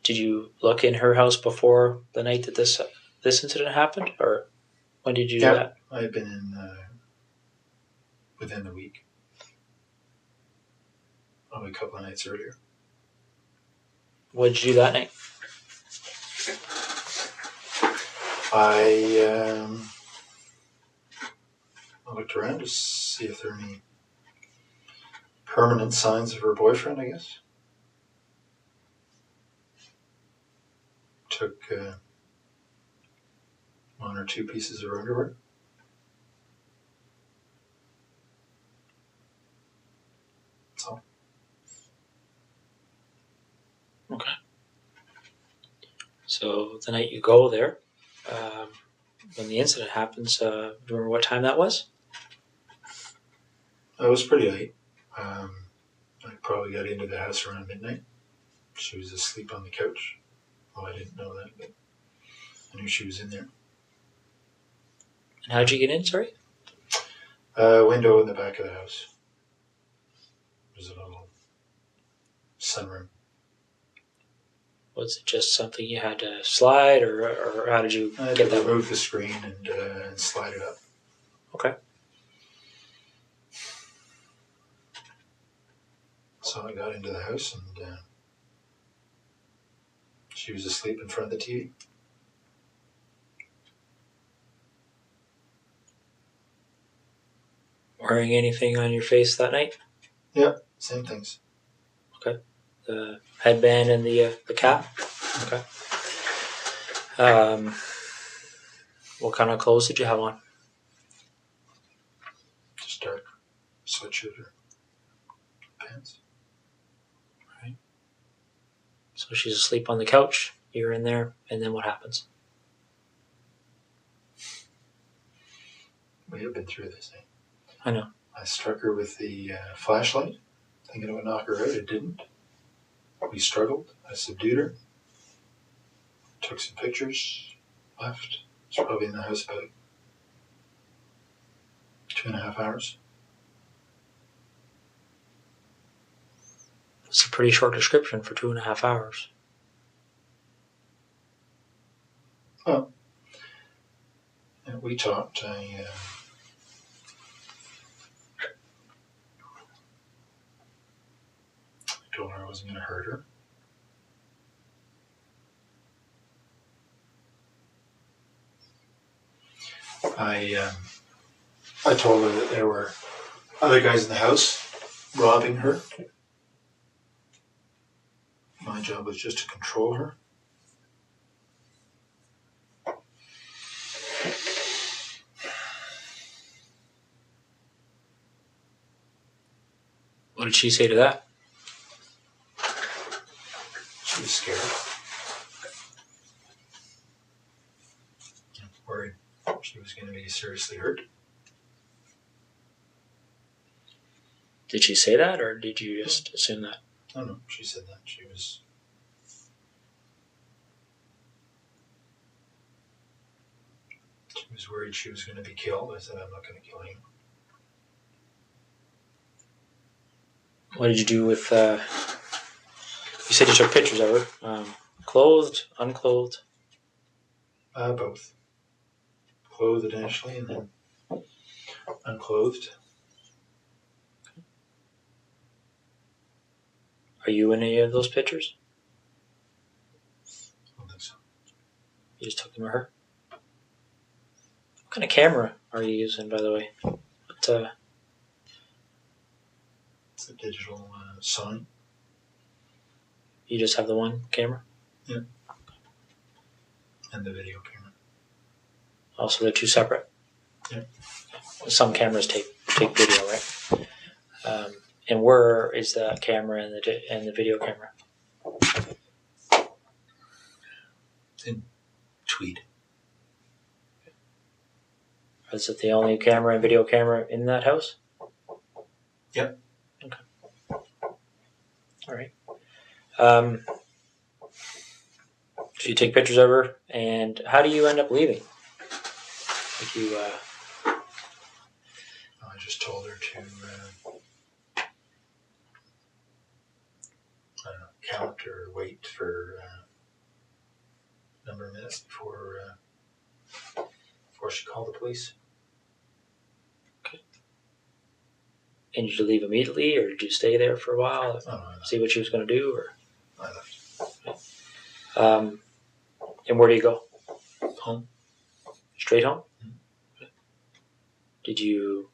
did you look in her house before the night that this incident happened, or when did you do that? I had been in within the week, probably a couple of nights earlier. What did you do that night? I looked around to see if there are any permanent signs of her boyfriend, I guess. Took one or two pieces of her underwear. That's all. Okay. So the night you go there, when the incident happens, do you remember what time that was? It was pretty late. I probably got into the house around midnight. She was asleep on the couch. Well, I didn't know that, but I knew she was in there. And how'd you get in, sorry? Window in the back of the house. There's a little sunroom. Was it just something you had to slide, or how did you get that? Remove the screen and slide it up. Okay. So I got into the house and she was asleep in front of the TV. Wearing anything on your face that night? Yeah, same things. Okay. The headband and the cap? Okay. What kind of clothes did you have on? Just dark sweatshirt or pants. Right. So she's asleep on the couch, you're in there, and then what happens? We have been through this, eh? I know. I struck her with the flashlight, thinking it would knock her out. It didn't. We struggled. I subdued her. Took some pictures. Left. Was probably in the house about 2.5 hours. It's a pretty short description for 2.5 hours. Well, we talked. I told her I wasn't going to hurt her. I told her that there were other guys in the house robbing her. My job was just to control her. What did she say to that? She was scared. Worried she was going to be seriously hurt. Did she say that, or did you just assume that? Oh no, she said that. She was worried she was going to be killed. I said, I'm not going to kill you. What did you do with, you said you took pictures of her, clothed, unclothed? Both. Clothed initially and then unclothed. Are you in any of those pictures? I don't think so. You just took them of her? What kind of camera are you using, by the way? It's a digital Sony. You just have the one camera? Yeah. And the video camera. Also, they're two separate? Yeah. Some cameras take video, right? And where is the camera and the video camera? In Tweed. Is it the only camera and video camera in that house? Yep. Okay. All right. So you take pictures of her, and how do you end up leaving? Like you, I just told her to, I don't know, count or wait for a number of minutes before she called the police. okay. And did you leave immediately, or did you stay there for a while, see what she was going to do, or? I left. And where do you go? Home. Straight home? Mm-hmm. Did you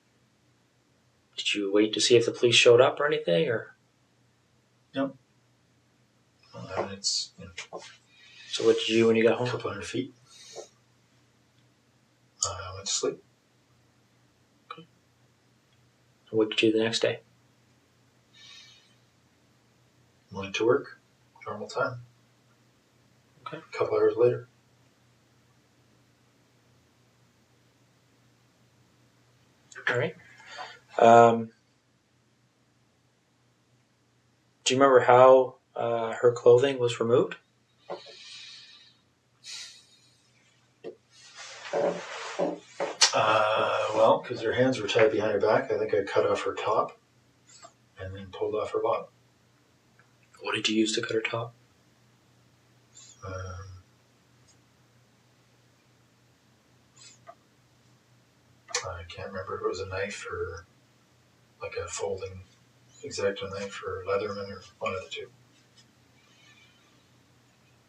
wait to see if the police showed up or anything, or? No. Well, it's So what did you do when you got home? a couple hundred feet. I went to sleep. Okay. What did you do the next day? Went to work. Normal time. Okay. A couple hours later. All right. Do you remember how her clothing was removed? Well, because her hands were tied behind her back, I think I cut off her top and then pulled off her bottom. What did you use to cut her top? I can't remember if it was a knife or like a folding X-Acto knife or Leatherman or one of the two.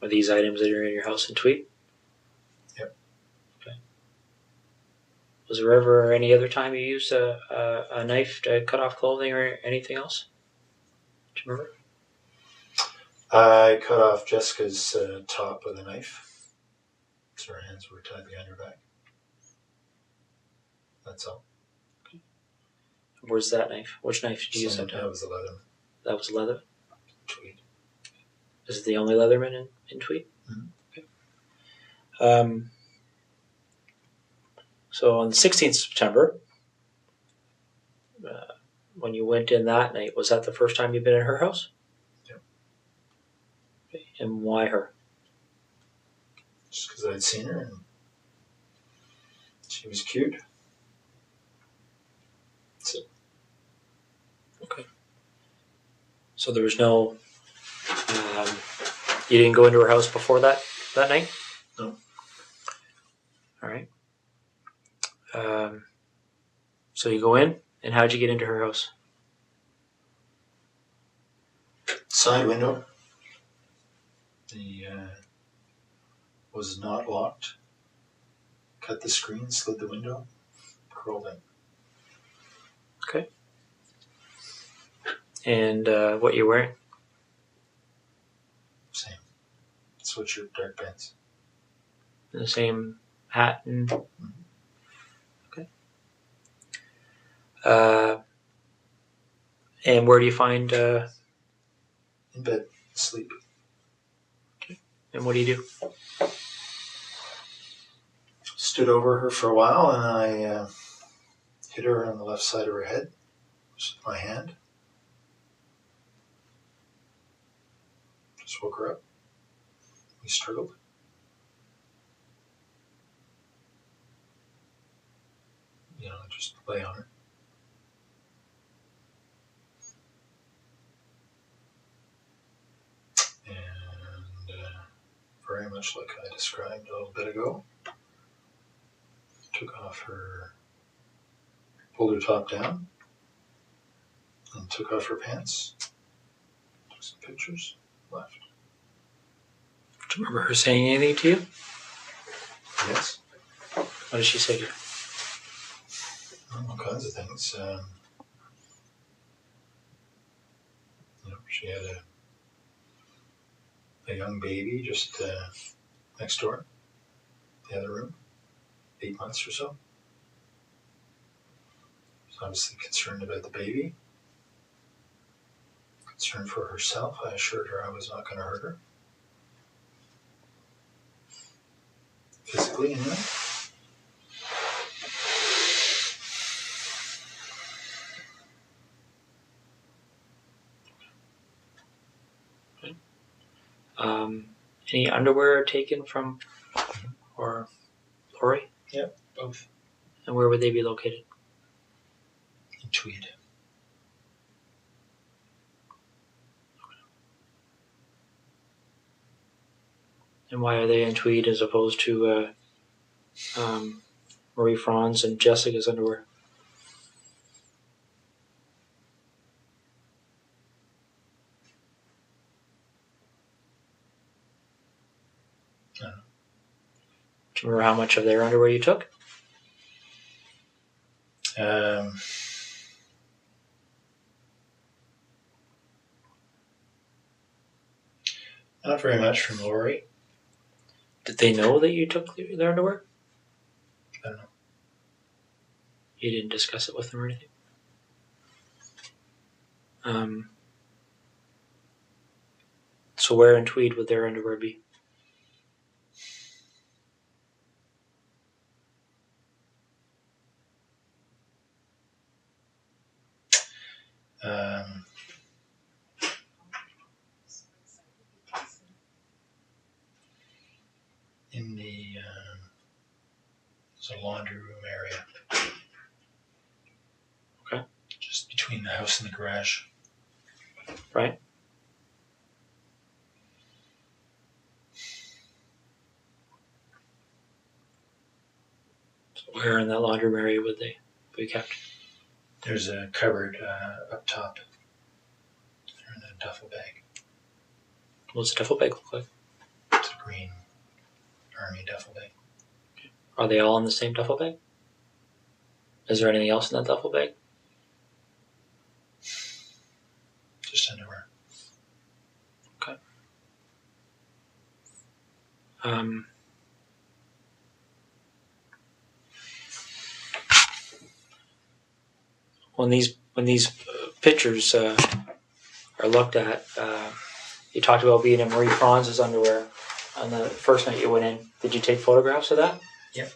Are these items that are in your house in Tweed? Yep. Okay. Was there ever any other time you used a knife to cut off clothing or anything else? Do you remember? I cut off Jessica's top with a knife, so her hands were tied behind her back. That's all. Okay. Where's that knife? Which knife did you use that time? That was a Leatherman. That was leather? Tweed. Is it the only Leatherman in Tweed? Mm-hmm. Okay. So on the 16th of September, when you went in that night, was that the first time you've been in her house? Yep. Okay. And why her? Just because I'd seen her and she was cute. That's it. Okay. So there was no... you didn't go into her house before that night? No. All right. So you go in, and how'd you get into her house? Side window. Was not locked. Cut the screen, slid the window, crawled in. Okay. And what you're wearing? Same. Sweatshirt, dark pants. And the same hat and... Mm-hmm. Okay. And where do you find... In bed, asleep. Okay. And what do you do? Stood over her for a while, and I hit her on the left side of her head just with my hand. Just woke her up. We struggled. Just lay on her. And very much like I described a little bit ago, pulled her top down, and took off her pants. Took some pictures, left. Do you remember her saying anything to you? Yes. What did she say to you? All kinds of things. She had a young baby just next door, the other room, 8 months or so. She's obviously concerned about the baby. Concerned for herself. I assured her I was not going to hurt her. Physically, anyway. Any underwear taken from or Lori? Yep, both. And where would they be located? In Tweed. And why are they in Tweed as opposed to Marie Franz and Jessica's underwear? I don't know. Do you remember how much of their underwear you took? Not very much from Lori. Did they know that you took their underwear? I don't know. You didn't discuss it with them or anything? So where in Tweed would their underwear be? In the there's a laundry room area. Okay. Just between the house and the garage. Right. So where in that laundry room area would they be kept? There's a cupboard up top. They're in a duffel bag. What's a duffel bag look like? It's a green army duffel bag. Are they all in the same duffel bag? Is there anything else in that duffel bag? Just underwear. Okay. When these pictures are looked at, you talked about being in Marie Franz's underwear on the first night you went in. Did you take photographs of that? Yep.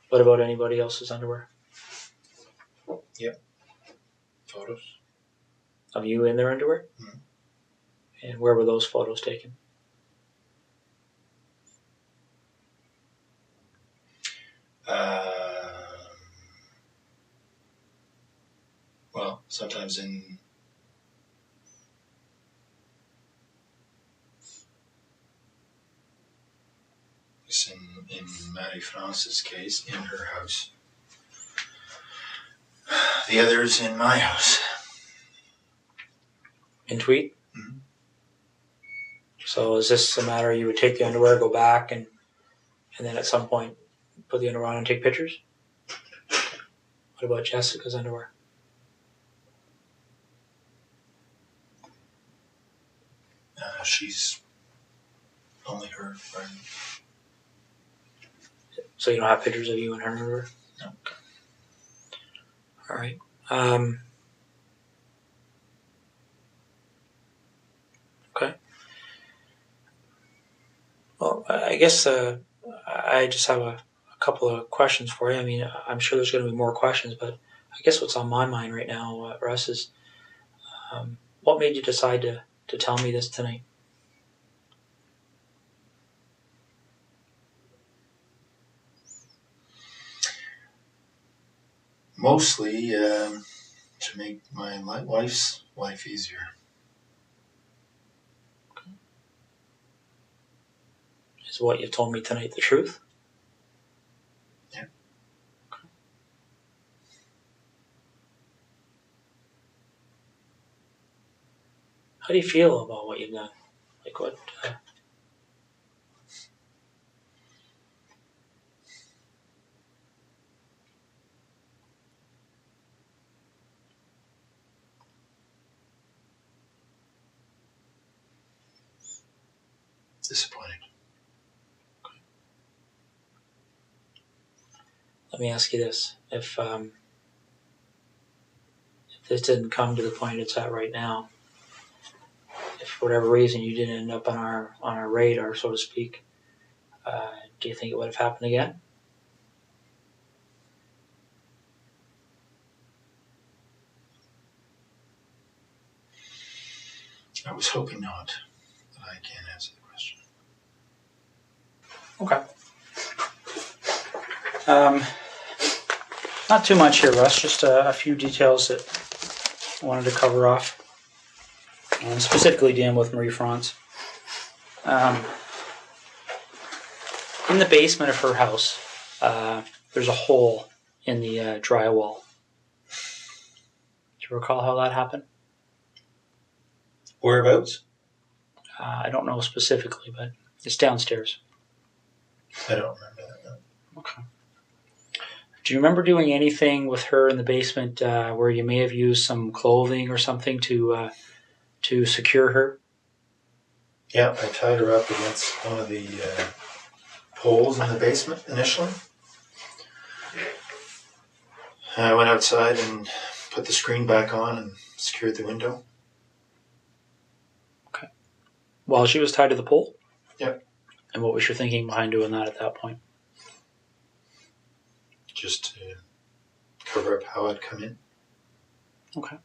What about anybody else's underwear? Yep. Photos. Of you in their underwear? Mm-hmm. And where were those photos taken? Well, sometimes in Marie France's case, in her house. The others in my house. In Tweed? Mm-hmm. So is this a matter you would take the underwear, go back, and then at some point put the underwear on and take pictures? What about Jessica's underwear? She's only her. Right? So you don't have pictures of you in her underwear? No. All right. Okay. Well, I guess I just have a couple of questions for you. I mean, I'm sure there's going to be more questions, but I guess what's on my mind right now, Russ, is what made you decide to tell me this tonight? Mostly to make my wife's life easier. Is what you told me tonight the truth? Yeah. Okay. How do you feel about what you've done? Like what? Disappointed. Let me ask you this: if this didn't come to the point it's at right now, if for whatever reason you didn't end up on our radar, so to speak, do you think it would have happened again? I was hoping not, but I can't answer the question. Okay. Not too much here, Russ. Just a few details that I wanted to cover off. And specifically dealing with Marie France. In the basement of her house, there's a hole in the drywall. Do you recall how that happened? Whereabouts? I don't know specifically, but it's downstairs. I don't remember that. No. Okay. Do you remember doing anything with her in the basement where you may have used some clothing or something to secure her? Yeah, I tied her up against one of the poles in the basement initially. I went outside and put the screen back on and secured the window. Okay. While she was tied to the pole? Yep. And what was your thinking behind doing that at that point? Just to cover up how I'd come in. Okay.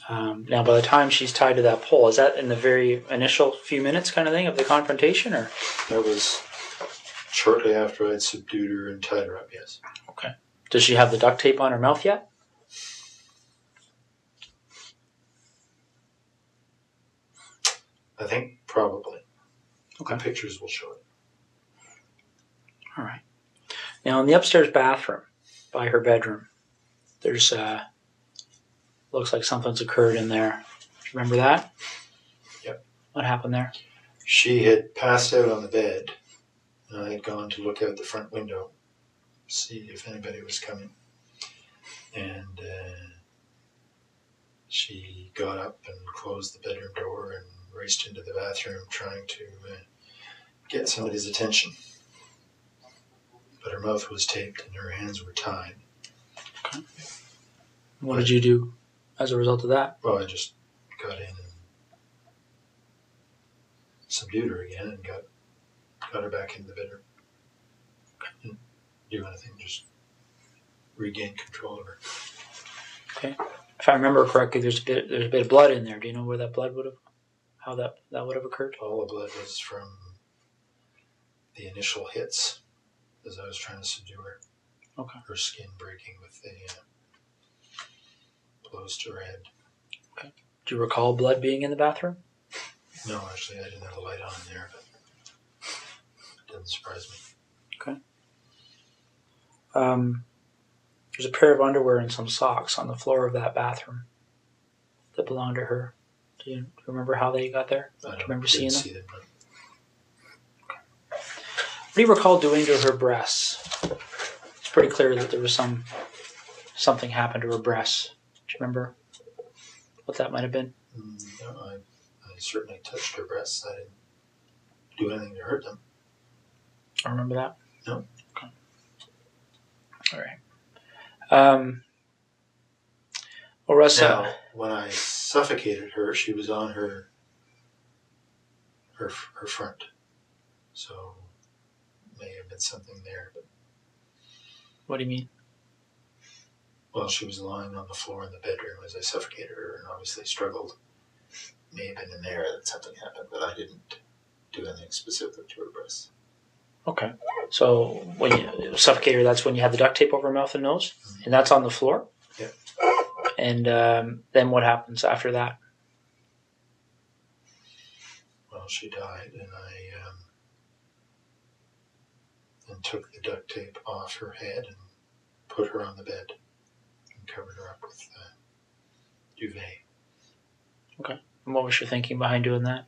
Now, by the time she's tied to that pole, is that in the very initial few minutes kind of thing of the confrontation, or? That was shortly after I'd subdued her and tied her up, yes. Okay. Does she have the duct tape on her mouth yet? I think probably. Okay. The pictures will show it. All right. Now, in the upstairs bathroom by her bedroom, there's looks like something's occurred in there. Remember that? Yep. What happened there? She had passed out on the bed, and I had gone to look out the front window, see if anybody was coming. And she got up and closed the bedroom door and raced into the bathroom trying to get somebody's attention. But her mouth was taped and her hands were tied. Okay. What did you do as a result of that? Well, I just got in and subdued her again and got her back into the bedroom. Didn't do anything, just regained control of her. Okay. If I remember correctly, there's a bit of blood in there. Do you know where that blood how that would have occurred? All the blood was from the initial hits as I was trying to subdue her. Okay. Her skin breaking with the blows to her head. Okay. Do you recall blood being in the bathroom? No, actually, I didn't have the light on in there, but it didn't surprise me. Okay. There's a pair of underwear and some socks on the floor of that bathroom that belonged to her. Do you remember how they got there? Do you remember seeing them? See them, but Okay. What do you recall doing to her breasts? It's pretty clear that there was something happened to her breasts. Do you remember what that might have been? No, I certainly touched her breasts. I didn't do anything to hurt them. I remember that? No. Okay. All right. Well, Russ, now, when I suffocated her, she was on her front. So, may have been something there. But, what do you mean? well, she was lying on the floor in the bedroom as I suffocated her and obviously struggled. May have been in there that something happened, but I didn't do anything specific to her breasts. Okay. So when you suffocate her, that's when you had the duct tape over her mouth and nose? Mm-hmm. And that's on the floor? Yeah. And then what happens after that? Well, she died, and I then took the duct tape off her head and put her on the bed and covered her up with duvet. Okay. And what was your thinking behind doing that?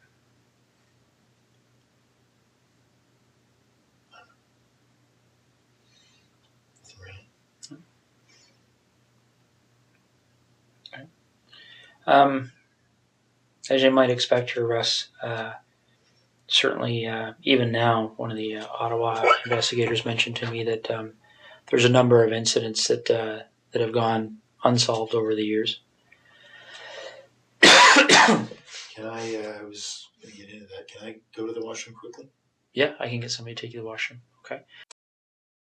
As you might expect here, Russ, certainly even now, one of the Ottawa investigators mentioned to me that there's a number of incidents that have gone unsolved over the years. Can I was going to get into that. Can I go to the washroom quickly? Yeah, I can get somebody to take you to the washroom. Okay.